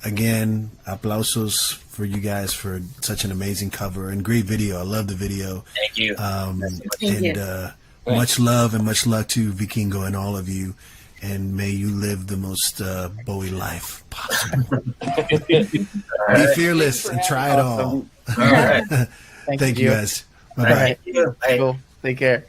again, aplausos for you guys for such an amazing cover and great video. I love the video. Thank you. Thank you. Much love and much luck to Vikingo and all of you. And may you live the most Bowie life possible. Be fearless and try it all. All right. Thank you guys. Bye-bye. All right. Cool. Take care.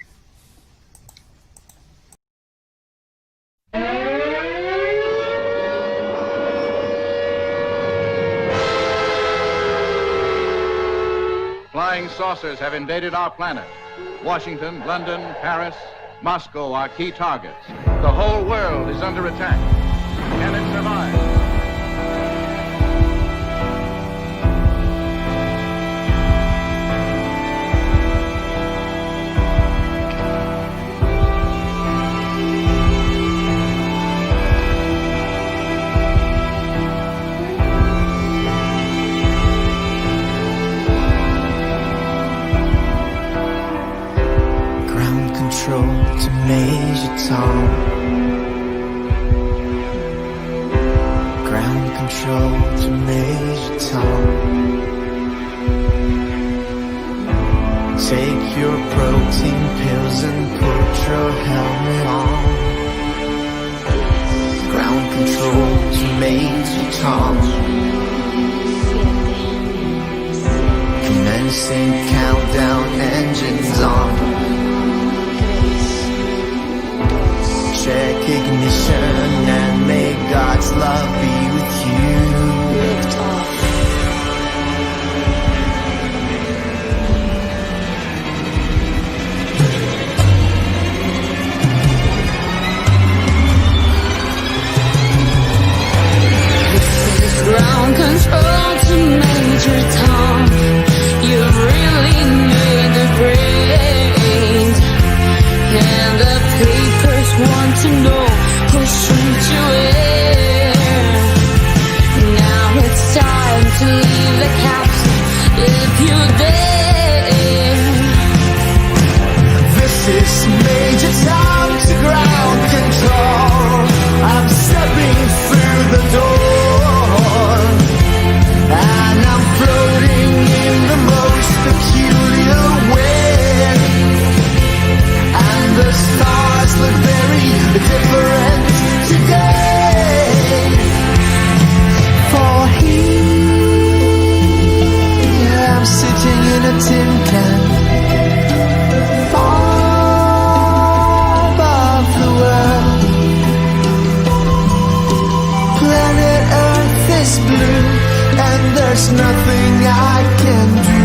Flying saucers have invaded our planet. Washington, London, Paris, Moscow are key targets. The whole world is under attack. Can it survive? To Major Tom. Ground control to Major Tom. Take your protein pills and put your helmet on. Ground control to Major Tom. Commencing countdown, engines on. Check ignition and may God's love be with you. Lift off. This is ground control to Major Tom. You've really made the grade. And the papers want to know who's true to it. Now it's time to leave the capsule if you dare. This is Major Tom to ground control. I'm stepping through the door, and I'm floating in the most peculiar way. The stars look very different today. For here I'm sitting in a tin can, far above the world. Planet Earth is blue, and there's nothing I can do.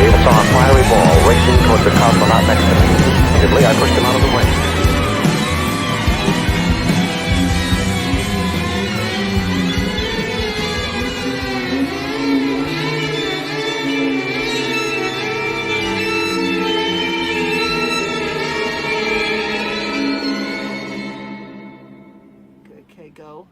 Bowie and saw a fiery ball racing toward the cosmonaut next to me. Immediately, I pushed him out of the way. Okay, go.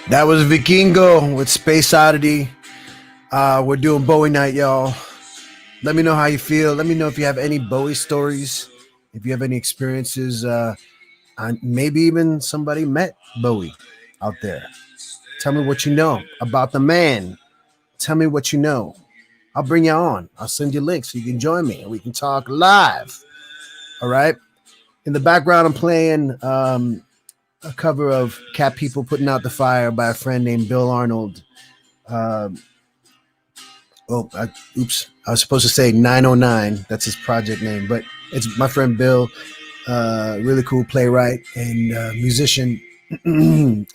That was Vikingo with Space Oddity. We're doing Bowie night, y'all. Let me know how you feel. Let me know if you have any Bowie stories, if you have any experiences. Maybe even somebody met Bowie out there. Tell me what you know about the man. Tell me what you know. I'll bring you on. I'll send you links so you can join me and we can talk live. All right. In the background, I'm playing a cover of Cat People Putting Out the Fire by a friend named Bill Arnold. Oops. I was supposed to say 909. That's his project name, but it's my friend Bill, really cool playwright and musician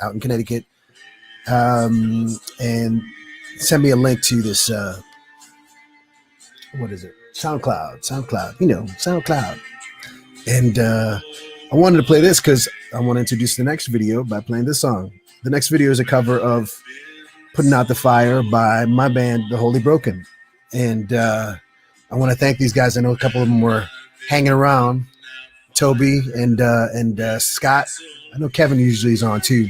out in Connecticut. And send me a link to this. What is it? SoundCloud. SoundCloud. And I wanted to play this because I want to introduce the next video by playing this song. The next video is a cover of Putting Out the Fire by my band, The Holy Broken. And I want to thank these guys. I know a couple of them were hanging around. Toby and Scott. I know Kevin usually is on too.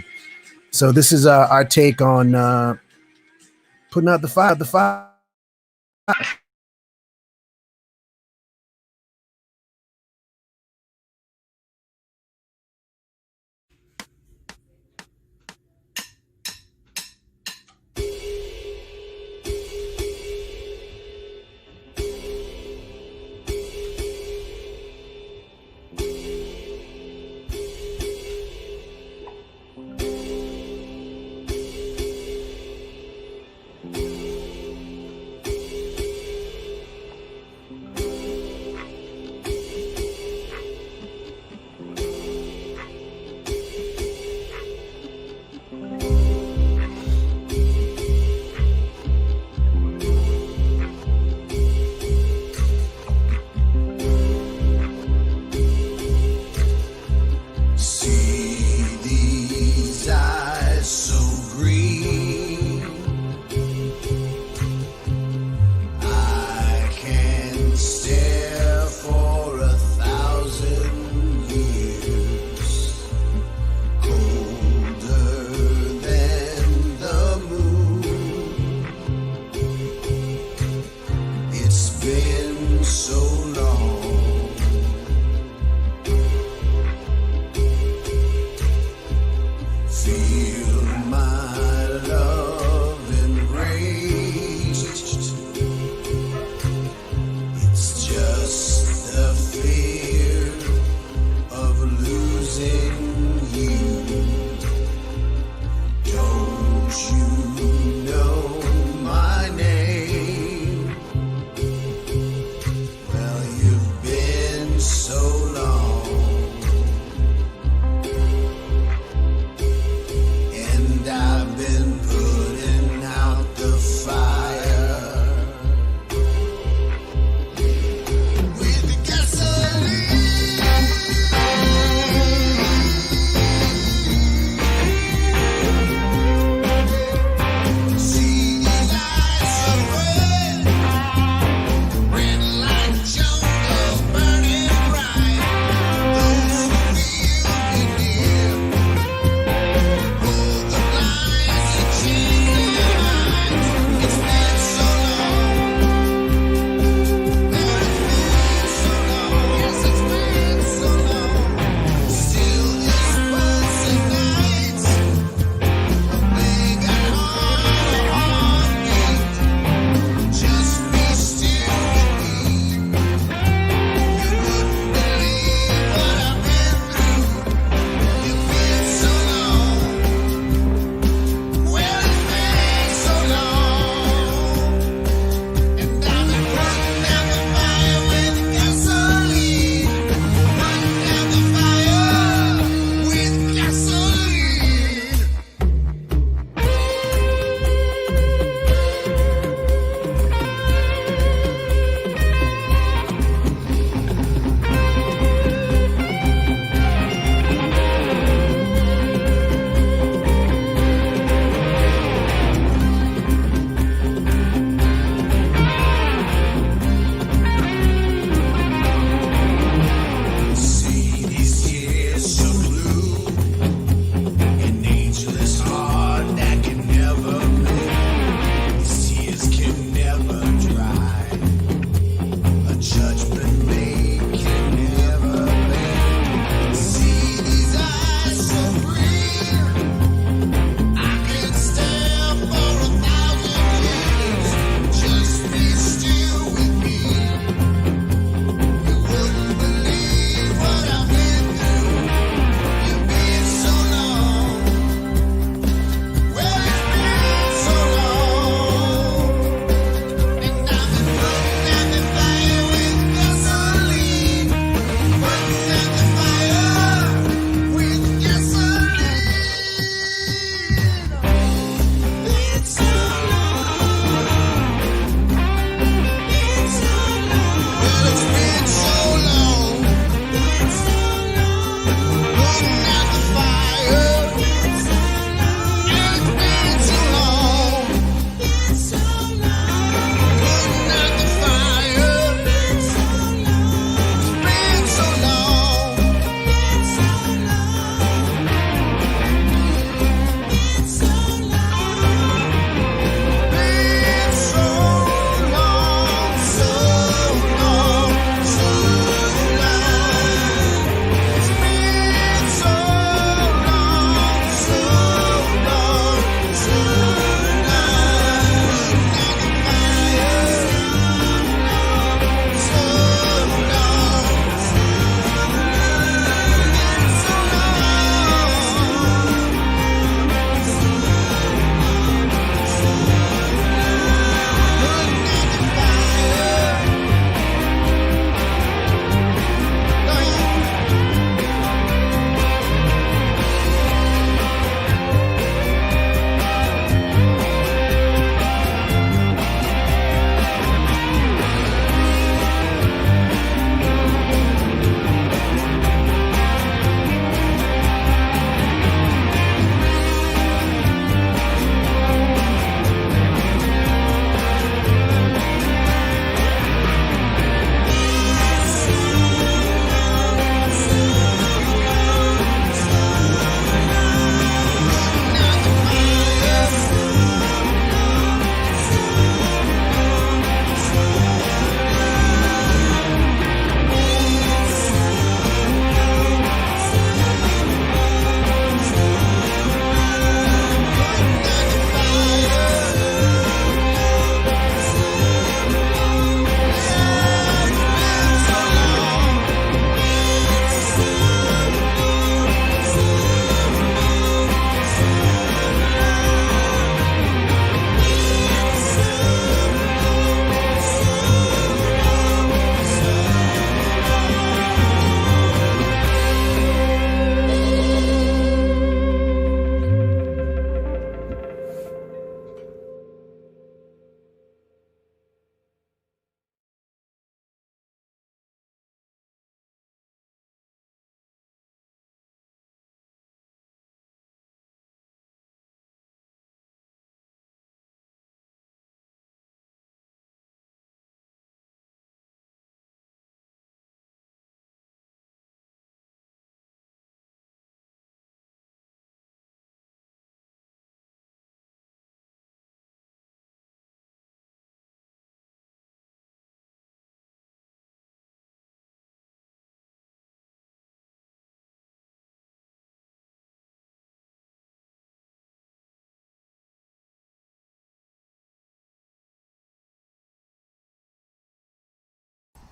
So this is our take on Putting Out the Fire. The fire.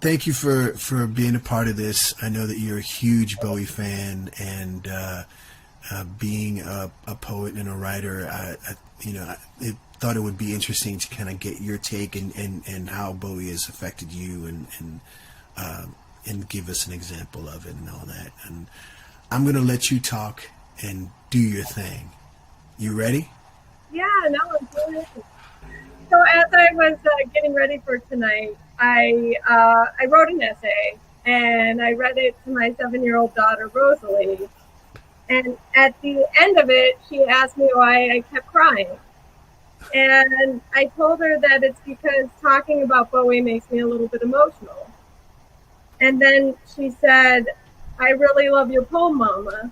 thank you for being a part of this. I know that you're a huge Bowie fan, and being a poet and a writer, I thought it would be interesting to kind of get your take and how Bowie has affected you, and give us an example of it and all that. And I'm gonna let you talk and do your thing. You ready? Yeah, no, I'm doing it. So as I was getting ready for tonight, I wrote an essay, and I read it to my 7-year-old daughter, Rosalie. And at the end of it, she asked me why I kept crying. And I told her that it's because talking about Bowie makes me a little bit emotional. And then she said, I really love your poem, Mama.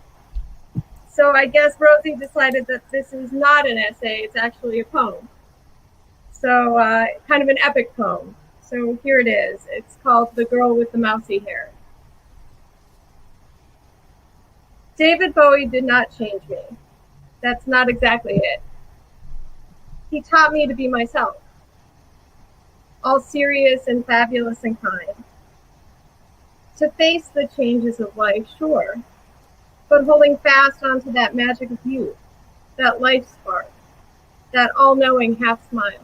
So I guess Rosie decided that this is not an essay, it's actually a poem. So kind of an epic poem. So here it is. It's called The Girl with the Mousy Hair. David Bowie did not change me. That's not exactly it. He taught me to be myself. All serious and fabulous and kind. To face the changes of life, sure, but holding fast onto that magic of youth, that life spark, that all-knowing half-smile.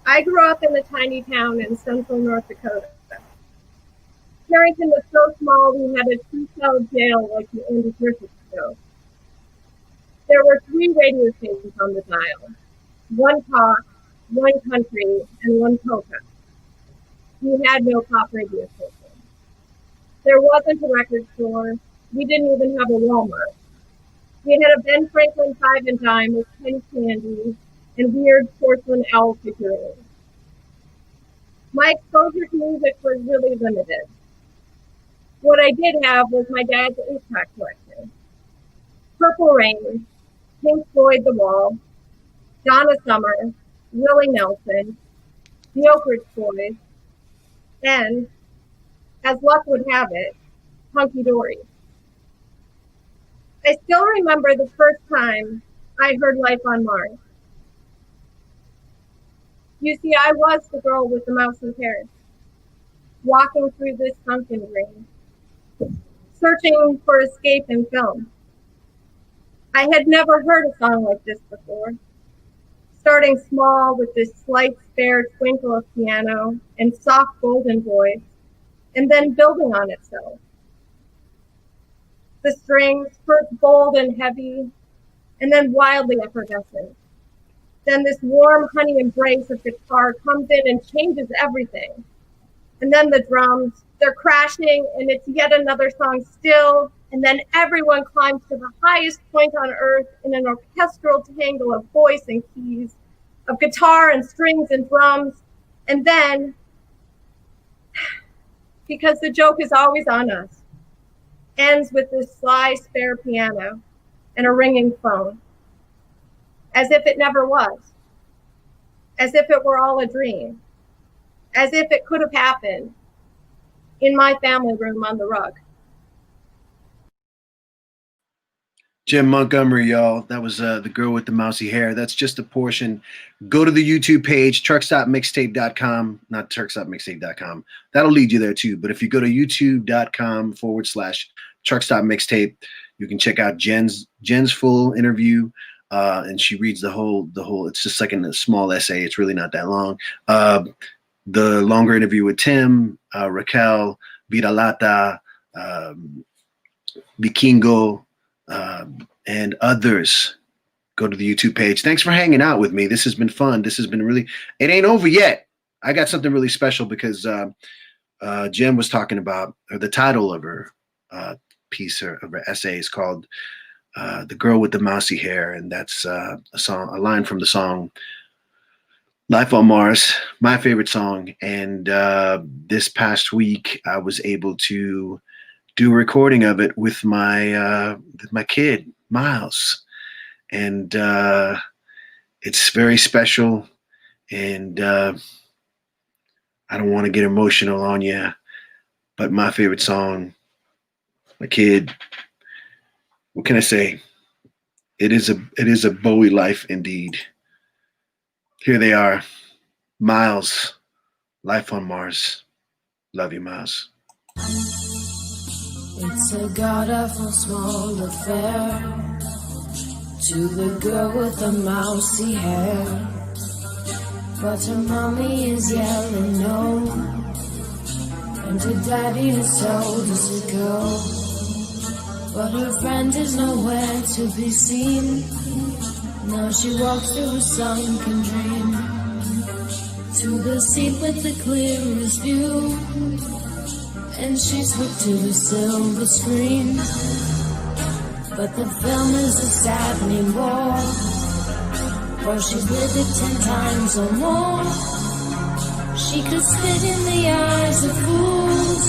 I grew up in a tiny town in central North Dakota. Carrington was so small we had a 2-cell jail like the Andy Griffith show. There were 3 radio stations on the dial. 1 talk, 1 country, and 1 polka. We had no pop radio station. There wasn't a record store. We didn't even have a Walmart. We had a Ben Franklin 5 and dime with penny candy and weird porcelain owl figurines. My exposure to music was really limited. What I did have was my dad's 8-track collection. Purple Rain, Pink Floyd The Wall, Donna Summer, Willie Nelson, the Oak Ridge Boys, and, as luck would have it, Hunky Dory. I still remember the first time I heard Life on Mars. You see, I was the girl with the mousy hair, walking through this sunken dream, searching for escape in film. I had never heard a song like this before, starting small with this slight spare twinkle of piano and soft golden voice, and then building on itself. The strings, first bold and heavy, and then wildly effervescent. Then this warm honey embrace of guitar comes in and changes everything. And then the drums, they're crashing, and it's yet another song still, and then everyone climbs to the highest point on earth in an orchestral tangle of voice and keys, of guitar and strings and drums, and then, because the joke is always on us, ends with this sly spare piano and a ringing phone, as if it never was, as if it were all a dream, as if it could have happened in my family room on the rug. Jim Montgomery, y'all. That was The Girl with the Mousy Hair. That's just a portion. Go to the YouTube page, truckstopmixtape.com, not truckstopmixtape.com. That'll lead you there too. But if you go to youtube.com/truckstopmixtape, you can check out Jen's full interview. And she reads the whole, it's just like a small essay. It's really not that long. The longer interview with Tim, Raquel, Viralata, Vikingo, and others. Go to the YouTube page. Thanks for hanging out with me. This has been fun. This has been really, it ain't over yet. I got something really special because Jen was talking about, or the title of her piece, of her essay is called The Girl with the Mousy Hair. And that's a line from the song Life on Mars, my favorite song. And this past week, I was able to do a recording of it with my kid, Miles. And it's very special. And I don't want to get emotional on you, but my favorite song, my kid, what can I say? It is a Bowie life indeed. Here they are, Miles Life on Mars. Love you, Miles. It's a god-awful small affair to the girl with the mousy hair, but her mommy is yelling no, and her daddy has told us to go, but her friend is nowhere to be seen. Now she walks through a sunken dream to the seat with the clearest view, and she's hooked to the silver screen. But the film is a saddening bore, for she's lived it 10 times or more. She could spit in the eyes of fools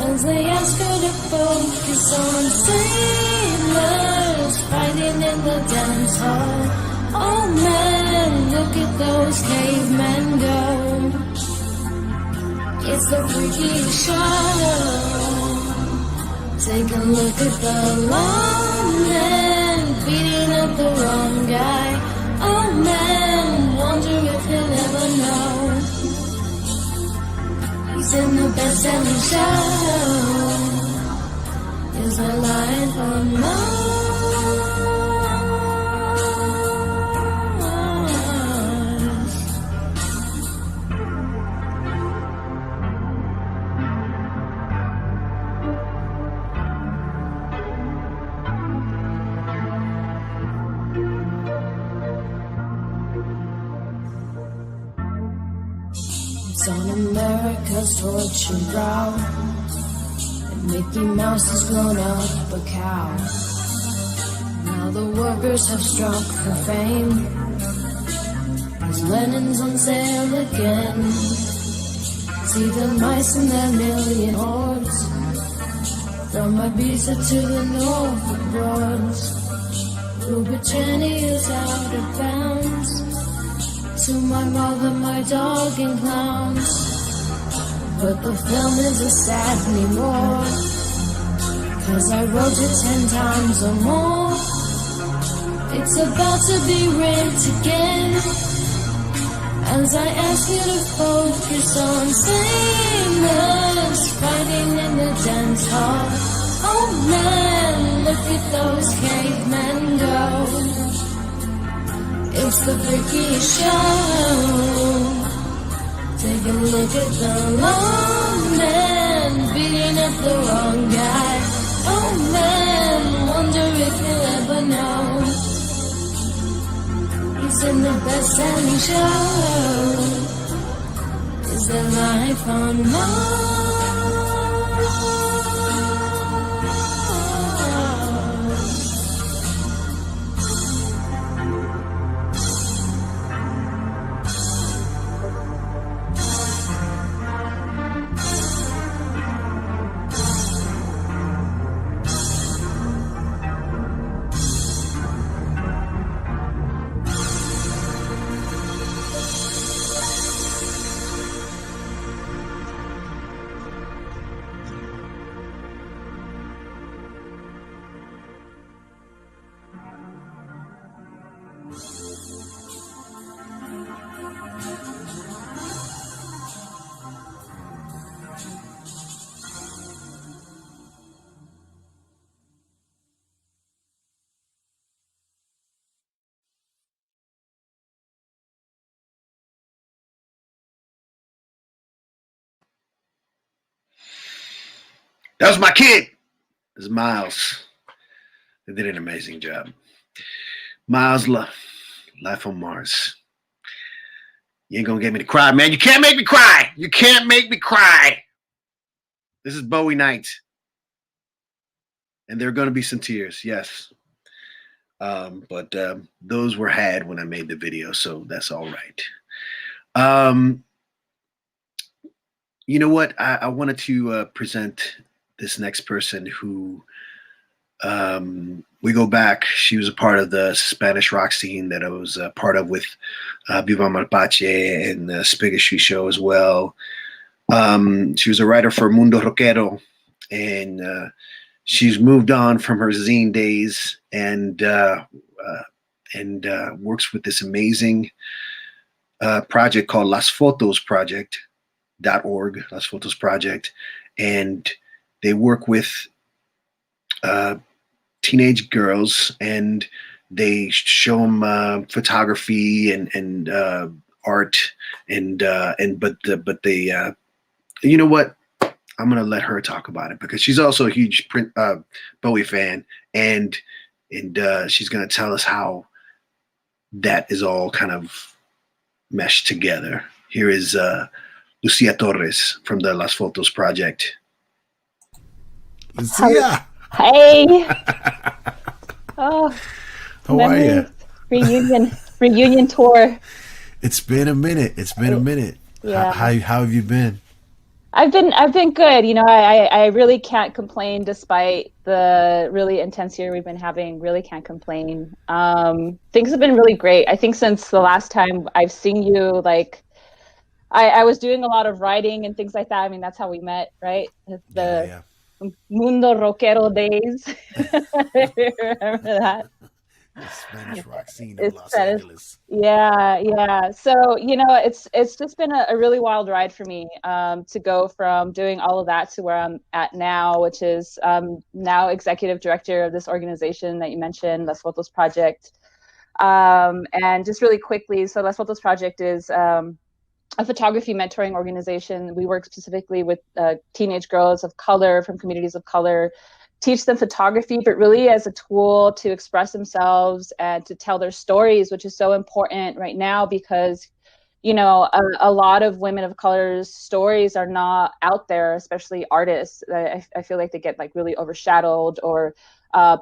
as they ask her to focus on sailors fighting in the dance hall. Oh man, look at those cavemen go. It's the freakiest show. Take a look at the long man beating up the wrong guy. Oh man, wonder if he'll ever know. He's in the best-selling show. Is there life on Mars? It's on America's tortured brow, and Mickey Mouse has grown up a cow. Now the workers have struck for fame, as Lenin's on sale again. See the mice in their million hordes, from Ibiza to the Norfolk Broads. Rubicini is out of bounds, to my mother, my dog, and clowns. But the film is a saddening war, 'cause I wrote it 10 times or more. It's about to be ripped again, as I ask you to focus on sailors fighting in the dance hall. Oh man, look at those cavemen go. It's the freakiest show. Take a look at the long man beating up the wrong guy. Oh man, wonder if he'll ever know. He's in the best-selling show. Is there life on Mars? That was my kid. This is Miles. They did an amazing job. Miles, Life on Mars. You ain't gonna get me to cry, man. You can't make me cry. You can't make me cry. This is Bowie night. And there are gonna be some tears, yes. But those were had when I made the video, so that's all right. You know what? I wanted to present this next person who we go back. She was a part of the Spanish rock scene that I was a part of with Viva Malpache and the Spigot Street Show as well. She was a writer for Mundo Rockero, and she's moved on from her zine days and works with this amazing project called Las Fotos Project.org, Las Fotos Project, and they work with teenage girls, and they show them photography and art, but they you know what? I'm gonna let her talk about it because she's also a huge Bowie fan, and she's gonna tell us how that is all kind of meshed together. Here is Lucia Torres from the Las Fotos Project. Lucia, hey. Oh, how are you? Reunion tour. It's been a minute. Yeah. How have you been? I've been good. You know, I really can't complain despite the really intense year we've been having. Really can't complain. Things have been really great. I think since the last time I've seen you, like I was doing a lot of writing and things like that. I mean, that's how we met, right? The Mundo Rockero days. Remember that? The Spanish rock scene of Los Angeles. Yeah. So, you know, it's just been a really wild ride for me to go from doing all of that to where I'm at now, which is now executive director of this organization that you mentioned, Las Fotos Project. And just really quickly, so Las Fotos Project is a photography mentoring organization. We work specifically with teenage girls of color from communities of color, teach them photography, but really as a tool to express themselves and to tell their stories, which is so important right now because, you know, a lot of women of color's stories are not out there, especially artists. I feel like they get like really overshadowed or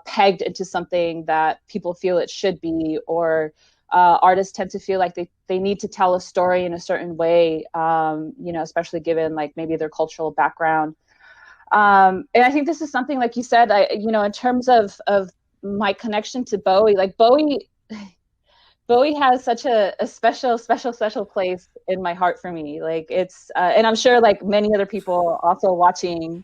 pegged into something that people feel it should be, or artists tend to feel like they need to tell a story in a certain way, you know, especially given like maybe their cultural background. And I think this is something, like you said, you know, in terms of my connection to Bowie, like Bowie has such a special place in my heart for me. Like it's, and I'm sure like many other people also watching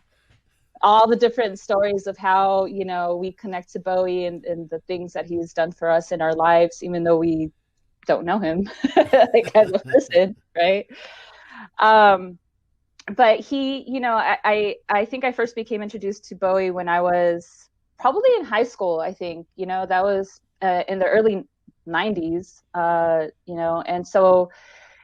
all the different stories of how, you know, we connect to Bowie and the things that he's done for us in our lives, even though we don't know him like as a person, right? But he, you know, I think I first became introduced to Bowie when I was probably in high school. I think, you know, that was in the early 90s, you know, and so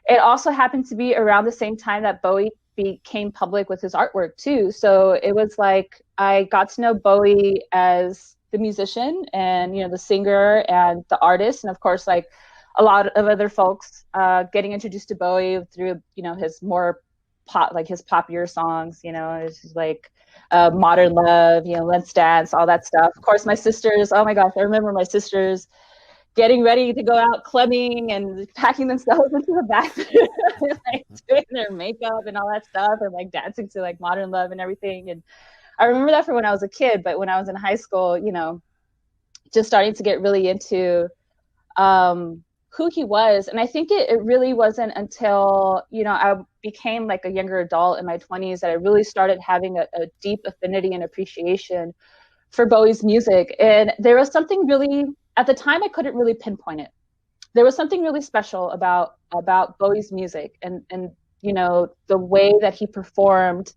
it also happened to be around the same time that Bowie became public with his artwork too. So it was like I got to know Bowie as the musician and, you know, the singer and the artist, and of course, like a lot of other folks getting introduced to Bowie through, you know, his more pop, like his poppier songs, you know, it's just like Modern Love, you know, Let's Dance, all that stuff. Of course, my sisters, oh my gosh, I remember my sisters getting ready to go out clubbing and packing themselves into the bathroom, like doing their makeup and all that stuff, and like dancing to like Modern Love and everything. And I remember that from when I was a kid, but when I was in high school, you know, just starting to get really into who he was. And I think it really wasn't until, you know, I became like a younger adult in my 20s that I really started having a deep affinity and appreciation for Bowie's music. And there was something really, at the time I couldn't really pinpoint it. There was something really special about Bowie's music and you know, the way that he performed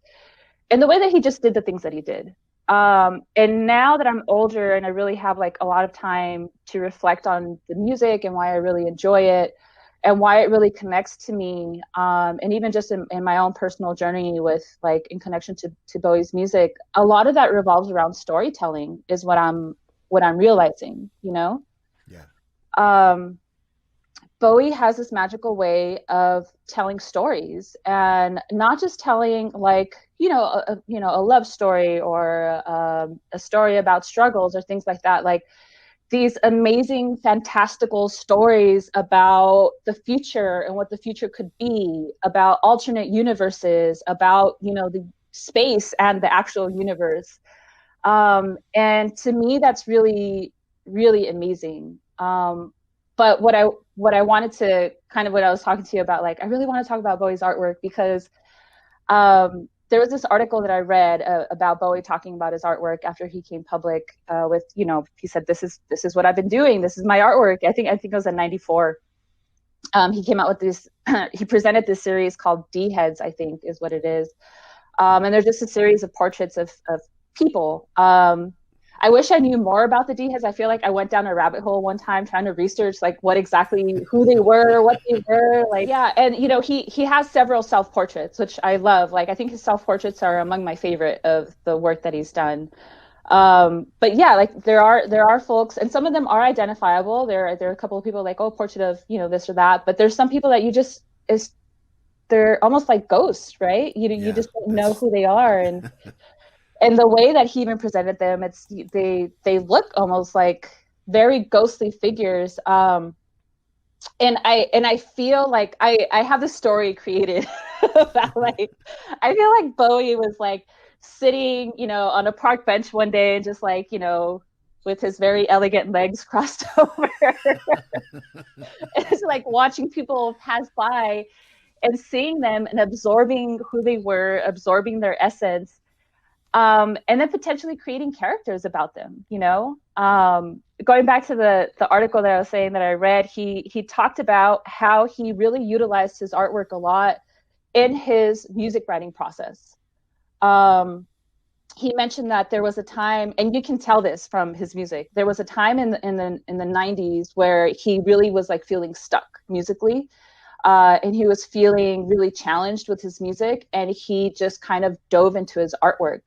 and the way that he just did the things that he did. And now that I'm older and I really have like a lot of time to reflect on the music and why I really enjoy it and why it really connects to me, and even just in my own personal journey with like in connection to Bowie's music, a lot of that revolves around storytelling is what I'm realizing, you know? Yeah. Bowie has this magical way of telling stories, and not just telling like, you know, a love story or a story about struggles or things like that. Like these amazing, fantastical stories about the future and what the future could be, about alternate universes, about, you know, the space and the actual universe. And to me, that's really, really amazing. But what I wanted to kind of what I was talking to you about, like, I really want to talk about Bowie's artwork because there was this article that I read about Bowie talking about his artwork after he came public with, you know, he said, this is what I've been doing. This is my artwork. I think it was in '94. He came out with this, he presented this series called D Heads, I think is what it is. And there's just a series of portraits of people. I wish I knew more about the D Heads. I feel like I went down a rabbit hole one time trying to research like what exactly, who they were, what they were, like, yeah. And, you know, he has several self-portraits, which I love. Like, I think his self-portraits are among my favorite of the work that he's done. But yeah, like there are folks, and some of them are identifiable. There are a couple of people like, oh, portrait of, you know, this or that. But there's some people that you just they're almost like ghosts, right? You just don't know who they are, and the way that he even presented them, they look almost like very ghostly figures. And I feel like I have this story created about, like, I feel like Bowie was like sitting, you know, on a park bench one day and just like, you know, with his very elegant legs crossed over, it's like watching people pass by and seeing them and absorbing who they were, absorbing their essence, and then potentially creating characters about them, you know. Going back to the article that I was saying that I read, he talked about how he really utilized his artwork a lot in his music writing process. He mentioned that there was a time, and you can tell this from his music, there was a time in the 90s where he really was like feeling stuck musically. And he was feeling really challenged with his music, and he just kind of dove into his artwork.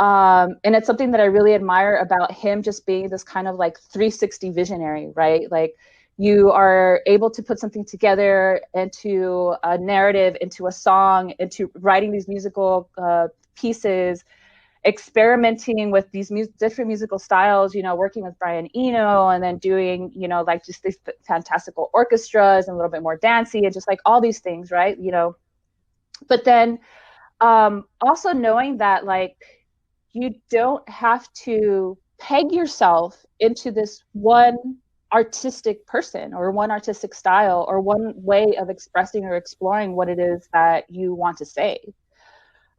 And it's something that I really admire about him, just being this kind of like 360 visionary, right? Like, you are able to put something together into a narrative, into a song, into writing these musical pieces, experimenting with these different musical styles, you know, working with Brian Eno, and then doing, you know, like just these fantastical orchestras and a little bit more dancey and just like all these things, right? You know, but then also knowing that, like, you don't have to peg yourself into this one artistic person or one artistic style or one way of expressing or exploring what it is that you want to say.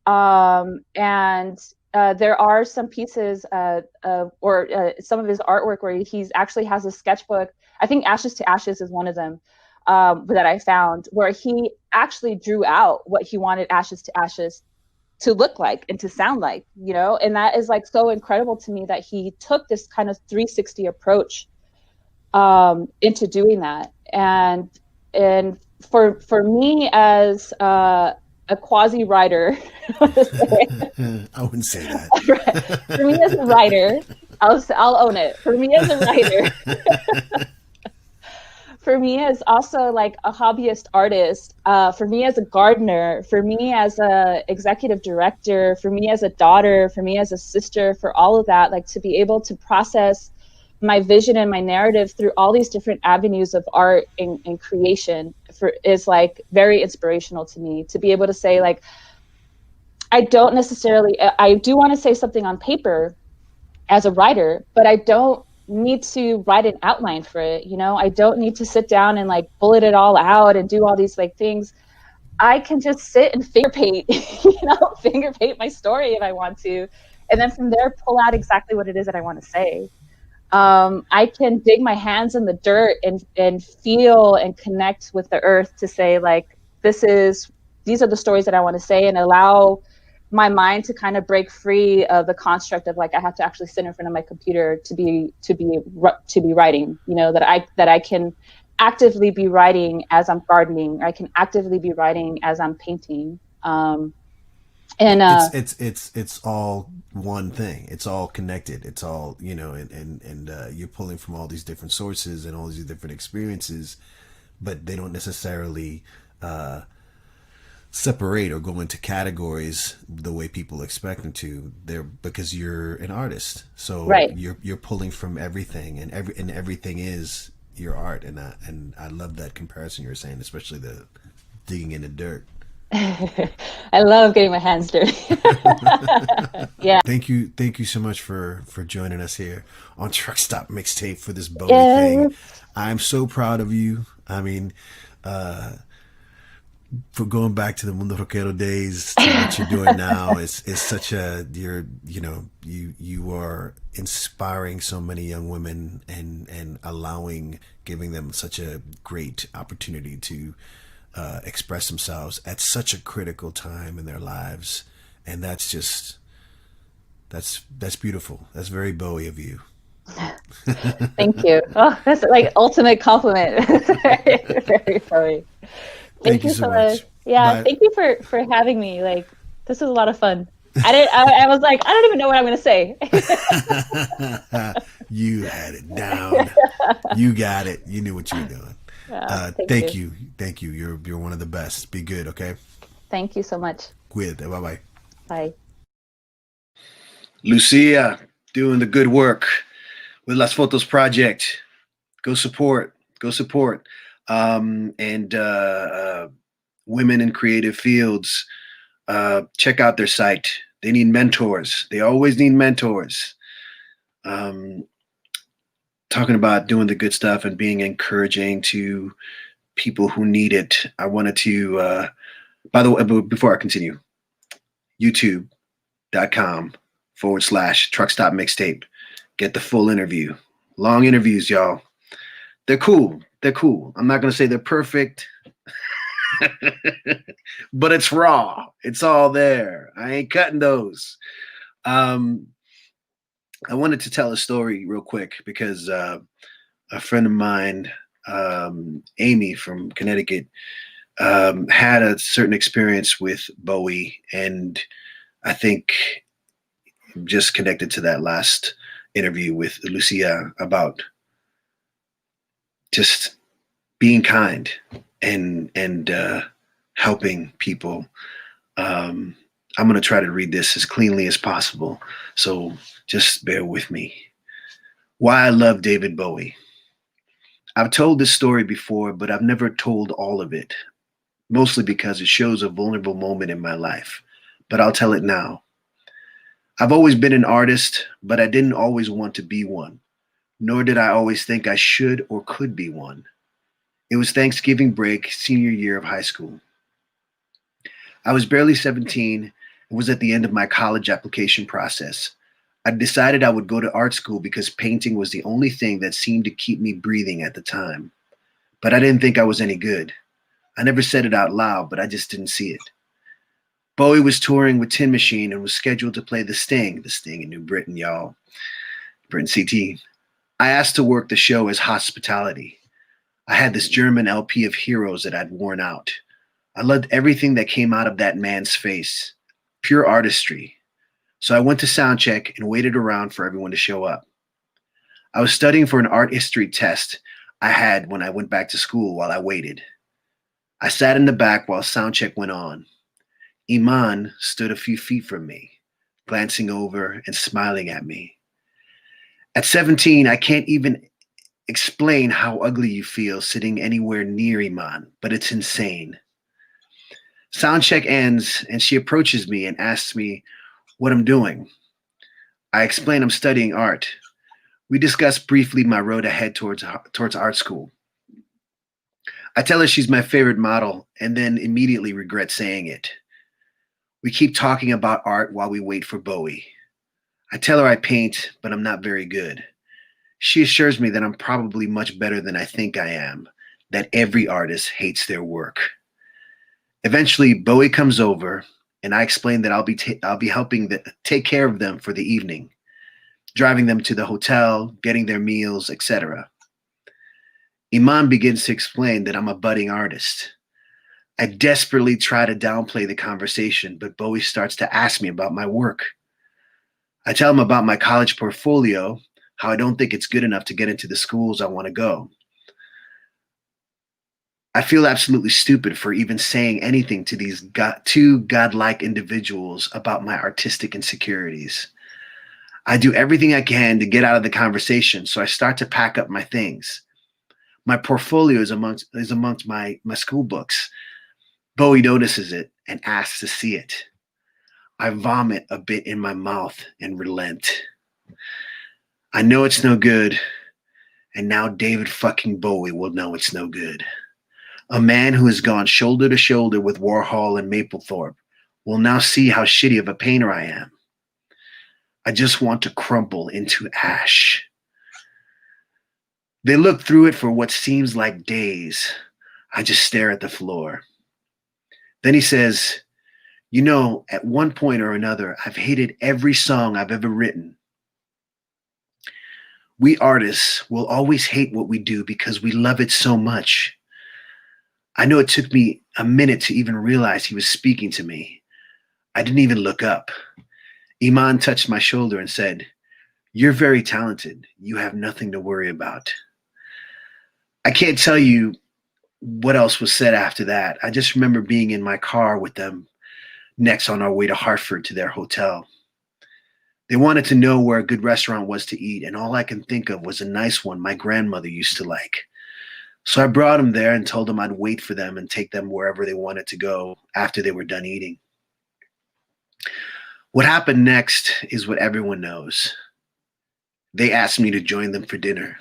And there are some pieces or some of his artwork where he's actually has a sketchbook. I think Ashes to Ashes is one of them that I found, where he actually drew out what he wanted Ashes to Ashes to look like and to sound like, you know. And that is like so incredible to me, that he took this kind of 360 approach into doing that. And for me as a quasi writer, I wouldn't say that. For me as a writer, I'll own it. For me as a writer, for me as also like a hobbyist artist, for me as a gardener, for me as a executive director, for me as a daughter, for me as a sister, for all of that, like to be able to process my vision and my narrative through all these different avenues of art and creation is like very inspirational to me. To be able to say, like, I do want to say something on paper as a writer, but I don't need to write an outline for it. You know, I don't need to sit down and like bullet it all out and do all these like things. I can just sit and finger paint, finger paint my story if I want to. And then from there, pull out exactly what it is that I want to say. I can dig my hands in the dirt and feel and connect with the earth to say, like, these are the stories that I want to say, and allow my mind to kind of break free of the construct of like, I have to actually sit in front of my computer to be writing, you know, that I can actively be writing as I'm gardening. I can actively be writing as I'm painting. And it's all one thing. It's all connected. It's all, you know, and you're pulling from all these different sources and all these different experiences, but they don't necessarily separate or go into categories the way people expect them to. They're because you're an artist, so right. You're pulling from everything, and everything is your art. And I love that comparison you were saying, especially the digging in the dirt. I love getting my hands dirty. Yeah. Thank you so much for joining us here on Truck Stop Mixtape for this Bowie thing. I'm so proud of you. I mean, for going back to the Mundo Rockero days to what you're doing now is such a you are inspiring so many young women and giving them such a great opportunity to express themselves at such a critical time in their lives, and that's beautiful. That's very Bowie of you. Thank you. Oh, that's like ultimate compliment. very, very Bowie. Thank you so much. Yeah, thank you for having me. Like, this was a lot of fun. I was like, I don't even know what I'm going to say. You had it down. You got it. You knew what you were doing. Thank you. Thank you. You're one of the best. Be good, okay? Thank you so much. Cuídate. Bye-bye. Bye. Lucia, doing the good work with Las Fotos Project. Go support. Women in creative fields, check out their site. They need mentors. They always need mentors. Talking about doing the good stuff and being encouraging to people who need it. I wanted to, by the way, before I continue, youtube.com/Truckstop Mixtape. Get the full interview. Long interviews, y'all. They're cool. I'm not going to say they're perfect. But it's raw. It's all there. I ain't cutting those. I wanted to tell a story real quick because a friend of mine, Amy from Connecticut, had a certain experience with Bowie, and I think just connected to that last interview with Lucia about just being kind and helping people. I'm going to try to read this as cleanly as possible, so just bear with me. Why I love David Bowie. I've told this story before, but I've never told all of it, mostly because it shows a vulnerable moment in my life, but I'll tell it now. I've always been an artist, but I didn't always want to be one, nor did I always think I should or could be one. It was Thanksgiving break, senior year of high school. I was barely 17 and was at the end of my college application process. I decided I would go to art school because painting was the only thing that seemed to keep me breathing at the time. But I didn't think I was any good. I never said it out loud, but I just didn't see it. Bowie was touring with Tin Machine and was scheduled to play The Sting in New Britain, y'all. Britain CT. I asked to work the show as hospitality. I had this German LP of heroes that I'd worn out. I loved everything that came out of that man's face. Pure artistry. So I went to soundcheck and waited around for everyone to show up. I was studying for an art history test I had when I went back to school while I waited. I sat in the back while soundcheck went on. Iman stood a few feet from me, glancing over and smiling at me. At 17, I can't even explain how ugly you feel sitting anywhere near Iman, but it's insane. Soundcheck ends and she approaches me and asks me what I'm doing. I explain I'm studying art. We discuss briefly my road ahead towards art school. I tell her she's my favorite model and then immediately regret saying it. We keep talking about art while we wait for Bowie. I tell her I paint, but I'm not very good. She assures me that I'm probably much better than I think I am, that every artist hates their work. Eventually, Bowie comes over, and I explain that I'll be helping take care of them for the evening, driving them to the hotel, getting their meals, etc. Iman begins to explain that I'm a budding artist. I desperately try to downplay the conversation, but Bowie starts to ask me about my work. I tell him about my college portfolio, how I don't think it's good enough to get into the schools I want to go. I feel absolutely stupid for even saying anything to these two godlike individuals about my artistic insecurities. I do everything I can to get out of the conversation, so I start to pack up my things. My portfolio is amongst my school books. Bowie notices it and asks to see it. I vomit a bit in my mouth and relent. I know it's no good, and now David fucking Bowie will know it's no good. A man who has gone shoulder to shoulder with Warhol and Mapplethorpe will now see how shitty of a painter I am. I just want to crumple into ash. They look through it for what seems like days. I just stare at the floor. Then he says, you know, at one point or another, I've hated every song I've ever written. We artists will always hate what we do because we love it so much. I know it took me a minute to even realize he was speaking to me. I didn't even look up. Iman touched my shoulder and said, you're very talented. You have nothing to worry about. I can't tell you what else was said after that. I just remember being in my car with them next on our way to Hartford to their hotel. They wanted to know where a good restaurant was to eat, and all I can think of was a nice one my grandmother used to like. So I brought them there and told them I'd wait for them and take them wherever they wanted to go after they were done eating. What happened next is what everyone knows. They asked me to join them for dinner.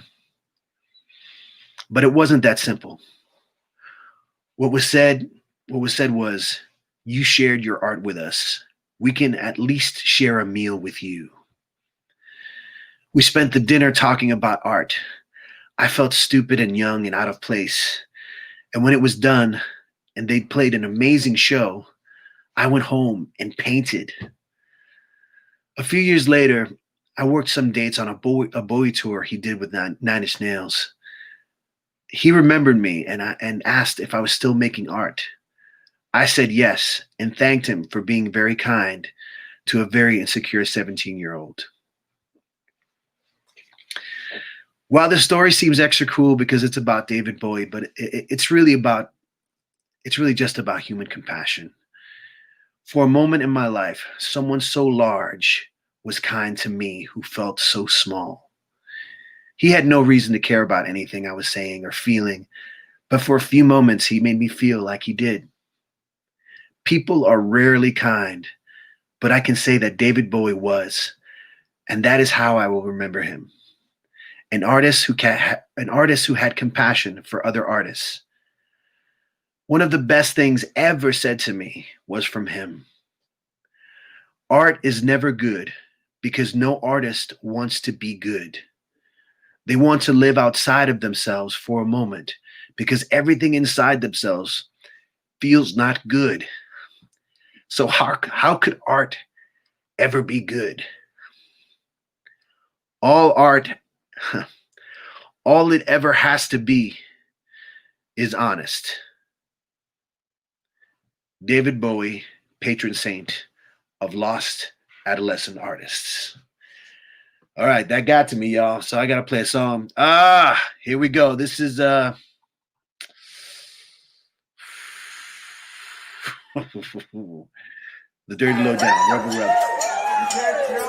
But it wasn't that simple. What was said was, you shared your art with us. We can at least share a meal with you. We spent the dinner talking about art. I felt stupid and young and out of place. And when it was done and they'd played an amazing show, I went home and painted. A few years later, I worked some dates on a Bowie tour he did with Nine Inch Nails. He remembered me and asked if I was still making art. I said yes and thanked him for being very kind to a very insecure 17-year-old. While this story seems extra cool because it's about David Bowie, but it's really just about human compassion. For a moment in my life, someone so large was kind to me who felt so small. He had no reason to care about anything I was saying or feeling, but for a few moments, he made me feel like he did. People are rarely kind, but I can say that David Bowie was, and that is how I will remember him. An artist who had compassion for other artists. One of the best things ever said to me was from him. Art is never good because no artist wants to be good. They want to live outside of themselves for a moment because everything inside themselves feels not good. So how could art ever be good? All art, all it ever has to be is honest. David Bowie, patron saint of lost adolescent artists. All right, that got to me, y'all. So I got to play a song. Here we go. This is the Dirty Lowdown, Rebel Rebel. Attention.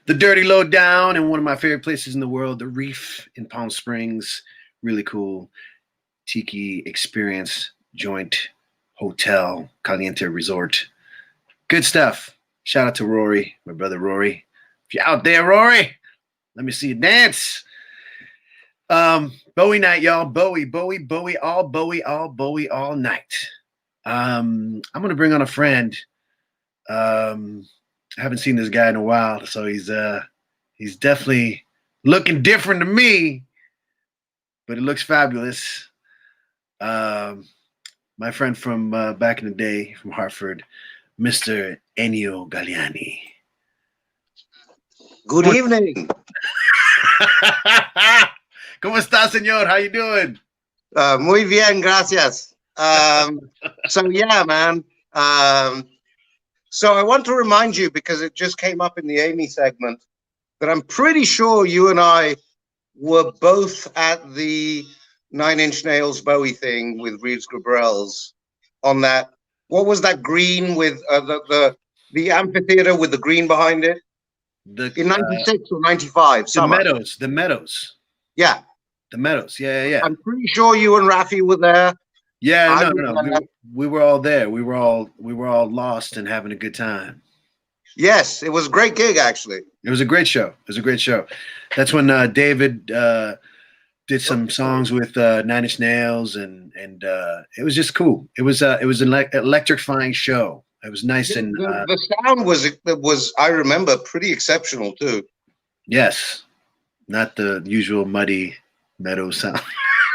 the Dirty Lowdown in one of my favorite places in the world, the Reef in Palm Springs. Really cool tiki experience, joint, hotel, caliente resort. Good stuff. Shout out to Rory, my brother Rory. If you're out there, Rory, let me see you dance. Bowie night, y'all. Bowie, all night. I'm gonna bring on a friend. I haven't seen this guy in a while, so he's definitely looking different to me, but it looks fabulous. My friend from back in the day from Hartford, Mr. Ennio Galliani. Good evening. ¿Cómo está, señor? How you doing? Muy bien, gracias. So yeah, man. So I want to remind you, because it just came up in the Amy segment, that I'm pretty sure you and I were both at the Nine Inch Nails Bowie thing with Reeves Gabrels on that. What was that green with the amphitheater with the green behind it? In 96 or 95, summer. The Meadows. Yeah. The Meadows. Yeah. I'm pretty sure you and Rafi were there. Yeah, no. We were all there. We were all lost and having a good time. Yes, it was a great gig, actually. It was a great show. That's when David did some songs with Nine Inch Nails, and it was just cool. It was an electrifying show. It was nice, and the sound was I remember pretty exceptional too. Yes, not the usual muddy meadow sound.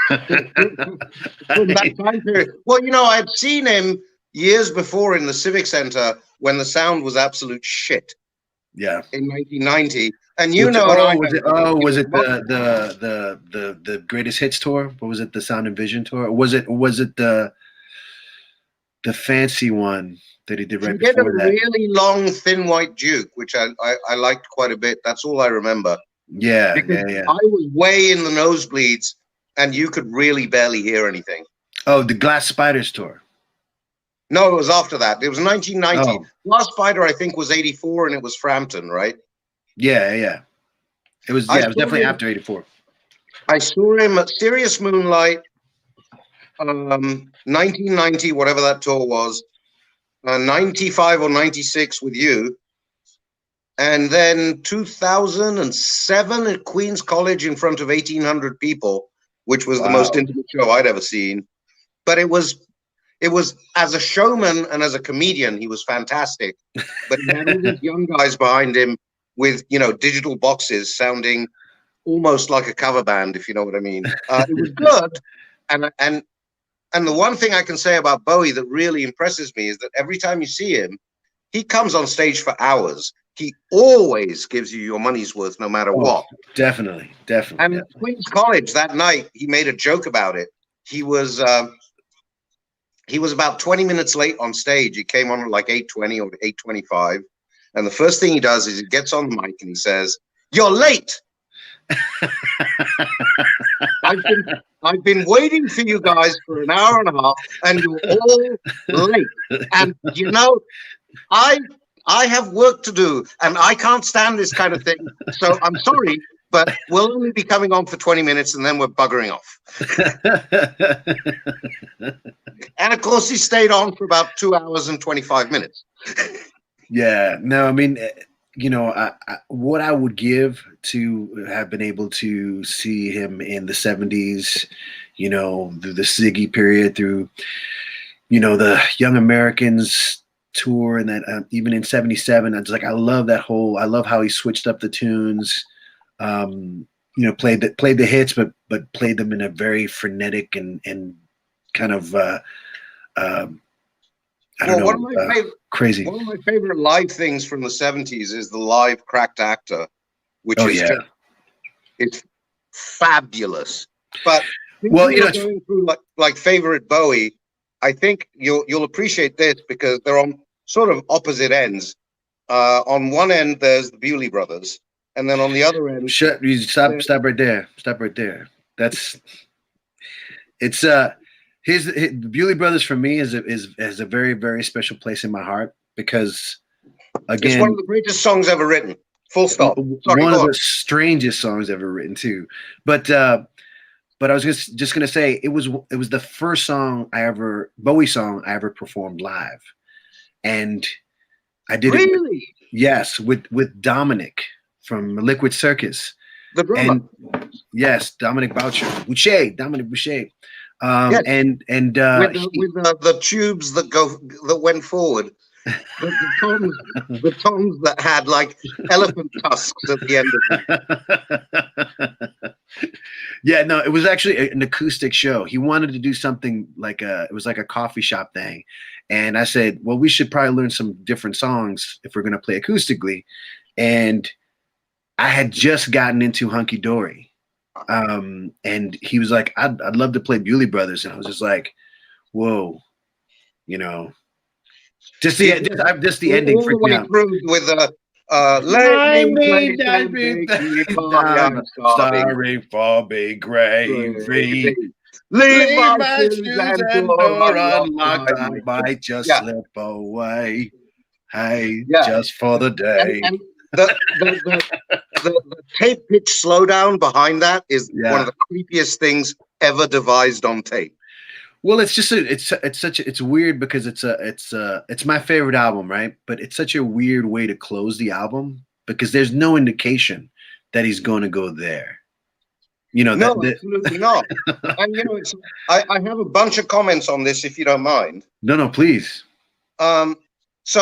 From that time period. Well, I'd seen him years before in the Civic Center when the sound was absolute shit. Yeah. In 1990, and was it the Greatest Hits tour? What was it? The Sound and Vision tour? Or was it the fancy one that he did right before that? He did a really long, thin white Duke, which I liked quite a bit. That's all I remember. Yeah. I was way in the nosebleeds, and you could really barely hear anything. Oh, the Glass Spiders tour. No, it was after that. It was 1990. Oh. Glass Spider, I think, was 84, and it was Frampton, right? Yeah. It was definitely after 84. I saw him at Sirius Moonlight, 1990, whatever that tour was, 95 or 96 with you, and then 2007 at Queen's College in front of 1,800 people, which was the most intimate show I'd ever seen. But it was as a showman and as a comedian, he was fantastic. But he had all these young guys behind him with, digital boxes sounding almost like a cover band, if you know what I mean. It was good. And the one thing I can say about Bowie that really impresses me is that every time you see him, he comes on stage for hours. He always gives you your money's worth, no matter what. Definitely. And at Queen's College that night, he made a joke about it. He was about 20 minutes late on stage. He came on at like 8:20 or 8:25. And the first thing he does is he gets on the mic and he says, "You're late." I've been waiting for you guys for an hour and a half, and you're all late. And I have work to do, and I can't stand this kind of thing. So I'm sorry, but we'll only be coming on for 20 minutes, and then we're buggering off. And of course, he stayed on for about 2 hours and 25 minutes. Yeah, no, I mean, what I would give to have been able to see him in the 70s, through the Ziggy period, through, the Young Americans tour, and that even in 77, I love how he switched up the tunes, played the hits, but played them in a very frenetic and kind of, crazy. One of my favorite live things from the 70s is the live Cracked Actor, which it's fabulous. But going through like favorite Bowie, I think you'll appreciate this because they're on sort of opposite ends. On one end, there's the Bewley Brothers, and then on the other end, stop right there. Stop right there. The Bewley Brothers for me is a very, very special place in my heart because, again, it's one of the greatest songs ever written. Full stop. Sorry, One go of on. the strangest songs ever written too. But I was just gonna say it was the first Bowie song I ever performed live, and I did it. Yes, with Dominic from Liquid Circus. The drummer. And yes, Dominic Boucher. Dominic Boucher. Yes. And with the tubes that went forward, the toms that had like elephant tusks at the end of them. Yeah, no, it was actually an acoustic show. He wanted to do something like it was like a coffee shop thing. And I said, well, we should probably learn some different songs if we're going to play acoustically. And I had just gotten into Hunky Dory. And he was like, I'd love to play Bewley Brothers. And I was just like, whoa, just the ending freaked me out. With let me play that big starving for big gravy. Leave my shoes and door unlocked. I might just slip away. Hey, just for the day. And the tape pitch slowdown behind that is one of the creepiest things ever devised on tape. Well, it's just it's weird because it's my favorite album, right? But it's such a weird way to close the album because there's no indication that he's going to go there. No, absolutely not. And I have a bunch of comments on this if you don't mind. No, please. So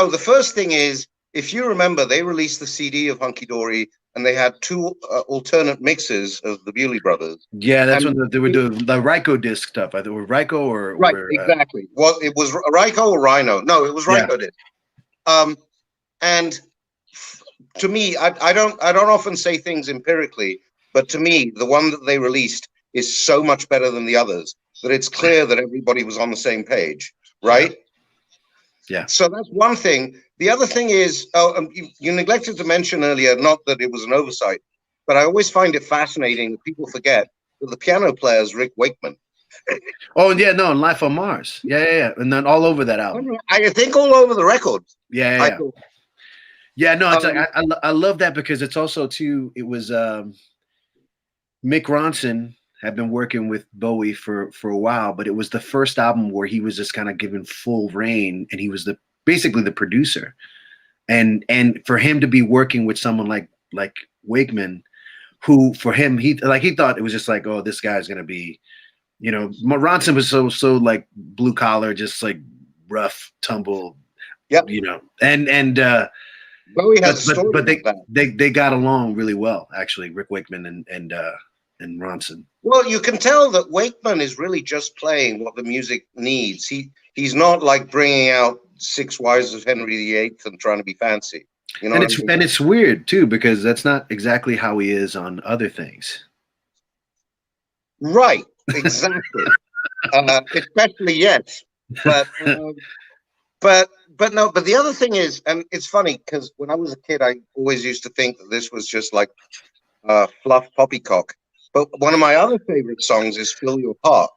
the first thing is, if you remember, they released the CD of Hunky Dory, and they had two alternate mixes of the Bewley Brothers. Yeah, that's when they were doing the Ryko disc stuff. Either with Ryko or right, exactly. Well, it was Ryko or Rhino. No, it was Ryko disc. And to me, I don't often say things empirically, but to me, the one that they released is so much better than the others that it's clear that everybody was on the same page, right? Yeah. So that's one thing. The other thing is, you neglected to mention earlier, not that it was an oversight, but I always find it fascinating that people forget that the piano player is Rick Wakeman. Oh, yeah, no, Life on Mars. Yeah. And then all over that album. I think all over the record. Yeah. Yeah, no, it's like, I love that because it's also, too, it was Mick Ronson had been working with Bowie for a while, but it was the first album where he was just kind of given full reign, and he was basically the producer. And for him to be working with someone like Wakeman, who for him he thought it was just like, oh, this guy's gonna be, Ronson was so like blue collar, just like rough, tumble, and Bowie has a story but they got along really well, actually, Rick Wakeman and Ronson. Well, you can tell that Wakeman is really just playing what the music needs. He's not like bringing out Six Wives of Henry VIII and trying to be fancy. And it's weird too because that's not exactly how he is on other things. Right, exactly. Especially yes, but the other thing is, and it's funny because when I was a kid, I always used to think that this was just like fluff poppycock. But one of my other favorite songs is Fill Your Heart.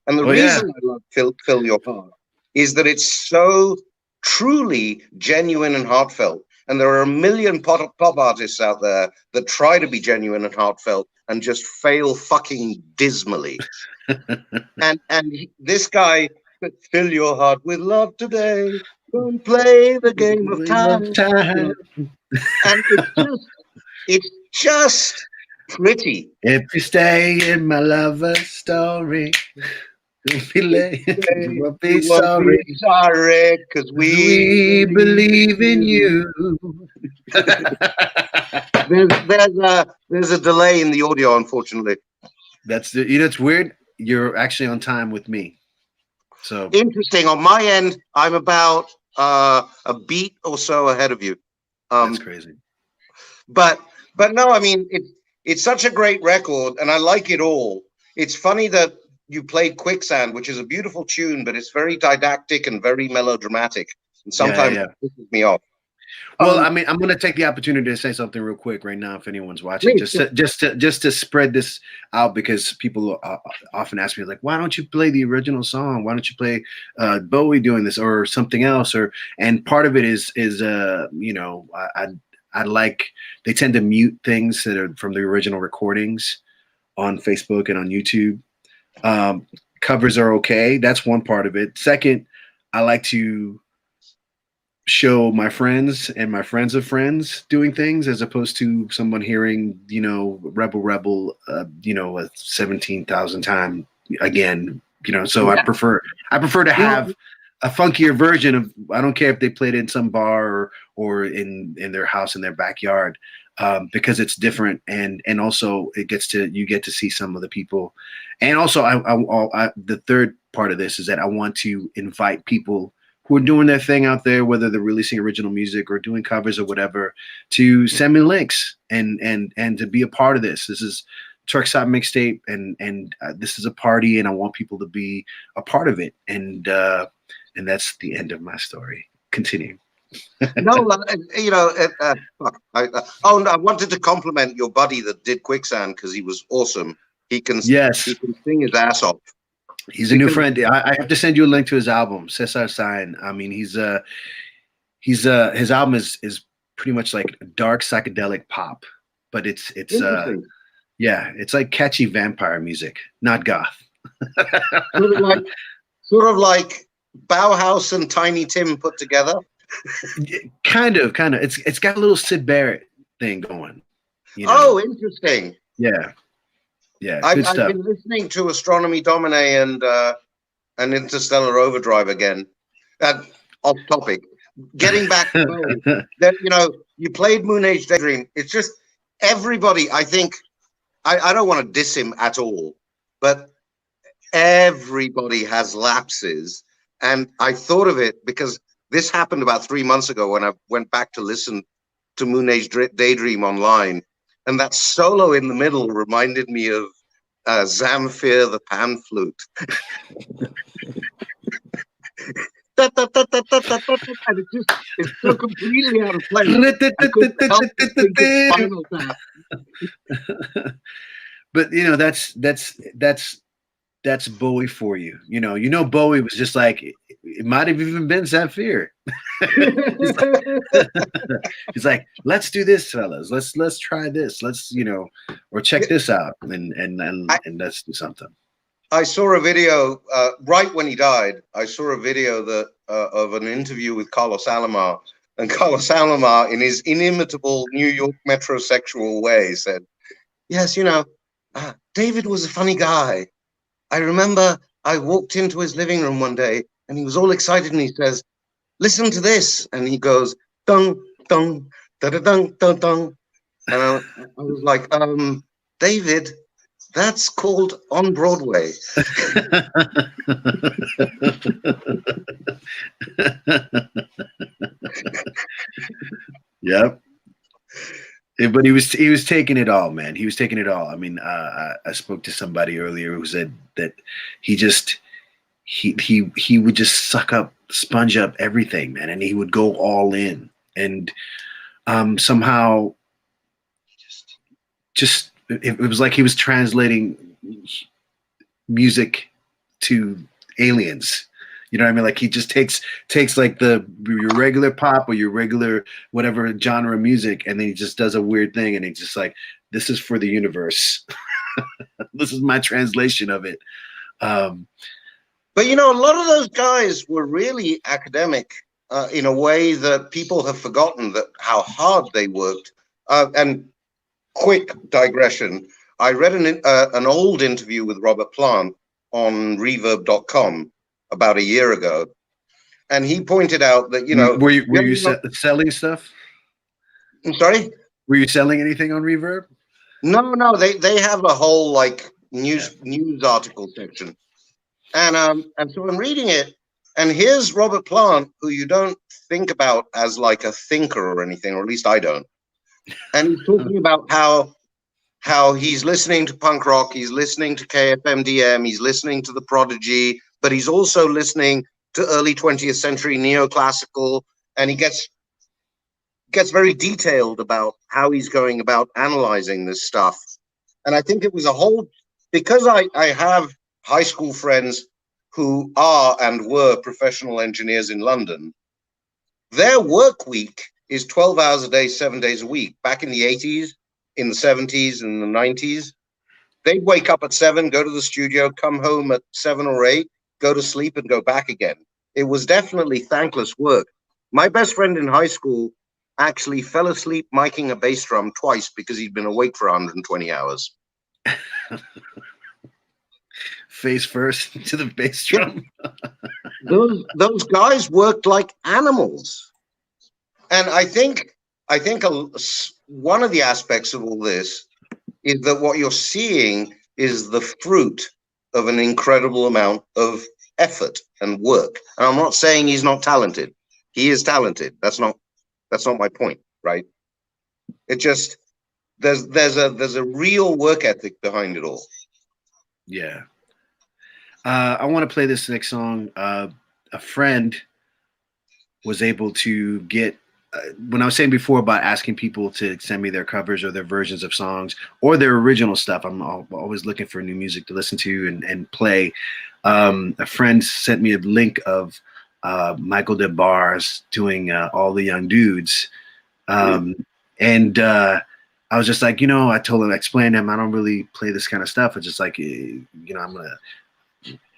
And the reason I love Fill Your Heart is that it's so truly genuine and heartfelt. And there are a million pop artists out there that try to be genuine and heartfelt and just fail fucking dismally. and this guy, fill your heart with love today. Don't play the game of time. And it's just pretty. If you stay in my lover's story, don't be late. You won't be sorry. Because we believe in you. There's a delay in the audio, unfortunately. It's weird. You're actually on time with me. So interesting. On my end, I'm about a beat or so ahead of you. That's crazy. But no, I mean it's such a great record, and I like it all. It's funny that you played Quicksand, which is a beautiful tune, but it's very didactic and very melodramatic, and sometimes it pisses me off. Well, I mean, I'm going to take the opportunity to say something real quick right now, if anyone's watching, just to spread this out, because people often ask me, like, why don't you play the original song? Why don't you play Bowie doing this or something else? And part of it is they tend to mute things that are from the original recordings on Facebook and on YouTube. Covers are okay. That's one part of it. Second, I like to show my friends and my friends of friends doing things as opposed to someone hearing, Rebel, 17,000 times again, so Yeah. I prefer to have a funkier version of, I don't care if they played it in some bar or in their house in their backyard, because it's different. And also you get to see some of the people. And also the third part of this is that I want to invite people who are doing their thing out there, whether they're releasing original music or doing covers or whatever, to send me links and to be a part of this. This is Truck Stop Mixtape, and this is a party, and I want people to be a part of it. And that's the end of my story. Continue. No, I wanted to compliment your buddy that did Quicksand because he was awesome. He can sing his ass off. He's a new friend. I have to send you a link to his album, Cesar Sign. I mean, his album is pretty much like dark psychedelic pop, but it's like catchy vampire music, not goth. sort of like Bauhaus and Tiny Tim put together. Kind of. It's got a little Syd Barrett thing going. Oh, interesting. Yeah. I've been listening to Astronomy Domine and Interstellar Overdrive again. Off topic. Getting back to Bowie, that you played Moon Age Daydream. It's just everybody. I think I don't want to diss him at all, but everybody has lapses, and I thought of it because this happened about 3 months ago when I went back to listen to Moon Age Daydream online. And that solo in the middle reminded me of Zamfir the pan flute. It's so completely out of place. But that's Bowie for you. Bowie was just like, it might have even been Zamfir. He's like, let's do this, fellas. Let's try this. Let's or check this out, and let's do something. I saw a video right when he died. I saw a video of an interview with Carlos Alomar, and Carlos Alomar, in his inimitable New York metrosexual way, said, "Yes, David was a funny guy. I remember I walked into his living room one day and he was all excited and he says, 'Listen to this.' And he goes, 'Dung, dung, da da dung, dung, dung.' And I was like, David, that's called On Broadway." Yep. But he was taking it all, man. He was taking it all. I mean, I spoke to somebody earlier who said that he would just sponge up everything, man, and he would go all in. And somehow, just it was like he was translating music to aliens. You know what I mean? Like he just takes like your regular pop or your regular whatever genre of music, and then he just does a weird thing, and he's just like, this is for the universe. This is my translation of it. But a lot of those guys were really academic in a way that people have forgotten how hard they worked. And quick digression, I read an old interview with Robert Plant on Reverb.com about a year ago, and he pointed out that were you selling stuff? I'm sorry, were you selling anything on Reverb? No, they have a whole news article section, and so I'm reading it, and here's Robert Plant, who you don't think about as like a thinker or anything, or at least I don't, and he's talking about how he's listening to punk rock, he's listening to KFMDM, he's listening to The Prodigy, but he's also listening to early 20th century neoclassical, and he gets very detailed about how he's going about analyzing this stuff. And I think it was because I have high school friends who are and were professional engineers in London, their work week is 12 hours a day, 7 days a week. Back in the 80s, in the 70s, and the 90s, they'd wake up at 7, go to the studio, come home at 7 or 8, go to sleep and go back again. It was definitely thankless work. My best friend in high school actually fell asleep miking a bass drum twice because he'd been awake for 120 hours. Face first to the bass drum. those guys worked like animals. And I think one of the aspects of all this is that what you're seeing is the fruit of an incredible amount of effort and work. And I'm not saying he's not talented. He is talented. That's not my point, right? It just there's a real work ethic behind it all. Yeah. I want to play this next song. A friend was able to get, when I was saying before about asking people to send me their covers or their versions of songs or their original stuff, I'm always looking for new music to listen to and play. A friend sent me a link of Michael DeBar's doing All the Young Dudes. And I was just like, I told him, I explained to him, I don't really play this kind of stuff. It's just like, I'm going to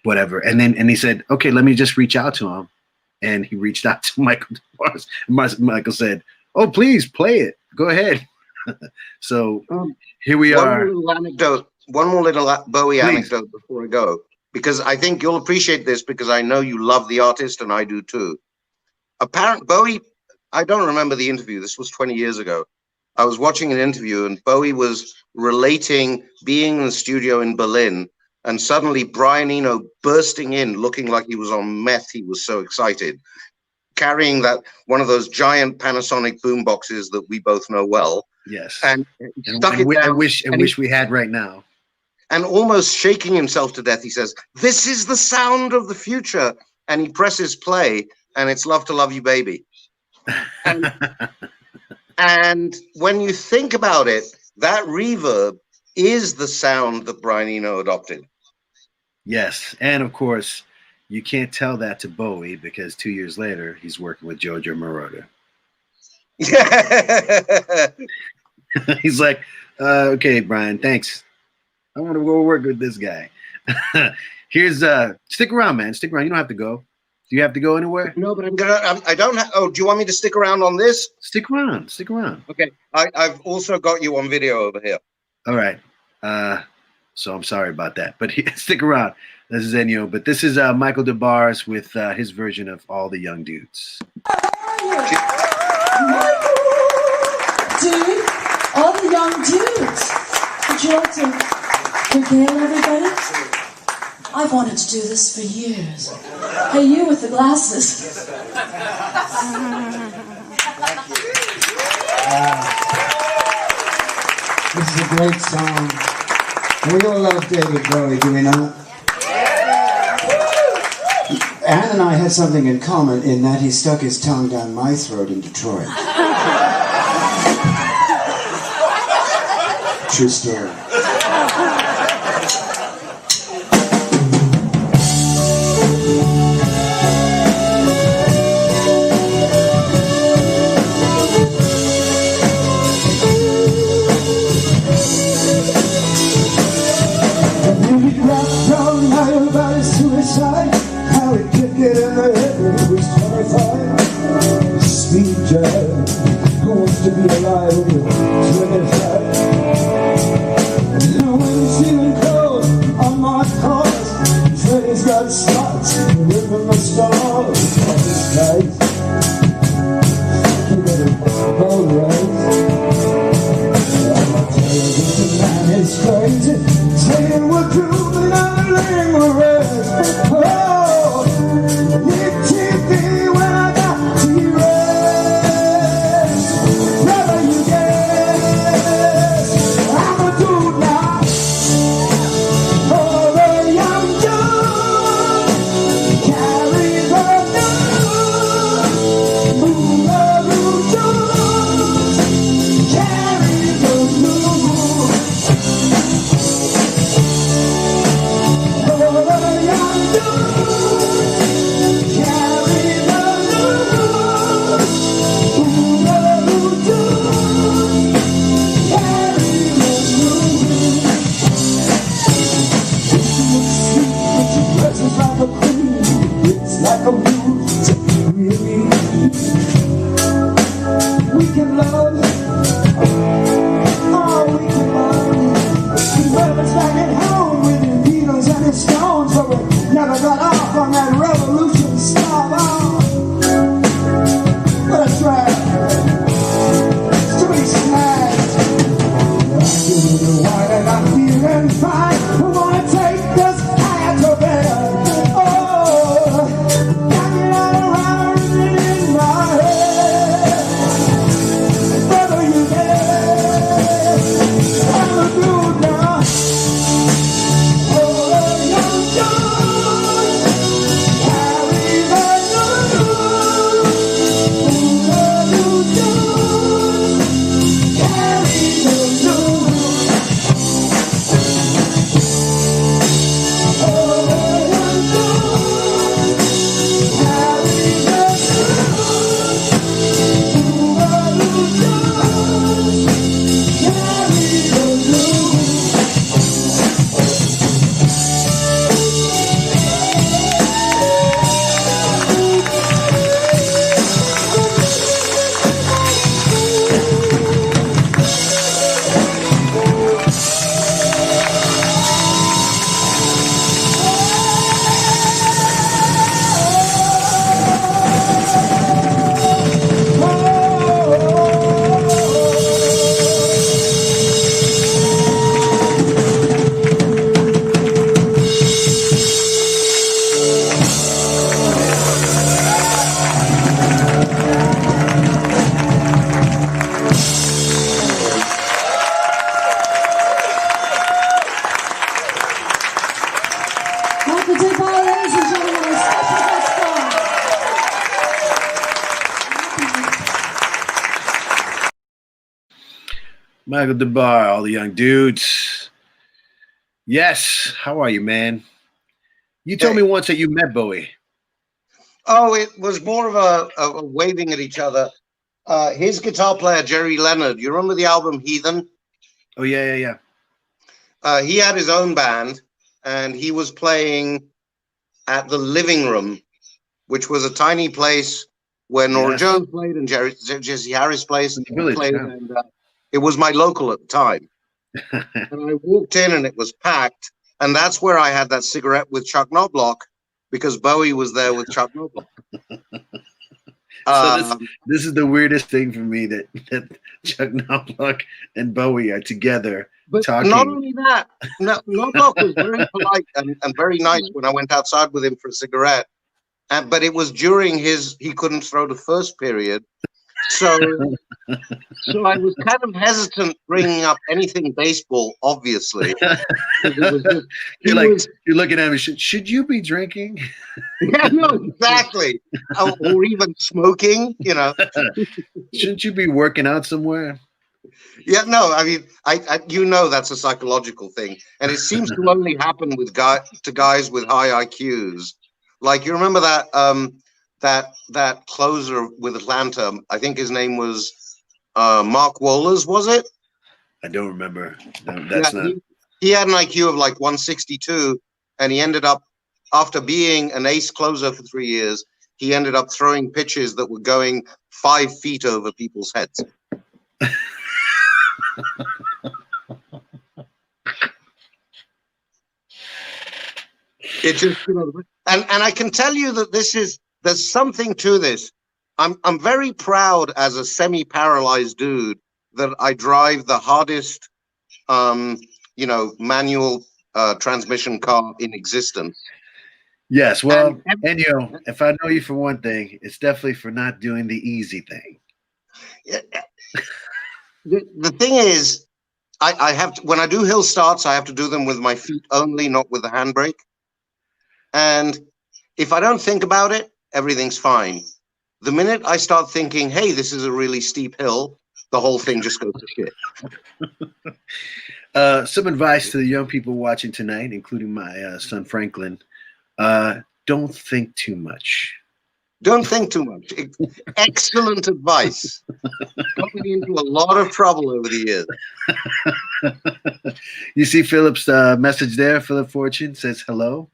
whatever. And he said, okay, let me just reach out to him. And he reached out to Michael DeBar's. Michael said, oh, please play it. Go ahead. So here we are. One more little Bowie anecdote before I go, because I think you'll appreciate this because I know you love the artist and I do too. Bowie, I don't remember the interview. This was 20 years ago. I was watching an interview and Bowie was relating being in the studio in Berlin and suddenly Brian Eno bursting in looking like he was on meth. He was so excited, carrying one of those giant Panasonic boom boxes that we both know well. Yes. And stuck it down. I wish we had right now. And almost shaking himself to death, he says, "This is the sound of the future." And he presses play and it's Love to Love You Baby. And when you think about it, that reverb is the sound that Brian Eno adopted. Yes. And of course, you can't tell that to Bowie because 2 years later, he's working with Jojo Moroder. Yeah. He's like, okay, Brian, thanks. I want to go work with this guy. Here's, stick around, man. Stick around. You don't have to go. Do you have to go anywhere? No, but I don't have, do you want me to stick around on this? Stick around. Stick around. Okay. I've also got you on video over here. All right. So I'm sorry about that, but stick around. This is Ennio, but this is Michael DeBar's with his version of All the Young Dudes. Dude, all the young dudes. Would you like to regale everybody? I've wanted to do this for years. Hey, you with the glasses. This is a great song. We all love David Bowie, do we not? Anne and I had something in common in that he stuck his tongue down my throat in Detroit. True story. Suicide, how it kicked it in the head when he was 25. Speed jive, who wants to be alive when you're 25? No one's Michael DeBar, ladies and gentlemen, our special guest star. Michael DeBar, all the young dudes. Yes, how are you, man? You told me once that you met Bowie. Oh, it was more of a waving at each other. His guitar player, Jerry Leonard, you remember the album Heathen? Oh, yeah. He had his own band, and he was playing at the Living Room, which was a tiny place where Nora Jones played and Jesse Harris played. And it was my local at the time. And I walked in, and it was packed, and that's where I had that cigarette with Chuck Knobloch, because Bowie was there with Chuck Knobloch. So this is the weirdest thing for me that Chuck Knobloch and Bowie are together talking. Not only that, Knobloch was very polite and very nice when I went outside with him for a cigarette. But it was during he couldn't throw the first period. So I was kind of hesitant bringing up anything baseball, obviously. You're looking at me, should you be drinking? Yeah, no, exactly. Or even smoking, Shouldn't you be working out somewhere? Yeah, no, I mean, that's a psychological thing. And it seems to only happen with guys with high IQs. Like, you remember that closer with Atlanta, I think his name was Mark Wohlers, was it? I don't remember. He had an IQ of like 162, and he ended up, after being an ace closer for 3 years, he ended up throwing pitches that were going 5 feet over people's heads. It just, and I can tell you that there's something to this. I'm very proud as a semi-paralyzed dude that I drive the hardest, manual transmission car in existence. Yes, well, Ennio, if I know you for one thing, it's definitely for not doing the easy thing. The thing is, I have to, when I do hill starts, I have to do them with my feet only, not with the handbrake. And if I don't think about it, everything's fine. The minute I start thinking, hey, this is a really steep hill, the whole thing just goes to shit. Some advice to the young people watching tonight, including my son Franklin. Don't think too much. Don't think too much. Excellent advice. Got me into a lot of trouble over the years. You see Philip's message there. Philip Fortune says hello.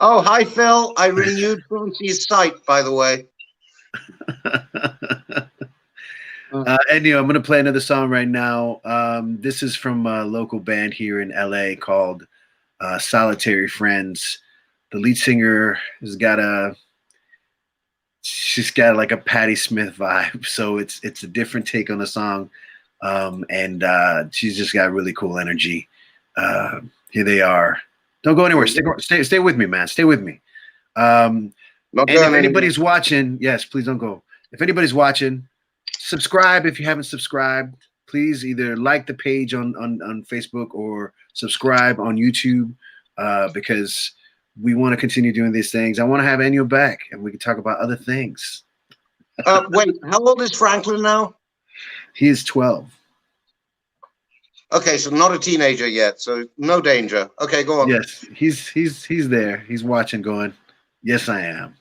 Oh, hi, Phil. I renewed Francie's site, by the way. Ennio, I'm going to play another song right now. This is from a local band here in LA called Solitary Friends. The lead singer she's got like a Patti Smith vibe. So it's a different take on the song. And she's just got really cool energy. Here they are. Don't go anywhere. Stay with me, man. Stay with me. And if anybody's watching, yes, please don't go. If anybody's watching, subscribe if you haven't subscribed. Please either like the page on Facebook or subscribe on YouTube because we want to continue doing these things. I want to have Ennio back and we can talk about other things. Wait, how old is Franklin now? He is 12. Okay, so not a teenager yet, so no danger. Okay, go on. Yes, he's there. He's watching, going, "Yes, I am."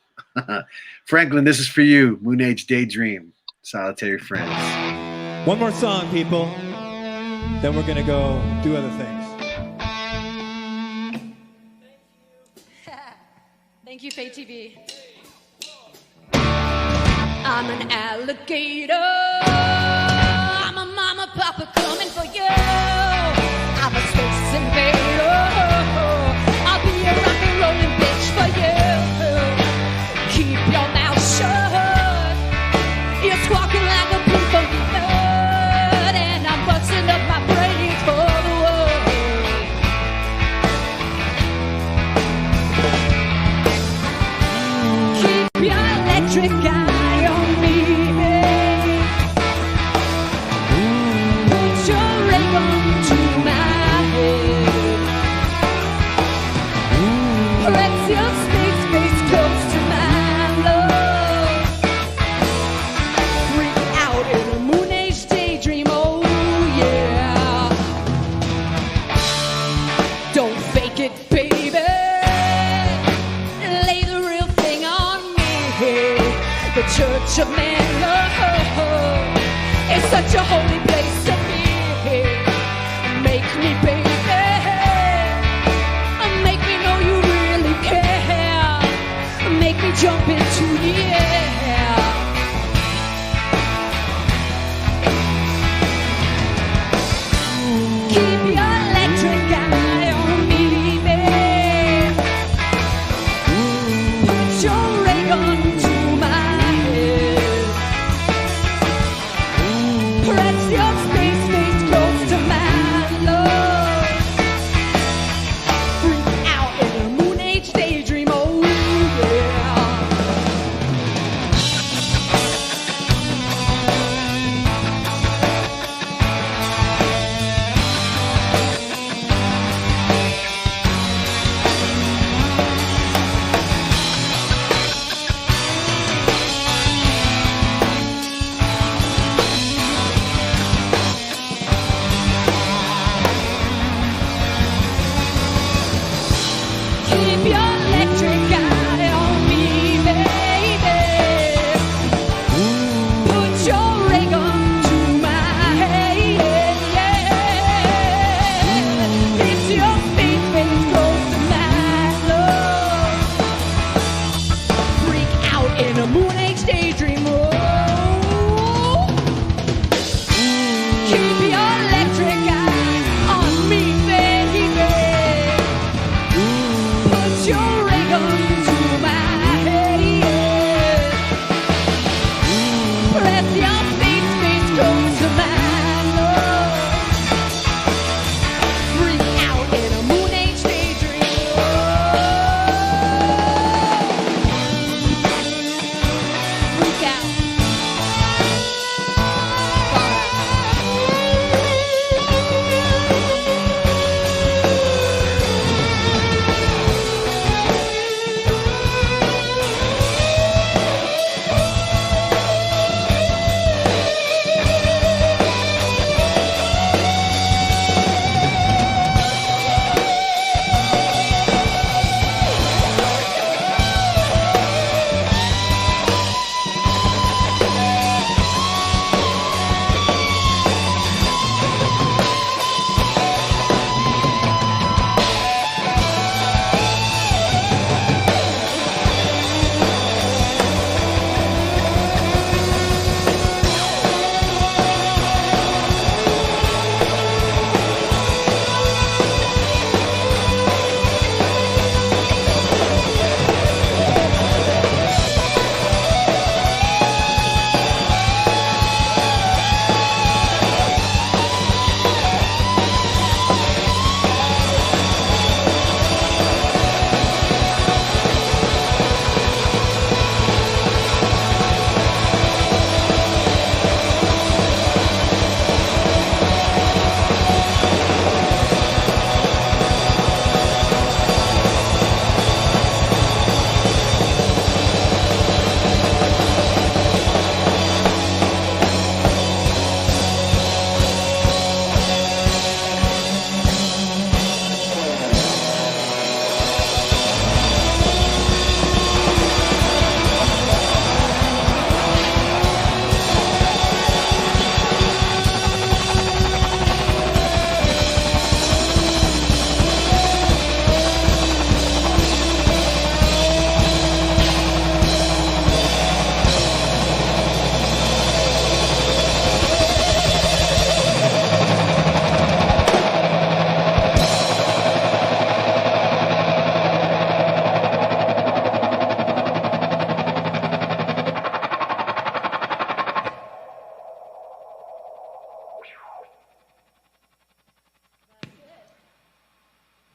Franklin, this is for you. Moon Age Daydream, Solitary Friends. One more song, people. Then we're gonna go do other things. Thank you, Faye TV. I'm an alligator. I'm a mama, papa coming for you. I'm a space invader. I'll be a rock and rolling bitch for you. Keep your mouth shut. You're squawking like a pig for your blood, and I'm busting up my brains for the world. Keep your electric eye on me. Put your ray gun to my head. Press your space face close to my love. Freak out in a moon age daydream, oh yeah. Don't fake it, baby. Lay the real thing on me. The Church of Man love is such a holy place to be. Make me, baby. Make me know you really care. Make me jump into the air. Keep your electric eye on me, babe. Put your ray gun to my head. Press your space face close to my love. Freak out in a moon age daydream, oh yeah.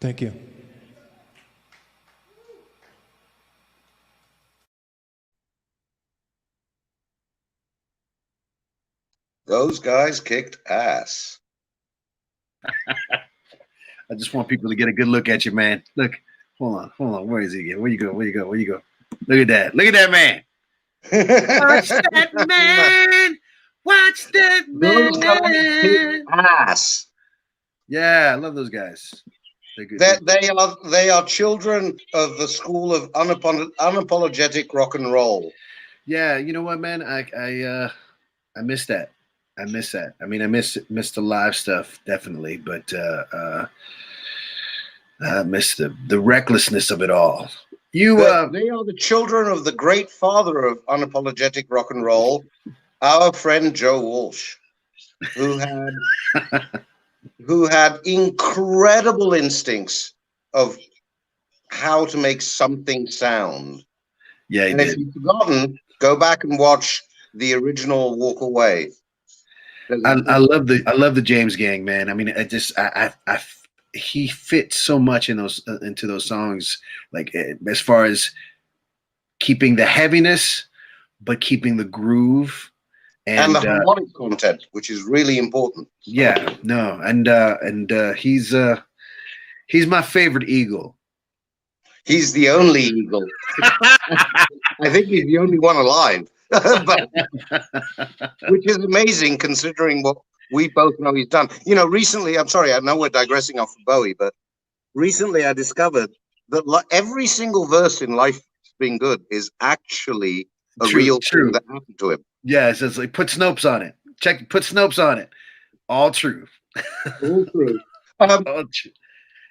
Thank you. Those guys kicked ass. I just want people to get a good look at you, man. Look, hold on. Where is he again? Where you go? Look at that. Look at that man. Watch that man. Watch that Those guys kicked man. ass. Yeah, I love those guys. They're good. They are children of the school of unapologetic rock and roll. Yeah, you know what, man? I miss that. I miss that. I mean, I miss the live stuff definitely, but I miss the recklessness of it all. They are the children of the great father of unapologetic rock and roll, our friend Joe Walsh, who had incredible instincts of how to make something sound. Yeah, and if you've forgotten, go back and watch the original Walk Away. I love the James Gang, man. I mean, he fits so much in those into those songs, like as far as keeping the heaviness, but keeping the groove and the harmonic content, which is really important. Yeah, no, and he's my favorite Eagle. He's the only Eagle. I think he's the only one alive, but, which is amazing considering what we both know he's done. You know, recently, I'm sorry, I know we're digressing off of Bowie, but recently I discovered that every single verse in Life Being Good is actually a real thing that happened to him. Yeah, it says like put Snopes on it. Put Snopes on it. All true. All true. All true.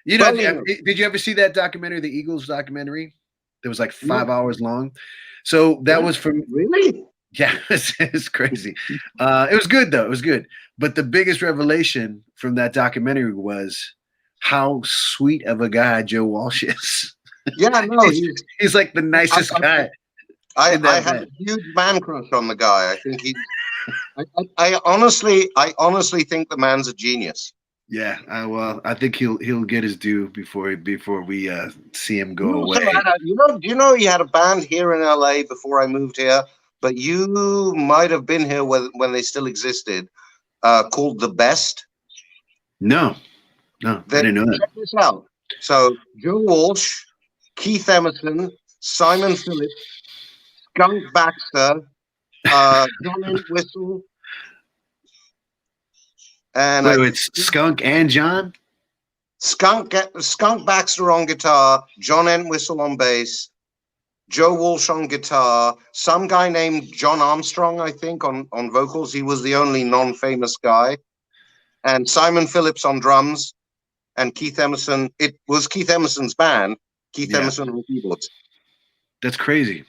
You know, did you ever see that documentary, the Eagles documentary? It was like 5 hours long. So that was from really. Yeah, it's crazy. It was good though. It was good. But the biggest revelation from that documentary was how sweet of a guy Joe Walsh is. Yeah, no, he's like the nicest guy. I have a huge man crush on the guy. I think I honestly think the man's a genius. Yeah, well, I think he'll get his due before we see him go away. You know, he had a band here in LA before I moved here, but you might have been here when they still existed, called The Best. No, I didn't know that. Check this out. So Joe Walsh, Keith Emerson, Simon Phillips, Skunk Baxter, John Entwistle. And wait, it's Skunk and John? Skunk Baxter on guitar, John Entwistle on bass, Joe Walsh on guitar, some guy named John Armstrong, I think, on vocals. He was the only non-famous guy. And Simon Phillips on drums, and Keith Emerson. It was Keith Emerson's band, Keith Emerson on keyboards. That's crazy.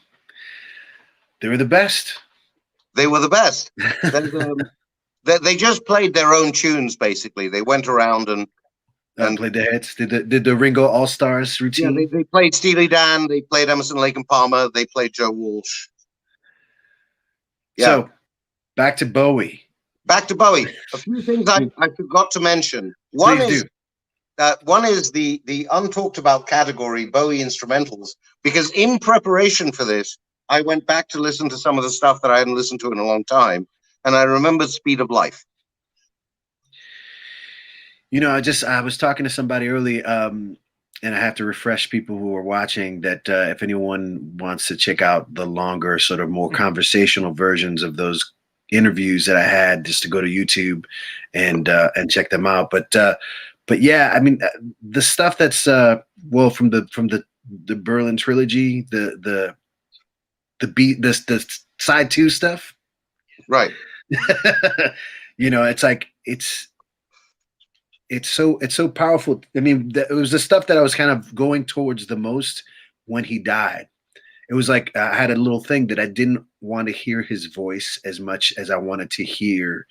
They were the best. They were the best. They just played their own tunes, basically. They went around and played the hits. Did the Ringo All Stars routine? Yeah, they played Steely Dan. They played Emerson, Lake and Palmer. They played Joe Walsh. Yeah. So, back to Bowie. A few things I forgot to mention. One is the untalked about category, Bowie instrumentals, because in preparation for this, I went back to listen to some of the stuff that I hadn't listened to in a long time. And I remembered Speed of Life. You know, I was talking to somebody early, and I have to refresh people who are watching that if anyone wants to check out the longer, sort of more conversational versions of those interviews that I had, just to go to YouTube and check them out. But yeah, I mean, the stuff that's from the Berlin trilogy, the side 2 stuff, right? You know, it's like it's so powerful. I mean, it was the stuff that I was kind of going towards the most when he died. It was like I had a little thing that I didn't want to hear his voice as much as I wanted to hear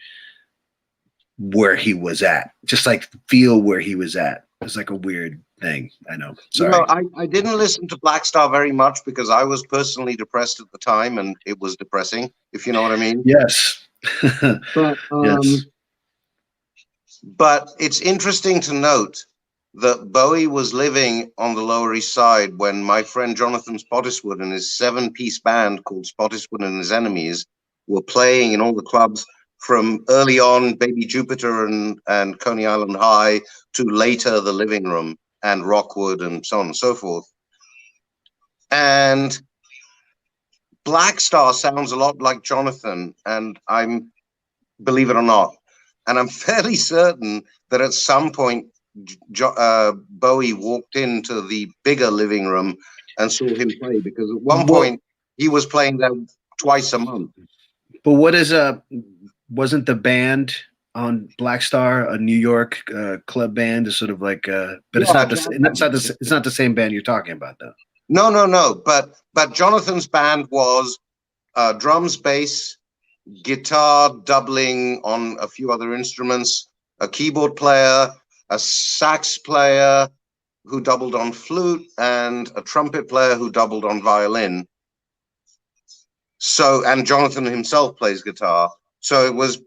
where he was at, just like feel where he was at. It was like a weird thing. I know. Sorry. You know, I didn't listen to Black Star very much because I was personally depressed at the time, and it was depressing, if you know what I mean. Yes. But, yes. But it's interesting to note that Bowie was living on the Lower East Side when my friend Jonathan Spottiswoode and his 7-piece band called Spottiswoode and His Enemies were playing in all the clubs from early on Baby Jupiter and Coney Island High to later the Living Room and Rockwood and so on and so forth. And Black Star sounds a lot like Jonathan, and I'm, believe it or not, and I'm fairly certain that at some point Bowie walked into the bigger Living Room and saw him play, because at one point he was playing there twice a month. But what is wasn't the band on Black Star a New York club band? Is sort of like, but it's not the same band you're talking about, though. No. But Jonathan's band was drums, bass, guitar, doubling on a few other instruments, a keyboard player, a sax player who doubled on flute, and a trumpet player who doubled on violin. So, and Jonathan himself plays guitar. So it was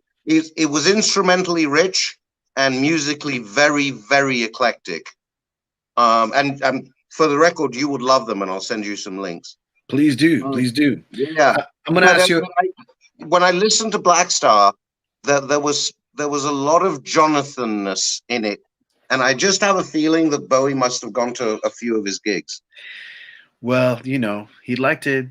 instrumentally rich and musically very, very eclectic. And for the record, you would love them, and I'll send you some links. Please do, please do. Yeah, I'm going to ask you. When I listened to Black Star, there was a lot of Jonathan-ness in it, and I just have a feeling that Bowie must have gone to a few of his gigs. Well, you know, he'd like to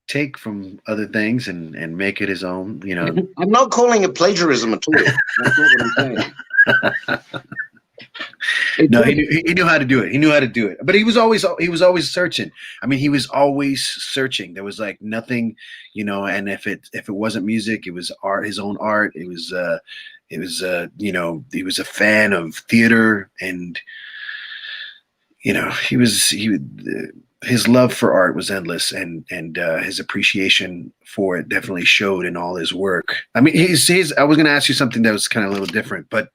take from other things and make it his own. You know, I'm not calling it plagiarism at all. That's not what I'm saying. No, he knew how to do it. He knew how to do it. But he was always searching. I mean, he was always searching. There was like nothing, you know. And if it wasn't music, it was art, his own art. It was you know, he was a fan of theater, and you know, his love for art was endless, and his appreciation for it definitely showed in all his work. I mean, I was going to ask you something that was kind of a little different, but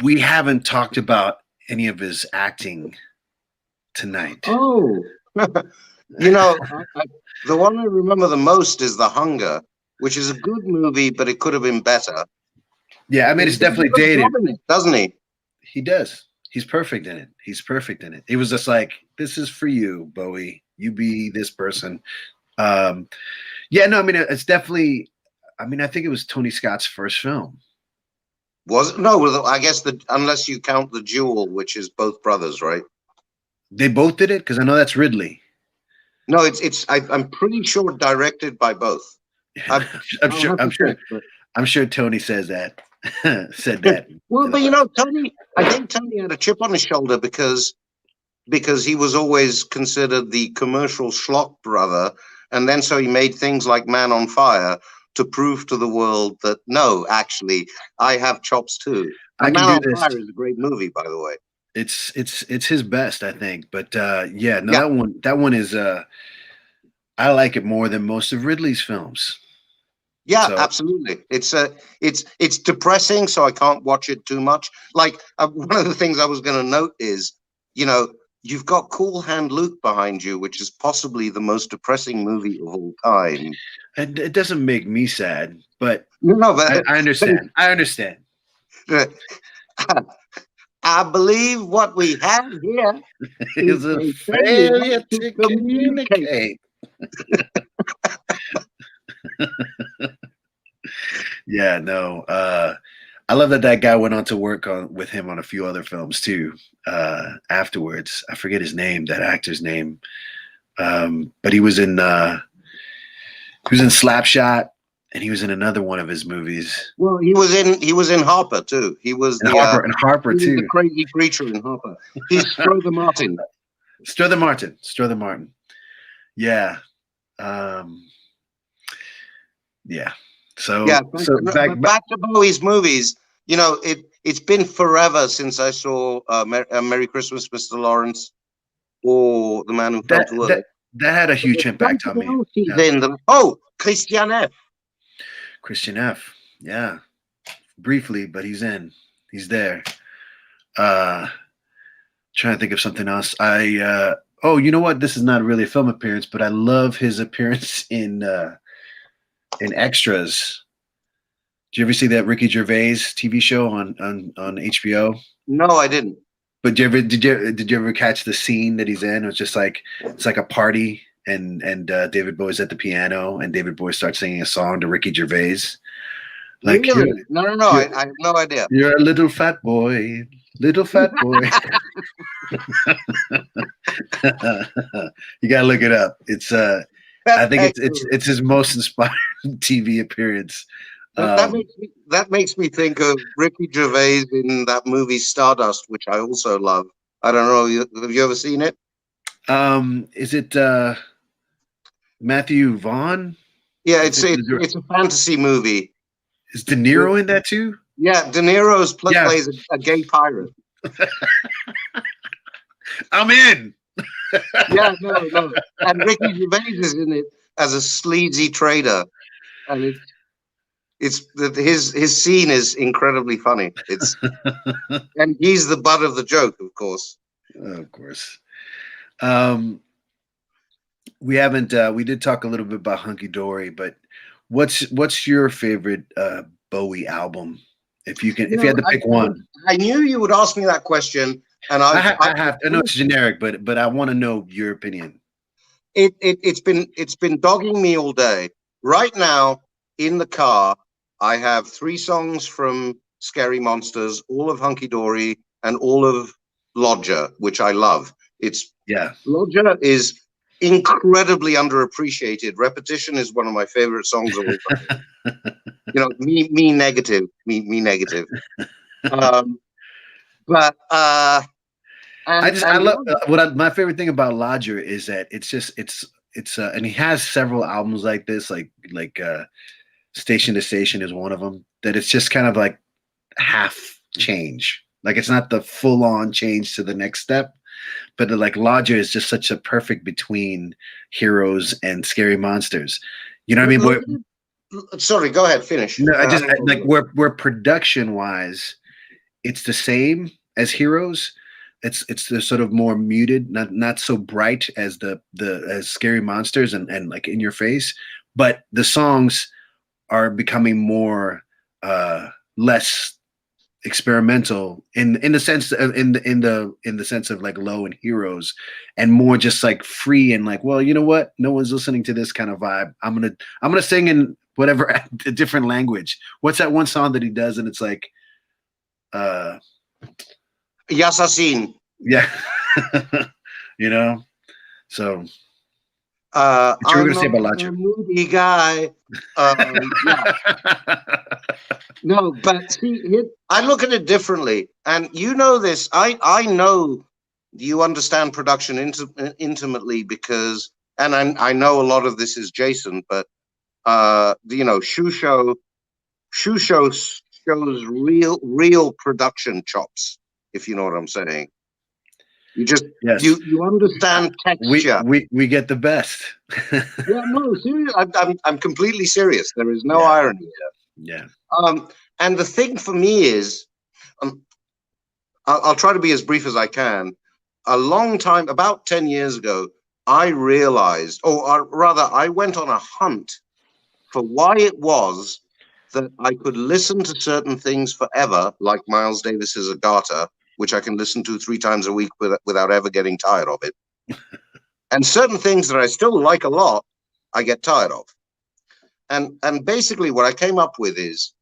we haven't talked about any of his acting tonight. Oh, you know, the one I remember the most is The Hunger, which is a good movie, but it could have been better. Yeah, I mean, it's definitely dated, doesn't he? He does. He's perfect in it. He's perfect in it. It was just like, this is for you, Bowie. You be this person. Yeah, no, I mean, it's definitely. I mean, I think it was Tony Scott's first film. Was it? No, I guess unless you count The Jewel, which is both brothers, right? They both did it, because I know that's Ridley. No, I'm pretty sure directed by both. I'm sure Tony says that. Said that. Well, but you know, I think Tony had a chip on his shoulder because he was always considered the commercial schlock brother, and then so he made things like Man on Fire to prove to the world that no, actually, I have chops too. Man on Fire is a great movie, by the way. It's his best, I think. But yeah, no, that one is I like it more than most of Ridley's films. Yeah, so. Absolutely. It's depressing, so I can't watch it too much. Like one of the things I was going to note is, you know, you've got Cool Hand Luke behind you, which is possibly the most depressing movie of all time. It doesn't make me sad, but no, but I understand. I understand. I believe what we have here is a failure to communicate. Yeah, no. I love that guy went on to work with him on a few other films too. Afterwards, I forget his name, that actor's name, but he was in Slapshot, and he was in another one of his movies. Well, he was in Harper too. He was Harper too. The crazy creature in Harper. He's Strother Martin. Strother Martin. Yeah. Yeah. So back to Bowie's movies. You know, it's been forever since I saw Merry Christmas, Mr. Lawrence, or The Man Who Fell to Earth. That had a huge impact on me. Christian F. Christian F. Yeah, briefly, but he's there. Trying to think of something else. You know what? This is not really a film appearance, but I love his appearance in Extras. Did you ever see that Ricky Gervais TV show on HBO? No, I didn't. But did you ever catch the scene that he's in? It was just like it's like a party, and David Bowie's at the piano, and David Bowie starts singing a song to Ricky Gervais. Like, really? No. I have no idea. You're a little fat boy, little fat boy. You gotta look it up. It's I think it's his most inspiring TV appearance. That makes me think of Ricky Gervais in that movie Stardust, which I also love. I don't know. Have you ever seen it? Is it Matthew Vaughn? Yeah, it's a fantasy movie. Is De Niro in that too? Yeah, De Niro's plays a gay pirate. I'm in. Yeah, no. And Ricky Gervais is in it as a sleazy trader, and his scene is incredibly funny. It's and he's the butt of the joke, of course. Of course. We haven't. We did talk a little bit about Hunky Dory, but what's your favorite Bowie album? If you had to pick one. I knew you would ask me that question, and I have. I know it's generic, but I want to know your opinion. It's been dogging me all day. Right now in the car, I have 3 songs from Scary Monsters, all of Hunky Dory, and all of Lodger, which I love. Lodger is incredibly underappreciated. Repetition is one of my favorite songs of all time. Me negative. But I love my favorite thing about Lodger is that it's and he has several albums like this, like Station to Station is one of them, that it's just kind of like half change. Like it's not the full on change to the next step, but like Lodger is just such a perfect between Heroes and Scary Monsters. You know what I mean? Sorry, go ahead, finish. No, like where production wise, it's the same as Heroes. It's the sort of more muted, not so bright as as Scary Monsters and like in your face, but the songs are becoming more less experimental in the sense in the sense of like Low and Heroes, and more just like free and like, well, you know what, no one's listening to this kind of vibe. I'm gonna sing in whatever a different language. What's that one song that he does and it's like Yassassin. Yeah. So what you were going to say about Lodger? Moody guy. No, but see, I look at it differently, and you know this. I know you understand production intimately because, and I know a lot of this is Jason, but Shoe Show shows real production chops, if you know what I'm saying. You just you understand texture. We get the best. Yeah, no, seriously, I'm completely serious. There is no irony here. Yeah. And the thing for me is, I'll try to be as brief as I can. A long time, about 10 years ago, I realized, or rather, I went on a hunt for why it was that I could listen to certain things forever, like Miles Davis's Agatha, which I can listen to 3 times a week without ever getting tired of it. And certain things that I still like a lot, I get tired of. And basically what I came up with is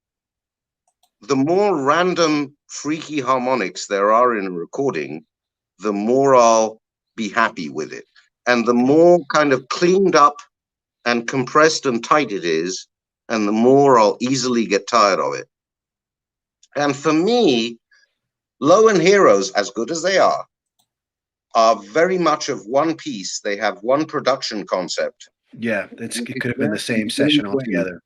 the more random, freaky harmonics there are in a recording, the more I'll be happy with it. And the more kind of cleaned up and compressed and tight it is, and the more I'll easily get tired of it. And for me, Low and Heroes, as good as they are very much of one piece. They have one production concept. Yeah, it could have been the same session altogether.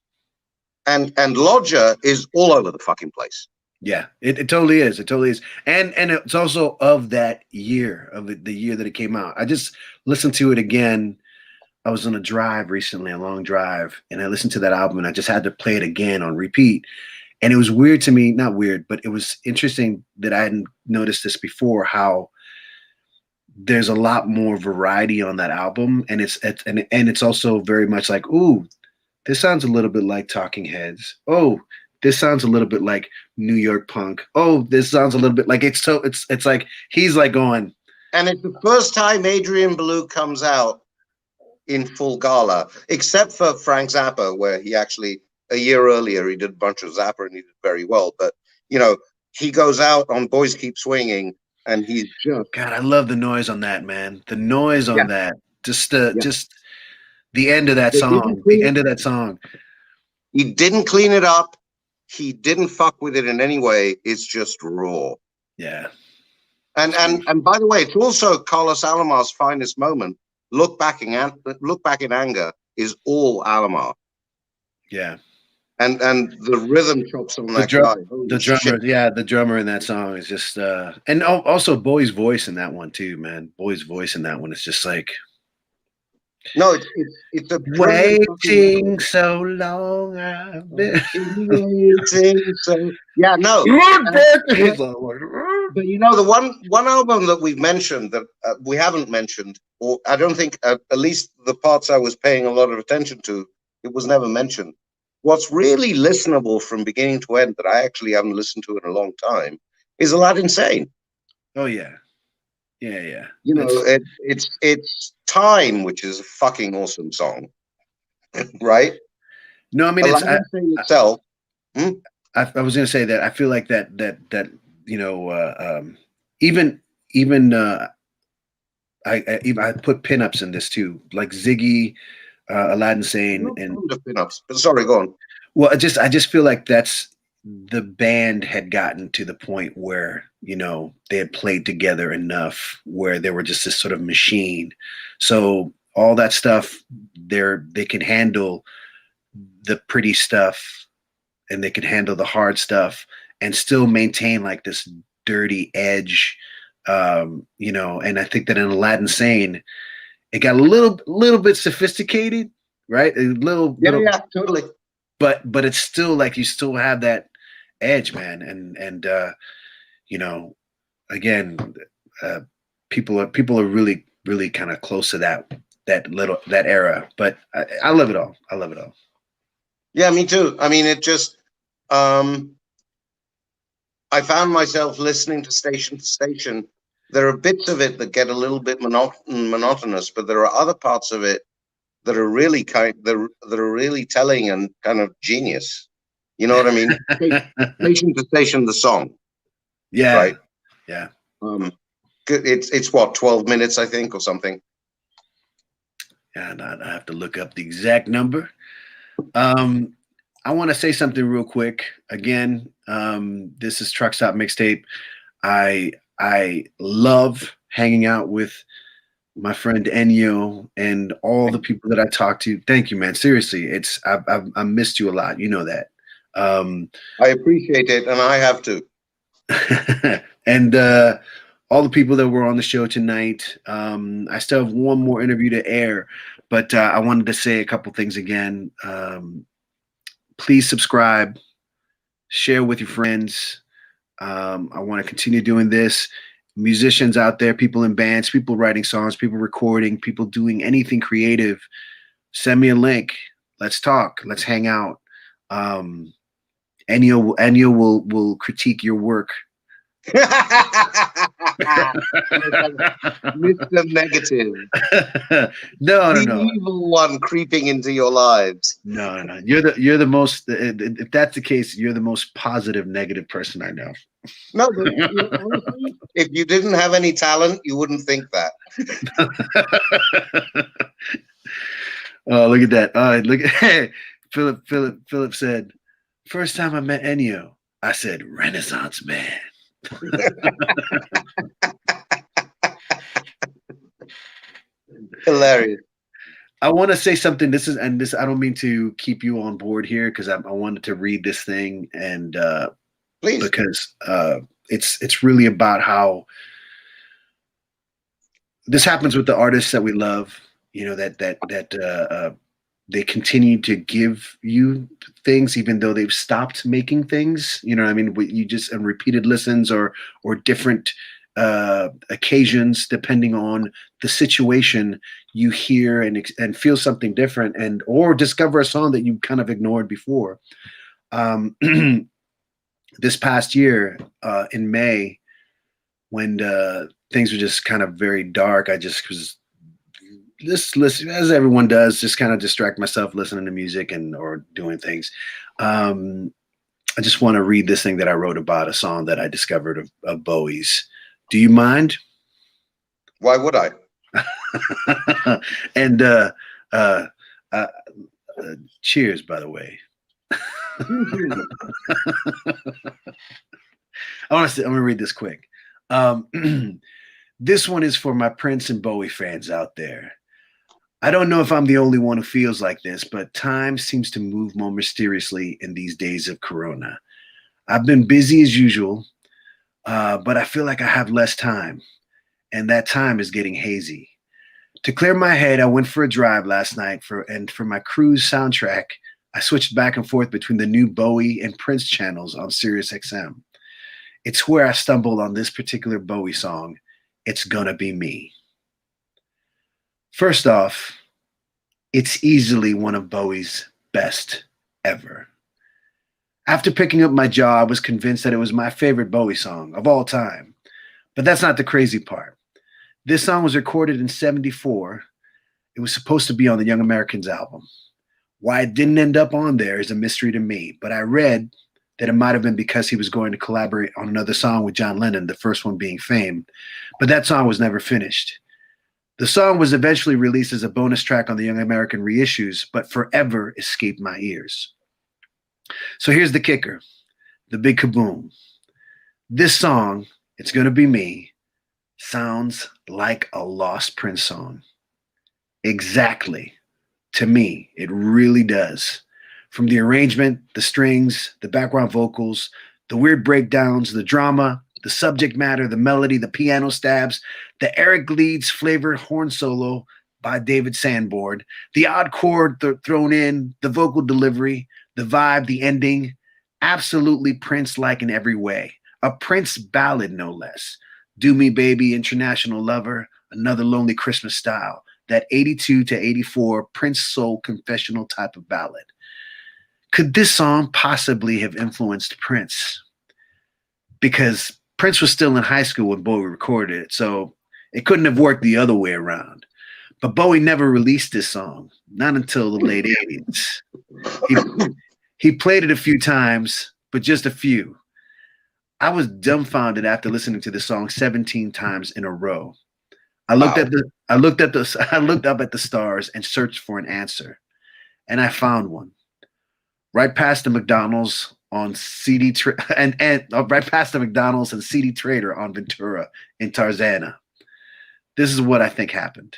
And Lodger is all over the fucking place. Yeah, it totally is. It totally is. And it's also of that year, of the year that it came out. I just listened to it again. I was on a drive recently, a long drive, and I listened to that album, and I just had to play it again on repeat. And it was weird to me, not weird, but it was interesting that I hadn't noticed this before, how there's a lot more variety on that album. And it's also very much like, ooh, this sounds a little bit like Talking Heads. Oh, this sounds a little bit like New York punk. Oh, this sounds a little bit like it's like he's like going. And it's the first time Adrian Belew comes out in full gala, except for Frank Zappa, where he actually a year earlier he did a bunch of Zappa and he did very well. But you know, he goes out on Boys Keep Swinging, and he's just God. I love the noise on that, man. The noise on that, just the end of that song. The end of that song. He didn't clean it up. He didn't fuck with it in any way. It's just raw. Yeah. And by the way, it's also Carlos Alamar's finest moment. Look Back in Anger is all Alomar. Yeah. And the rhythm chops on that guy. The drummer, the drummer in that song is just and also Bowie's voice in that one too, man. Bowie's voice in that one is just like no, it's a waiting so long. I've been waiting so no. But you know, the one album that we've mentioned that we haven't mentioned, or I don't think at least the parts I was paying a lot of attention to, it was never mentioned. What's really listenable from beginning to end that I actually haven't listened to in a long time is Aladdin Sane. Oh yeah. Yeah. You know, it's Time, which is a fucking awesome song, right? No, I mean Aladdin Sane itself. I was going to say that I feel like that you know even I put pinups in this too, like Ziggy, Aladdin Sane, and pinups. But sorry, go on. Well, I just feel like that's the band had gotten to the point where, you know, they had played together enough where they were just this sort of machine. So all that stuff, they can handle the pretty stuff and they can handle the hard stuff and still maintain like this dirty edge, you know. And I think that in Aladdin Sane, it got a little bit sophisticated, right? Yeah, totally. But it's still like you still have that edge, man. And you know, again, people are really kind of close to that era. But I love it all. I love it all. Yeah, me too. I mean, it just I found myself listening to station. There are bits of it that get a little bit monotonous, but there are other parts of it that are really that are really telling and kind of genius. You know what I mean? Station to Station, the song. Yeah. Right. Yeah. It's what, 12 minutes, I think, or something. Yeah, and I have to look up the exact number. I want to say something real quick. Again, this is Truck Stop Mixtape. I love hanging out with my friend Ennio and all the people that I talk to. Thank you, man. Seriously, I missed you a lot. You know that. I appreciate it, and I have to. And all the people that were on the show tonight. I still have one more interview to air, but I wanted to say a couple things again. Please subscribe, share with your friends. I want to continue doing this. Musicians out there, people in bands, people writing songs, people recording, people doing anything creative, send me a link. Let's talk. Let's hang out. Ennio will critique your work. Mr. Negative. No. The evil one creeping into your lives. No. You're the most. If that's the case, you're the most positive negative person I know. No, but honestly, if you didn't have any talent, you wouldn't think that. Oh, look at that! Look at Philip said, first time I met Ennio, I said Renaissance man. Hilarious. I want to say something. This I don't mean to keep you on board here because I wanted to read this thing and please, because it's really about how this happens with the artists that we love. You know, that they continue to give you things even though they've stopped making things. You know what I mean? You just and repeated listens or different occasions depending on the situation, you hear and feel something different or discover a song that you kind of ignored before. This past year, in May, when things were just kind of very dark, I just was just listen, as everyone does, just kind of distract myself listening to music and or doing things. I just want to read this thing that I wrote about a song that I discovered of Bowie's. Do you mind? Why would I? And cheers, by the way. I'm gonna read this quick. This one is for my Prince and Bowie fans out there. I don't know if I'm the only one who feels like this, but time seems to move more mysteriously in these days of Corona. I've been busy as usual, but I feel like I have less time, and that time is getting hazy. To clear my head, I went for a drive last night, for my cruise soundtrack, I switched back and forth between the new Bowie and Prince channels on Sirius XM. It's where I stumbled on this particular Bowie song, It's Gonna Be Me. First off, it's easily one of Bowie's best ever. After picking up my jaw, I was convinced that it was my favorite Bowie song of all time. But that's not the crazy part. This song was recorded in '74. It was supposed to be on the Young Americans album. Why it didn't end up on there is a mystery to me, but I read that it might have been because he was going to collaborate on another song with John Lennon, the first one being Fame, but that song was never finished. The song was eventually released as a bonus track on the Young American reissues, but forever escaped my ears. So here's the kicker, the big kaboom. This song, It's Gonna Be Me, sounds like a lost Prince song. Exactly. To me, it really does. From the arrangement, the strings, the background vocals, the weird breakdowns, the drama, the subject matter, the melody, the piano stabs, the Eric Leeds flavored horn solo by David Sanborn, the odd chord thrown in, the vocal delivery, the vibe, the ending, absolutely Prince-like in every way. A Prince ballad, no less. Do Me Baby, International Lover, Another Lonely Christmas style. That 82 to 84 Prince soul confessional type of ballad. Could this song possibly have influenced Prince? Because Prince was still in high school when Bowie recorded it, so it couldn't have worked the other way around. But Bowie never released this song, not until the late 80s. He played it a few times, but just a few. I was dumbfounded after listening to the song 17 times in a row. I looked up at the stars and searched for an answer, and I found one. Right past the McDonald's on CD right past the McDonald's and CD Trader on Ventura in Tarzana. This is what I think happened.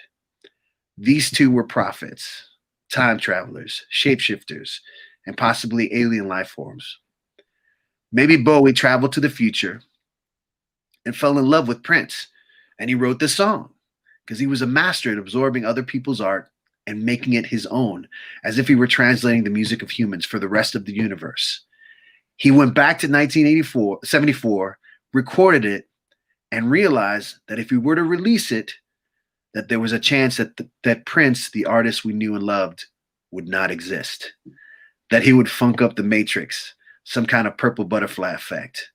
These two were prophets, time travelers, shapeshifters, and possibly alien life forms. Maybe Bowie traveled to the future and fell in love with Prince, and he wrote this song because he was a master at absorbing other people's art and making it his own, as if he were translating the music of humans for the rest of the universe. He went back to 1974, recorded it, and realized that if he were to release it, that there was a chance that Prince, the artist we knew and loved, would not exist. That he would funk up the Matrix, some kind of purple butterfly effect.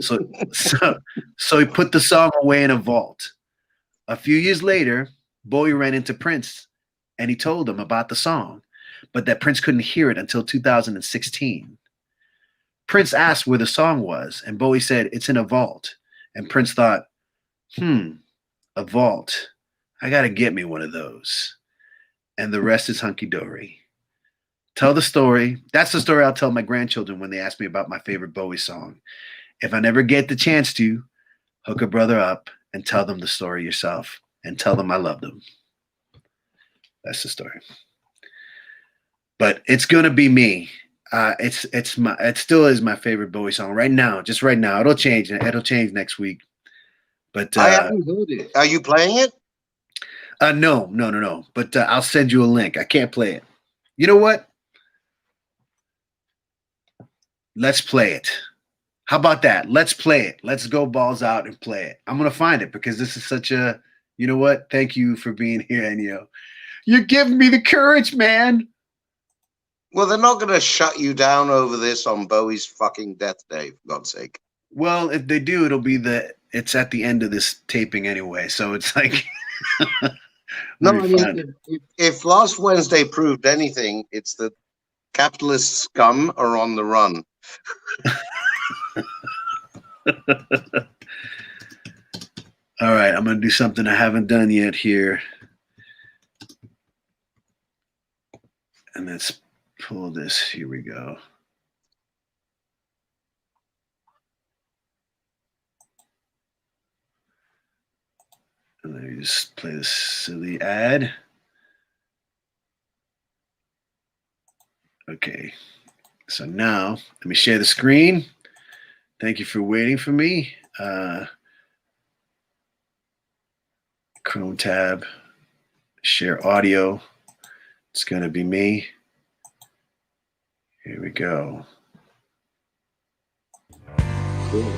So he put the song away in a vault. A few years later, Bowie ran into Prince and he told him about the song, but that Prince couldn't hear it until 2016. Prince asked where the song was, and Bowie said, it's in a vault. And Prince thought, a vault. I got to get me one of those. And the rest is hunky-dory. Tell the story. That's the story I'll tell my grandchildren when they ask me about my favorite Bowie song. If I never get the chance to, hook a brother up and tell them the story yourself and tell them I love them. That's the story. But It's Gonna Be Me. It still is my favorite Bowie song right now. Just right now. It'll change. It'll change next week. But I haven't heard it. Are you playing it? No. But I'll send you a link. I can't play it. You know what? Let's play it. How about that? Let's play it. Let's go balls out and play it. I'm going to find it because this is such a, you know what? Thank you for being here, Ennio. You're giving me the courage, man. Well, they're not going to shut you down over this on Bowie's fucking death day, for God's sake. Well, if they do, it's at the end of this taping anyway, so it's like. No, I mean, if last Wednesday proved anything, it's that capitalist scum are on the run. All right, I'm going to do something I haven't done yet here. And let's pull this. Here we go. And let me just play this silly ad. Okay. So now, let me share the screen. Thank you for waiting for me. Chrome tab, share audio. It's going to be me. Here we go. Cool.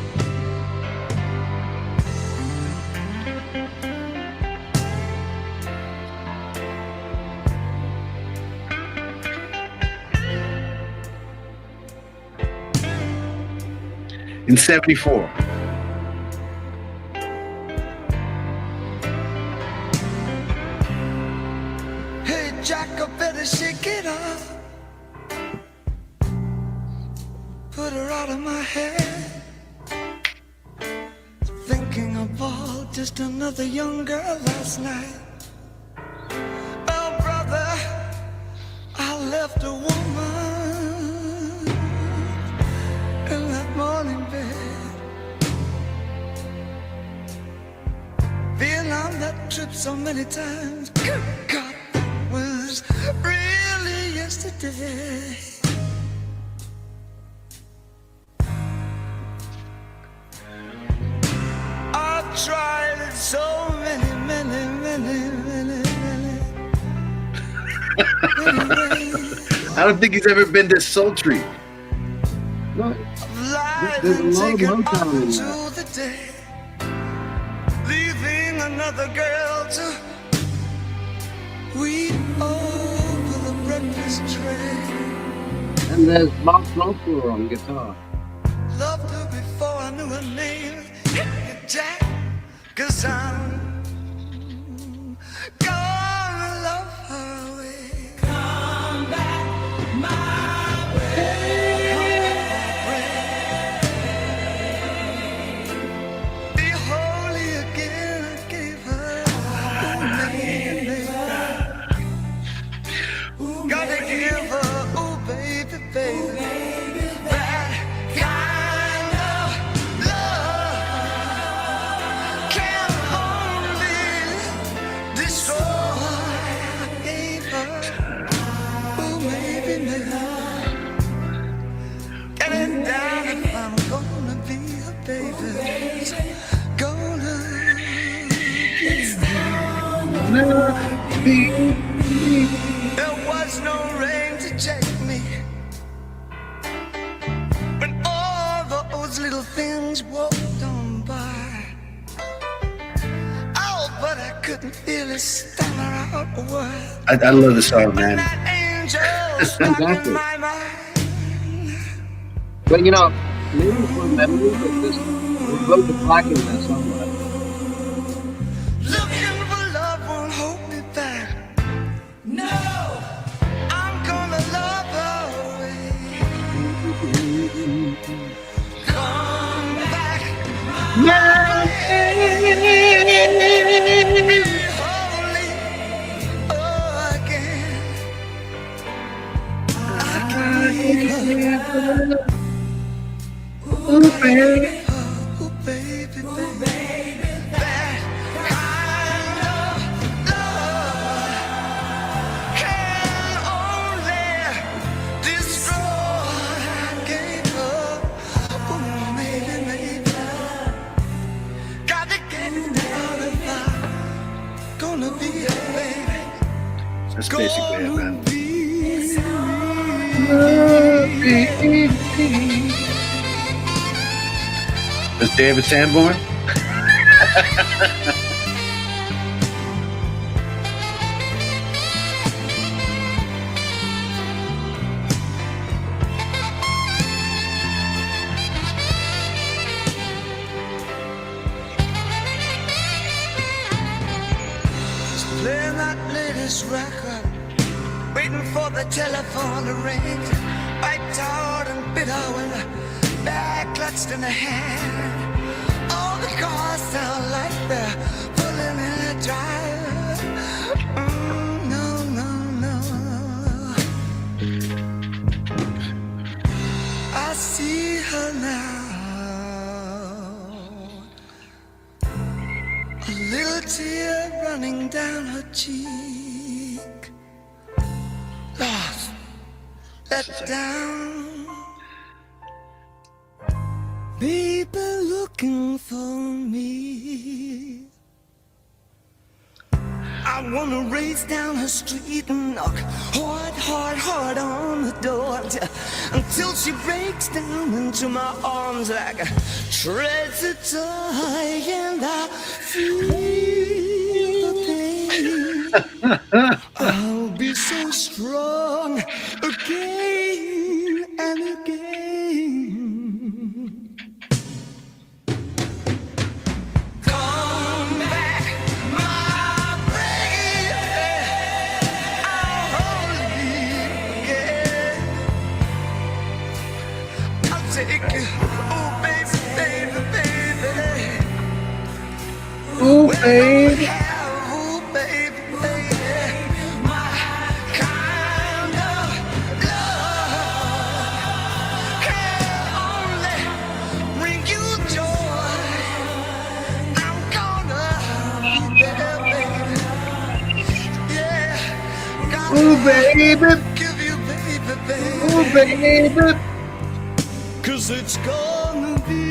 In 74. Hey, Jack, I better shake it off. Put her out of my head. Thinking about just another young girl last night. Oh, brother, I left a woman in that morning bed. Been on that trip so many times. Good God, that was really yesterday. I've tried it so many I don't think he's ever been this sultry. There's a lot of Motown in that. Leaving another girl to weep over the breakfast tray. And there's Mark Knopfler on guitar. Loved her before I knew her name. Jack, 'cause I'm gonna love her away. Come back my way. Be holy again, I gave her gotta give her, oh baby, baby. That kind of love can only destroy. I gave her, oh baby, getting down if I'm gonna be a baby. Gonna be. There was no rain to check me when all those little things walked on by. Oh, but I couldn't really stammer out a word. I love this song, man. It's fantastic. But you know, maybe from memory, but this wrote the plaque in that somewhere. Looking for love won't hold me back. No, I'm gonna love her away. Come back, my holy again. I gave her, oh baby, oh baby, baby, that kind of love can only destroy. I gave her, oh maybe, gotta get it down if I'm gonna be a baby. That's basically it, man. That's David Sanborn. this record, waiting for the telephone to ring. Wiped out and bitter with a bag clutched in the hand. All the cars sound like they're pulling in a drive. No, no, no. I see her now. A little tear running down her cheek. Lost, let down. Baby looking for me. I wanna race down her street and knock hard, hard, hard on the door until she breaks down into my arms like a treasure toy, and I feel the pain. I'll be so strong again and again. Come back, my baby. I'll hold you again. I'll take you, oh baby, baby, baby. Oh baby. Oh baby, baby. My kind of love can only bring you joy. I'm gonna be there, baby. Yeah. Oh baby. Give you baby, baby. Oh baby. 'Cause it's gonna be.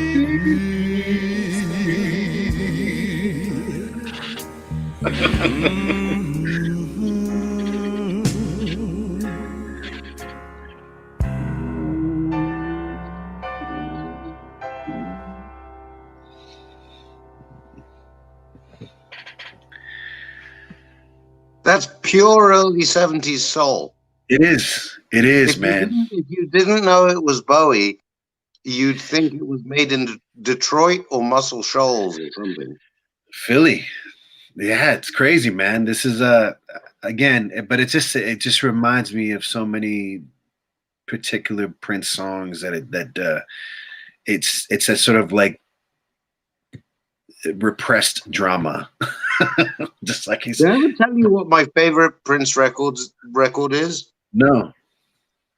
That's pure early 70s soul. It is. It is, man. If you didn't know it was Bowie, you'd think it was made in Detroit or Muscle Shoals or something. Philly. Yeah, it's crazy, man. This is again, but it just reminds me of so many particular Prince songs that it's a sort of like repressed drama. Just like he Did I said. ever tell you what my favorite Prince record is? No.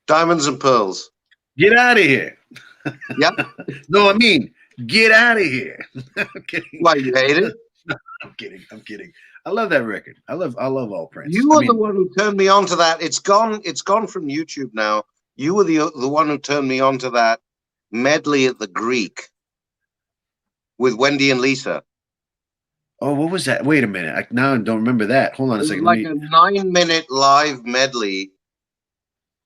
Diamonds and Pearls. Get out of here. Yeah. No, I mean, get out of here. I'm kidding. Why, you hate it? I'm kidding. I love that record. I love all Prince. You were the one who turned me on to that. It's gone from YouTube now. You were the one who turned me on to that medley at the Greek with Wendy and Lisa. Oh, what was that? Wait a minute. I now don't remember that. Hold on a second. Like a 9-minute live medley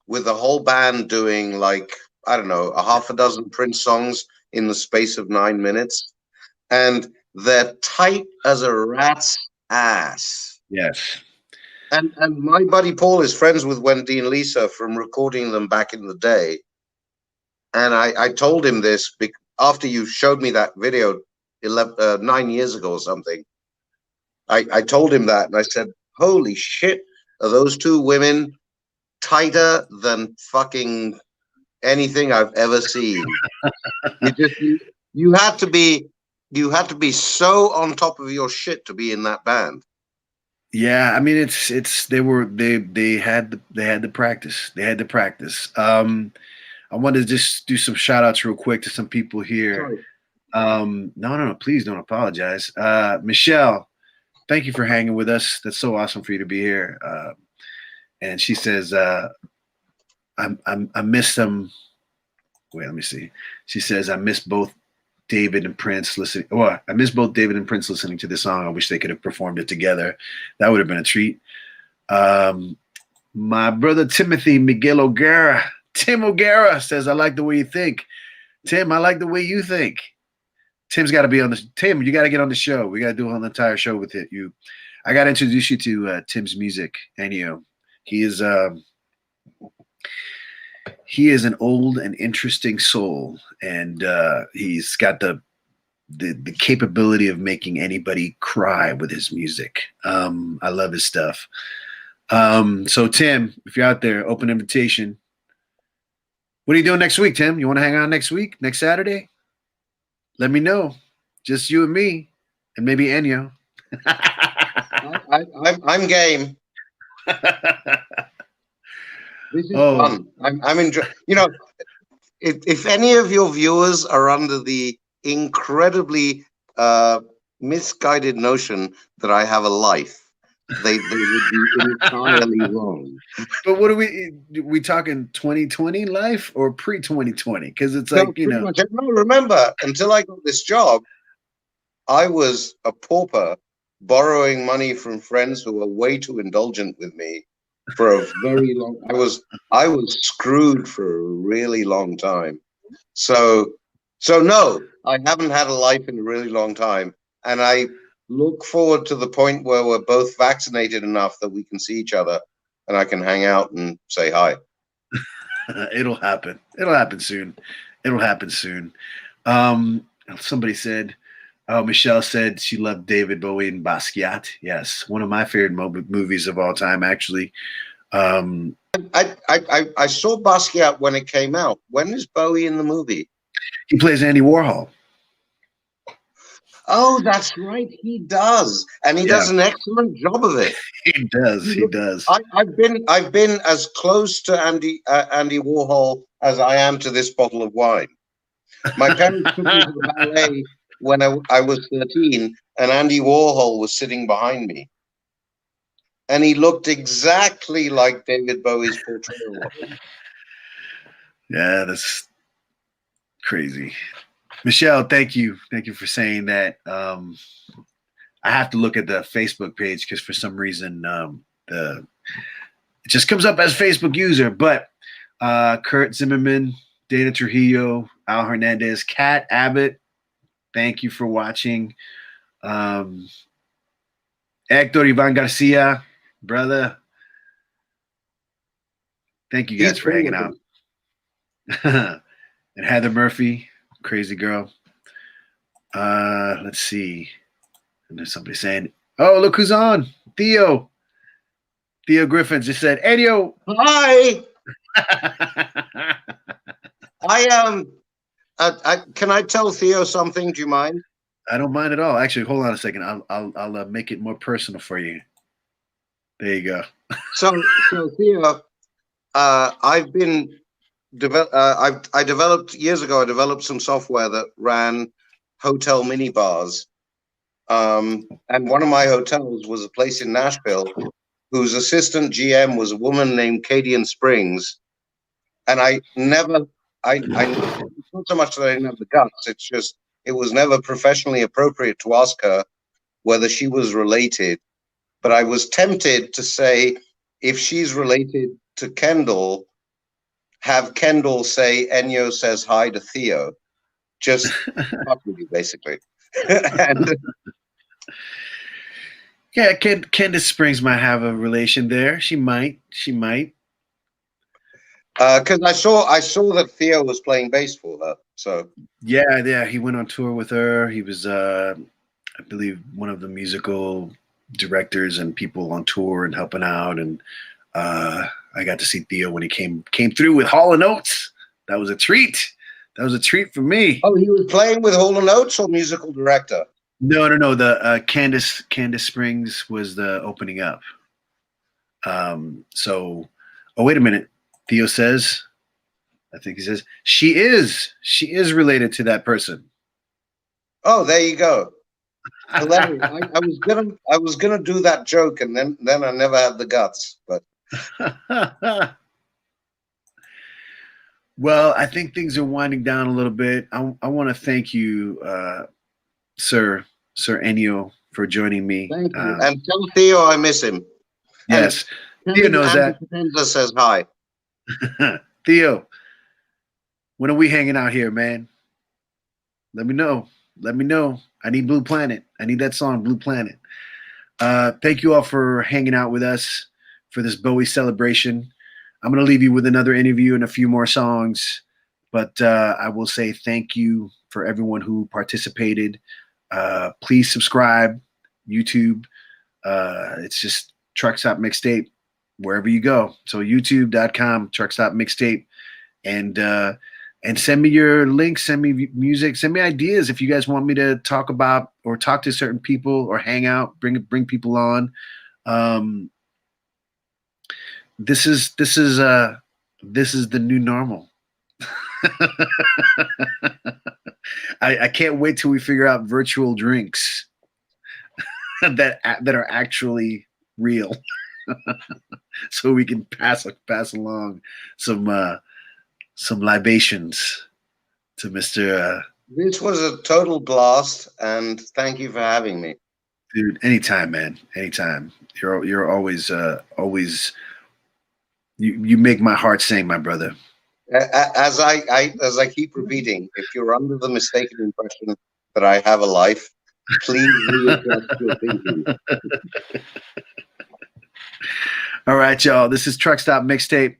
with the whole band doing like, I don't know, a half a dozen Prince songs in the space of 9 minutes. And they're tight as a rat's ass. Yes. And my buddy Paul is friends with Wendy and Lisa from recording them back in the day. And I told him this after you showed me that video 9 years ago or something. I told him that, and I said, holy shit, are those two women tighter than fucking anything I've ever seen? You had to be so on top of your shit to be in that band. Yeah, I mean they had the practice. They had the practice. I wanted to just do some shout outs real quick to some people here. No, please don't apologize. Michelle, thank you for hanging with us. That's so awesome for you to be here. And she says, I miss them. Wait, let me see. She says, I miss both David and Prince listening. Well, I miss both David and Prince listening to this song. I wish they could have performed it together. That would have been a treat. My brother Timothy Miguel O'Gara, Tim O'Gara says, I like the way you think. Tim, I like the way you think. Tim's got to be on the. Tim, you got to get on the show. We got to do an entire show with it. I got to introduce you to Tim's music. And he is an old and interesting soul, and he's got the capability of making anybody cry with his music. I love his stuff. So Tim, if you're out there, open invitation. What are you doing next week, Tim? You want to hang out next week, next Saturday? Let me know. Just you and me, and maybe Ennio. I'm game. This is fun. I'm enjoying. You know, if any of your viewers are under the incredibly misguided notion that I have a life, they would be entirely wrong. But what are we talking 2020 life or pre-2020? Because it's No, like, you know. no, remember, until I got this job, I was a pauper borrowing money from friends who were way too indulgent with me for a very long. I was screwed for a really long time. So no, I haven't had a life in a really long time, and I look forward to the point where we're both vaccinated enough that we can see each other, and I can hang out and say hi. It'll happen. It'll happen soon. It'll happen soon. Somebody said, oh, Michelle said she loved David Bowie and Basquiat. Yes, one of my favorite movies of all time, actually. I saw Basquiat when it came out. When is Bowie in the movie? He plays Andy Warhol. Oh, that's right. He does, and he does an excellent job of it. He does. He does. I've been as close to Andy Warhol as I am to this bottle of wine. My parents took me to the ballet when I was 13, and Andy Warhol was sitting behind me, and he looked exactly like David Bowie's portrayal of him. Yeah, that's crazy. Michelle, thank you. Thank you for saying that. I have to look at the Facebook page because for some reason it just comes up as Facebook user. But Kurt Zimmerman, Dana Trujillo, Al Hernandez, Kat Abbott, thank you for watching. Hector Ivan Garcia, brother. Thank you guys for hanging out. And Heather Murphy, crazy girl. Let's see. And there's somebody saying, oh, look who's on. Theo. Theo Griffin just said, Ennio. Hi. Can I tell Theo something? Do you mind? I don't mind at all. Actually, hold on a second. I'll make it more personal for you. There you go. So Theo, I developed years ago. I developed some software that ran hotel mini bars, and one of my hotels was a place in Nashville whose assistant GM was a woman named Cadian Springs, and I never, it's not so much that I didn't have the guts. It's just it was never professionally appropriate to ask her whether she was related. But I was tempted to say, if she's related to Kendall, have Kendall say Ennio says hi to Theo. Just fuck with you, basically. And, yeah, Candace Springs might have a relation there. She might. Because I saw that Theo was playing bass for her. So yeah, he went on tour with her. He was, I believe, one of the musical directors and people on tour and helping out. And I got to see Theo when he came through with Hall & Oates. That was a treat. That was a treat for me. Oh, he was playing with Hall & Oates or musical director? No. The Candace Springs was the opening up. So, wait a minute. Theo says, I think he says she is related to that person. Oh, there you go. Hilarious. I was gonna do that joke, and then I never had the guts. But well, I think things are winding down a little bit. I want to thank you, Sir Ennio, for joining me. Thank you. And tell Theo I miss him. Yes, and Theo knows that. Penza says hi. Theo, when are we hanging out here, man? Let me know. I need Blue Planet. I need that song, Blue Planet. Thank you all for hanging out with us for this Bowie celebration. I'm going to leave you with another interview and a few more songs, but I will say thank you for everyone who participated. Please subscribe, YouTube. It's just Truck Stop Mixtape. wherever you go. So youtube.com, Truck Stop Mixtape, and send me your links, send me music, send me ideas if you guys want me to talk about or talk to certain people or hang out, bring people on. This is the new normal. I can't wait till we figure out virtual drinks that are actually real, so we can pass along some libations to Mr. This was a total blast, and thank you for having me, dude. Anytime, man. Anytime. You're always you make my heart sing, my brother. As I keep repeating, if you're under the mistaken impression that I have a life, please readjust your thinking. All right, y'all. This is Truck Stop Mixtape.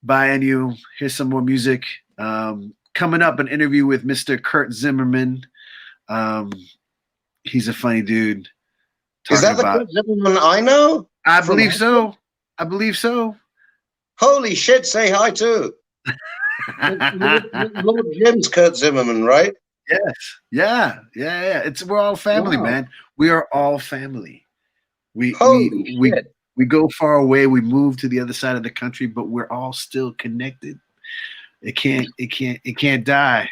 Buying you. Here's some more music. Coming up, an interview with Mr. Kurt Zimmerman. He's a funny dude. Is that the Kurt Zimmerman I know? I believe so. I believe so. Holy shit! Say hi too. Lord Jim's Kurt Zimmerman, right? Yes. Yeah. We're all family, man. We are all family. We go far away. We move to the other side of the country, but we're all still connected. It can't die.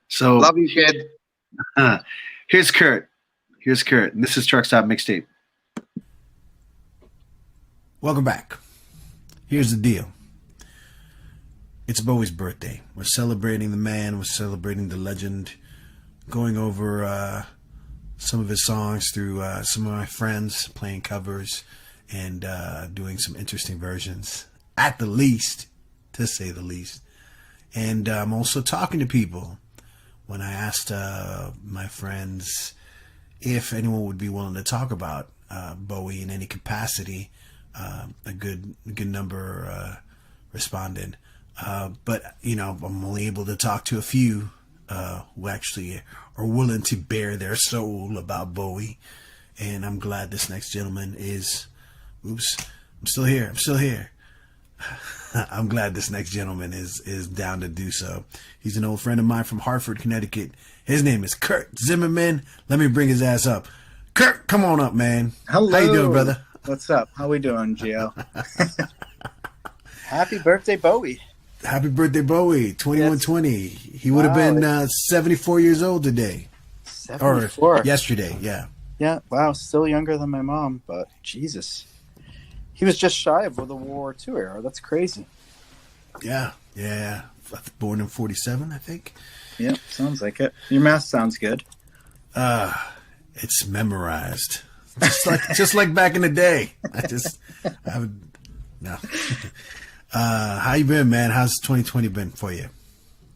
So love you, kid. Here's Kurt. And this is Truck Stop Mixtape. Welcome back. Here's the deal. It's Bowie's birthday. We're celebrating the man. We're celebrating the legend. Going over some of his songs through some of my friends, playing covers and doing some interesting versions, at the least, to say the least. And I'm also talking to people. When I asked my friends if anyone would be willing to talk about Bowie in any capacity, a good number responded. But, I'm only able to talk to a few who actually are willing to bare their soul about Bowie. And I'm glad this next gentleman is... Oops, I'm still here. I'm glad this next gentleman is down to do so. He's an old friend of mine from Hartford, Connecticut. His name is Kurt Zimmerman. Let me bring his ass up. Kurt, come on up, man. Hello. How you doing, brother? What's up? How we doing, Gio? Happy birthday, Bowie. Happy birthday, Bowie. 2120. He would have been 74 years old today. 74. Or yesterday, yeah. Yeah, wow. Still younger than my mom, but Jesus. He was just shy of the World War II era. That's crazy. Yeah. Born in 47, I think. Yeah, sounds like it. Your math sounds good. It's memorized. Just like back in the day. No. How you been, man? How's 2020 been for you?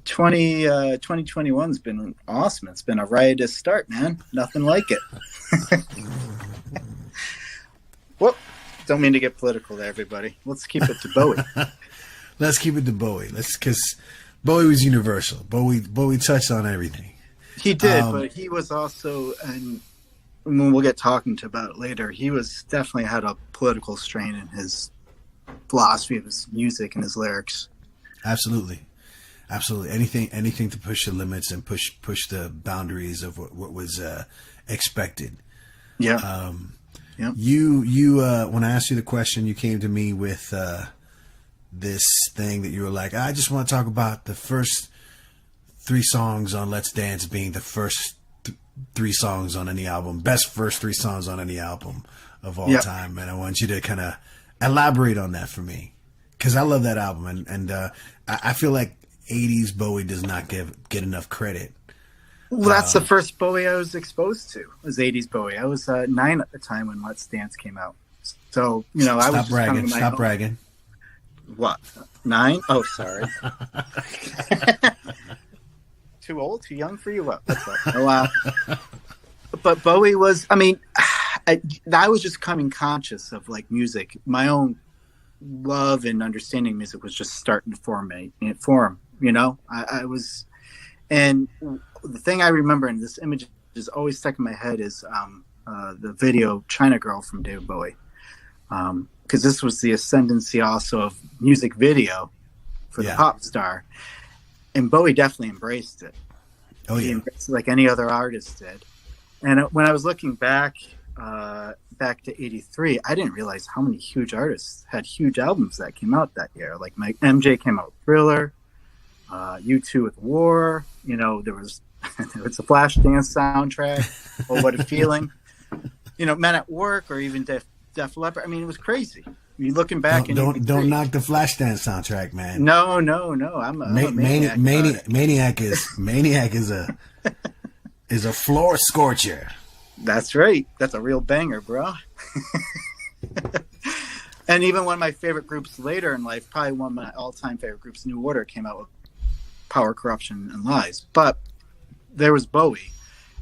2021's been awesome. It's been a riotous start, man. Nothing like it. Whoop. Don't mean to get political there, everybody. Let's keep it to Bowie. Let's keep it to Bowie. Because Bowie was universal. Bowie touched on everything. He did, but he was also, and we'll get talking about it later, he was definitely had a political strain in his philosophy of his music and his lyrics. Absolutely. Anything to push the limits and push the boundaries of what was expected. Yeah. You when I asked you the question, you came to me with this thing that you were like, I just want to talk about the first 3 songs on Let's Dance being the first 3 songs on any album, best first 3 songs on any album of all time. And I want you to kind of elaborate on that for me, because I love that album, and I feel like 80s Bowie does not get enough credit. Well, that's the first Bowie I was exposed to, was 80s Bowie. I was 9 at the time when Let's Dance came out. So, I was just Stop bragging. What? 9? Oh, sorry. Too old? Too young for you? What? What's up? Oh, wow. But Bowie was, I was just coming conscious of music. My own love and understanding music was just starting to form. I was, and the thing I remember, and this image is always stuck in my head, is the video "China Girl" from David Bowie. because this was the ascendancy also of music video for the pop star, and Bowie definitely embraced it. Oh He yeah, embraced it like any other artist did. And when I was looking back to '83, I didn't realize how many huge artists had huge albums that came out that year. Like MJ came out with Thriller, U2 with War. You know, there was it's a Flashdance soundtrack. Oh, What a Feeling. You know, Men at Work, or even Def Leppard. I mean, it was crazy. You looking back, don't knock the Flashdance soundtrack, man. No. I'm a Maniac. Maniac is a floor scorcher. That's right. That's a real banger, bro. And even one of my favorite groups later in life, probably one of my all-time favorite groups, New Order, came out with Power, Corruption, and Lies. But there was Bowie.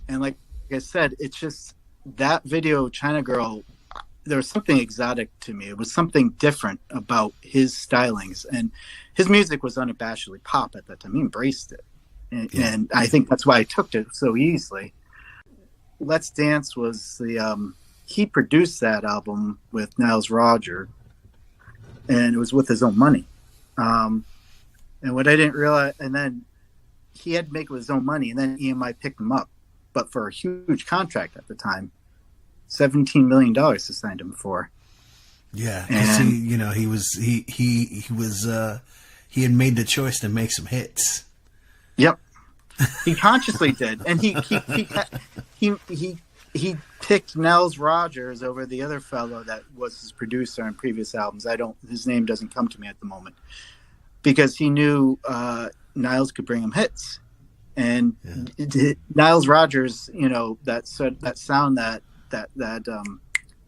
And like I said, it's just that video, China Girl, there was something exotic to me. It was something different about his stylings. And his music was unabashedly pop at that time. He embraced it. And I think that's why I took it so easily. Let's Dance was he produced that album with Niles Rodgers, and it was with his own money. And what I didn't realize, and then he had to make it with his own money, and then EMI picked him up, but for a huge contract at the time, $17 million to sign him for. Yeah, because he had made the choice to make some hits. Yep, he consciously did, and he picked Niles Rodgers over the other fellow that was his producer on previous albums. His name doesn't come to me at the moment, because he knew Niles could bring him hits, and Niles Rodgers, you know, that sound that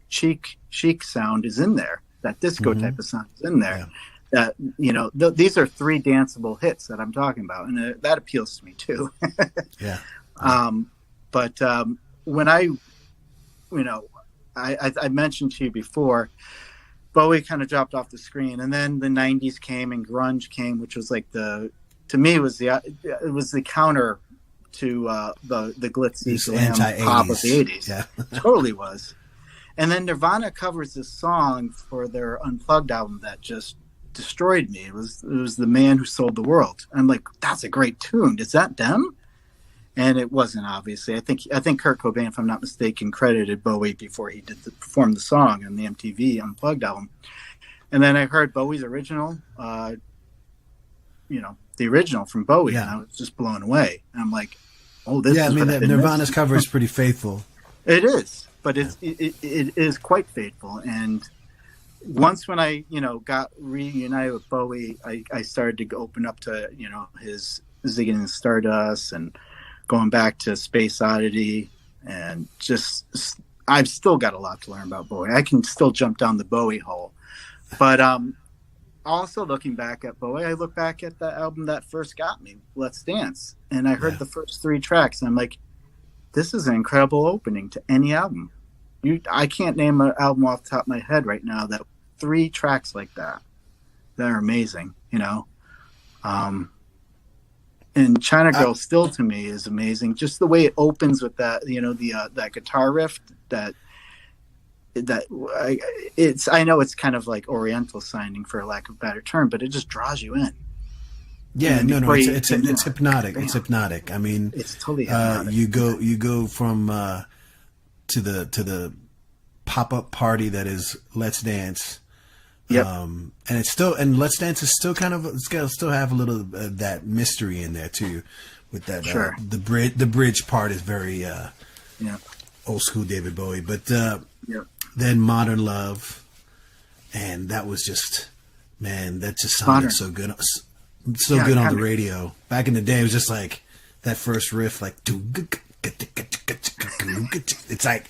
chic sound is in there. That disco type of sound is in there. Yeah. That, you know, these are three danceable hits that I'm talking about, and that appeals to me too. Yeah. But when I mentioned to you before, Bowie kind of dropped off the screen, and then the '90s came and grunge came, which was like it was the counter to the glitzy glam pop of the '80s. Yeah. Totally was. And then Nirvana covers this song for their Unplugged album that just destroyed me. It was The Man Who Sold the World. I'm like, that's a great tune. Is that them? And it wasn't, obviously. I think Kurt Cobain, if I'm not mistaken, credited Bowie before he performed the song on the MTV Unplugged album. And then I heard Bowie's original, the original from Bowie, and I was just blown away. And I'm like, oh, this is. Yeah, I mean, Nirvana's cover is pretty faithful. It is, but it is quite faithful. And once when I, got reunited with Bowie, I started to open up to, his Ziggy and Stardust and going back to Space Oddity, and just I've still got a lot to learn about Bowie. I can still jump down the Bowie hole, but also looking back at Bowie, I look back at the album that first got me, Let's Dance, and I heard the first 3 tracks, and I'm like, this is an incredible opening to any album. I can't name an album off the top of my head right now that 3 tracks like that are amazing, and China Girl still to me is amazing. Just the way it opens with that, that guitar riff I know it's kind of like Oriental sounding for lack of a better term, but it just draws you in. Yeah, it's hypnotic. It's hypnotic. I mean, it's totally hypnotic. You go from to the pop-up party that is Let's Dance. Yep. And Let's Dance is still kind of, it's got to still have a little of that mystery in there too, with that sure. The bridge part is very old school David Bowie, but then Modern Love, and that was just, man, that just sounded so good on the radio. Back in the day, it was just like that first riff, like it's like,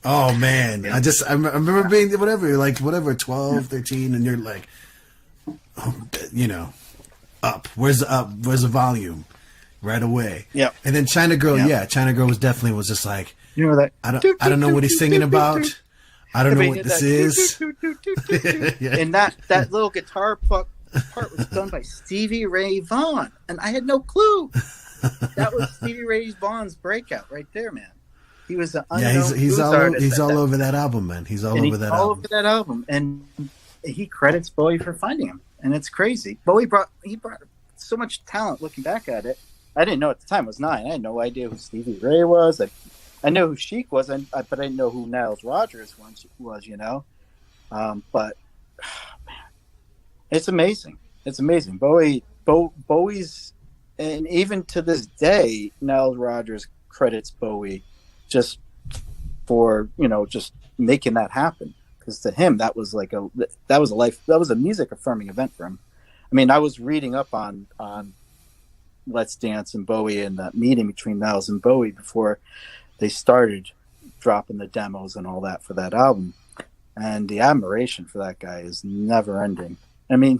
oh man, I remember being whatever 12, 13, and you're like, up. Where's the volume? Right away. Yeah. And then China Girl, China Girl was just like, that I don't know what he's singing about. I don't know what this is. And that little guitar part was done by Stevie Ray Vaughan, and I had no clue. That was Stevie Ray Vaughan's breakout right there, man. He was an Yeah, unknown he's blues all artist he's at all that over time. that album, man. He's all And over that all album. over that album, and he credits Bowie for finding him, and it's crazy. Bowie brought so much talent. Looking back at it, I didn't know at the time. I was 9. I had no idea who Stevie Ray was. I know who Chic was, but I didn't know who Niles Rodgers was. You know, but man, it's amazing. It's amazing. Bowie's, and even to this day, Niles Rodgers credits Bowie just for just making that happen. Because to him, that was a music affirming event for him. I mean, I was reading up on Let's Dance and Bowie and that meeting between Niles and Bowie before they started dropping the demos and all that for that album, and the admiration for that guy is never ending. I mean,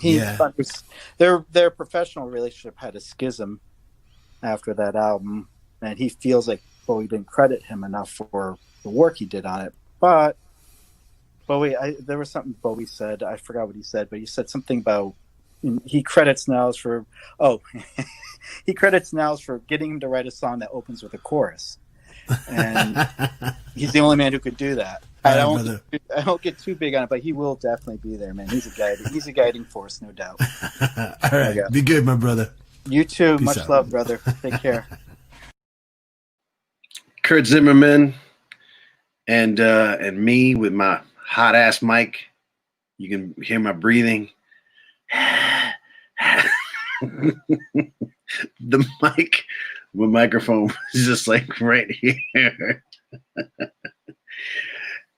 their professional relationship had a schism after that album, and he feels like Bowie didn't credit him enough for the work he did on it. But Bowie, there was something Bowie said. I forgot what he said, but he said something about he credits Niles for he credits Niles for getting him to write a song that opens with a chorus, and he's the only man who could do that. I don't get too big on it, but he will definitely be there, man. He's a guiding force, no doubt. All right, be good, my brother. You too. Peace Much out. love, brother. Take care. Kurt Zimmerman and me with my hot ass mic. You can hear my breathing. The microphone is just like right here.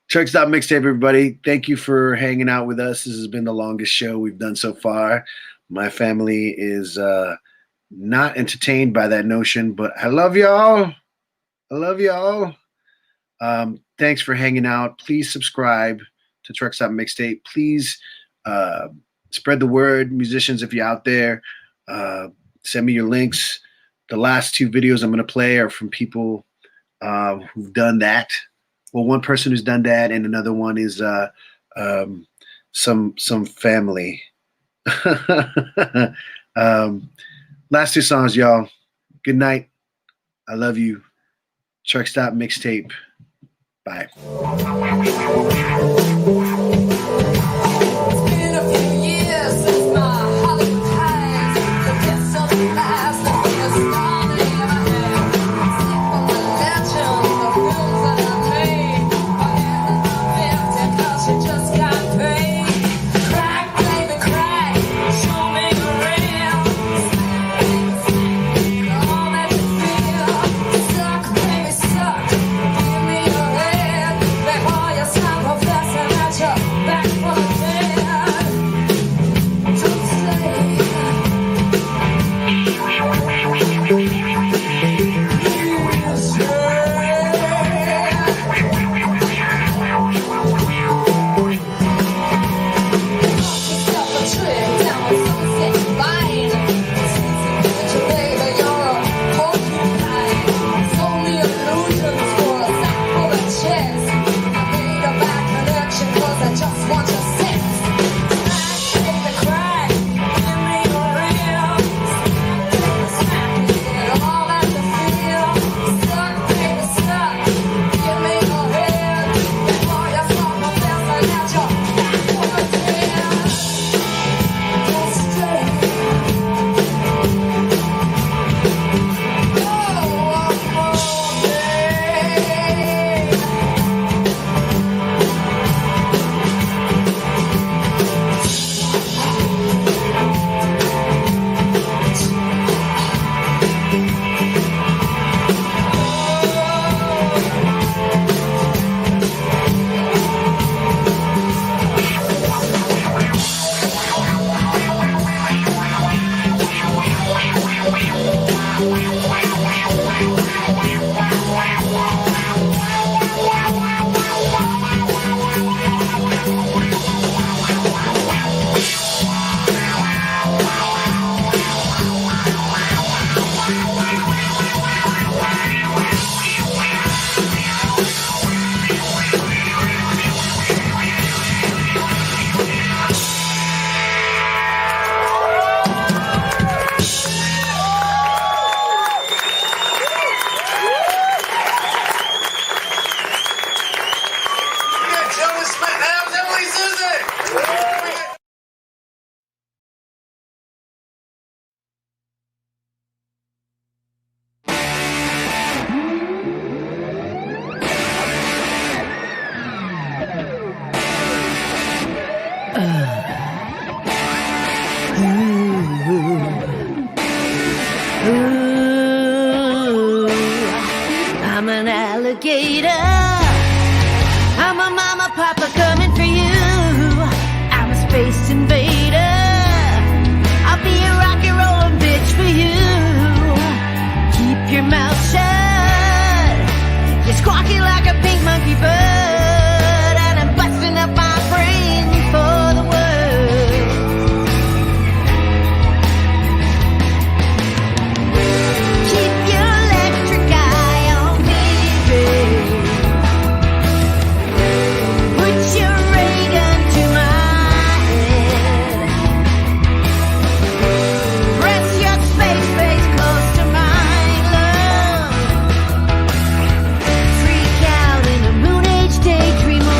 Truck Stop Mixtape, everybody. Thank you for hanging out with us. This has been the longest show we've done so far. My family is not entertained by that notion, but I love y'all. I love y'all. Thanks for hanging out. Please subscribe to Truck Stop Mixtape. Please spread the word. Musicians, if you're out there, send me your links. The last 2 videos I'm going to play are from people who've done that. Well, one person who's done that, and another one is some family. Last 2 songs, y'all. Good night. I love you. Truck Stop Mixtape. Bye. Back alligator. I'm a mama, papa coming for you. I'm a space invader. I'll be a rock and rollin' bitch for you. Keep your mouth shut. You're squawking like a pink monkey bird, and I'm busting up my brain for the world. Keep your electric eye on me, babe. Put your ray gun to my head. Press your space face close to mine, love. Freak out in a moon age daydream, oh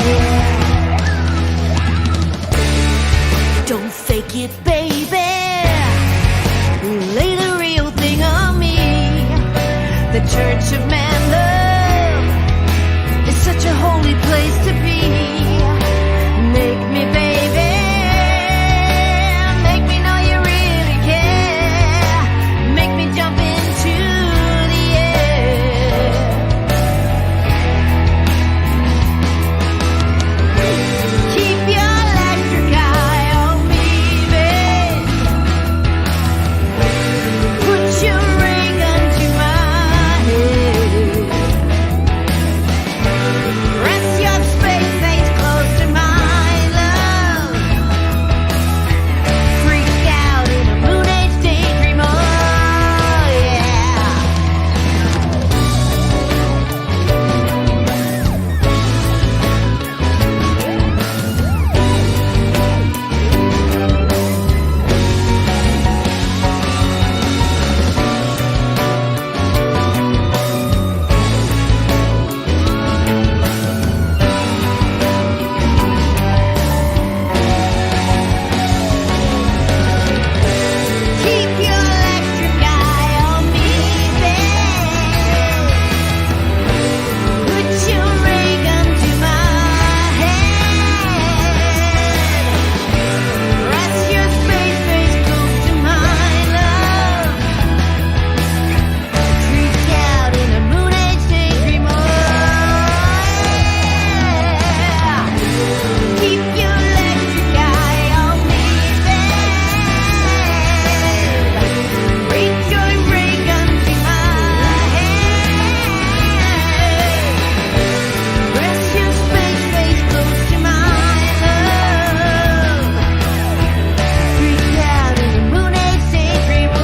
yeah. Don't fake it, baby. Lay the real thing on me. The Church of Man Love is such a holy place to be. Make me, baby. Make me know you really care. Make me jump into the air. Keep your electric eye on me, babe. Put your ray gun to my head. Rest your space face close to my love. Freak out in a moon age daydream, oh yeah. Keep your electric eye on me, babe. Put your ray gun to my head. Rest your space face close to my love. Freak out in a moon age daydream, oh yeah. Keep your electric eye on me, babe. Reach your ray gun to my head. Rest your space face close to my love. Freak out in a moon age daydream, oh.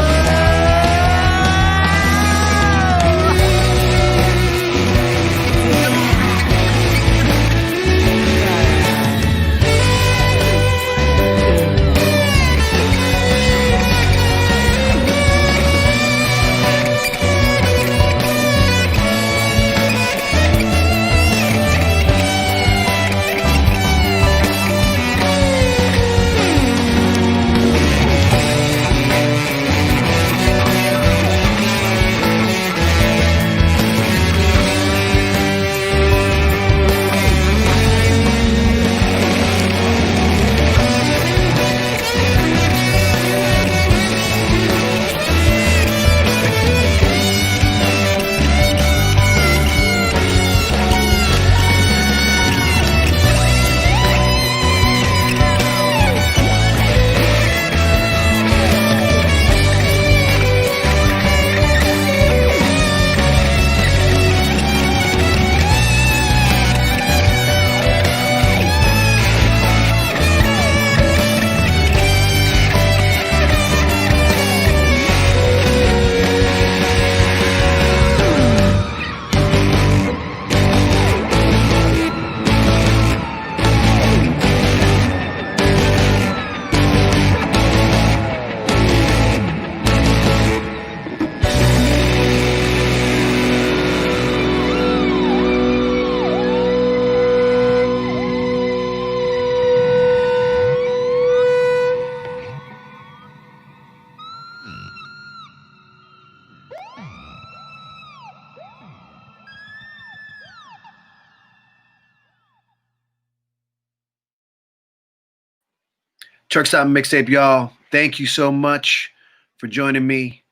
Truck Stop Mixtape, y'all. Thank you so much for joining me,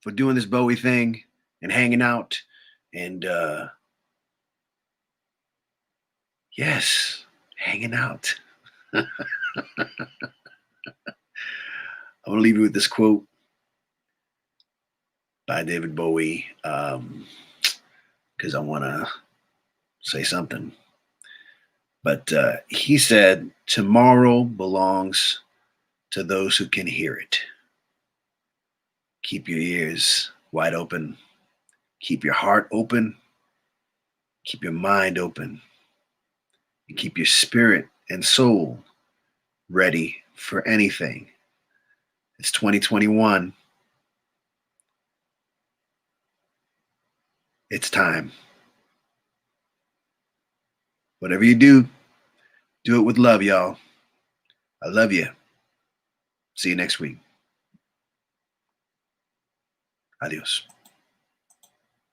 for doing this Bowie thing and hanging out And yes, hanging out. I'm going to leave you with this quote by David Bowie, because I want to say something. But he said, tomorrow belongs to those who can hear it. Keep your ears wide open. Keep your heart open. Keep your mind open. And keep your spirit and soul ready for anything. It's 2021. It's time. Whatever you do it with love, y'all. I love you. See you next week. Adios.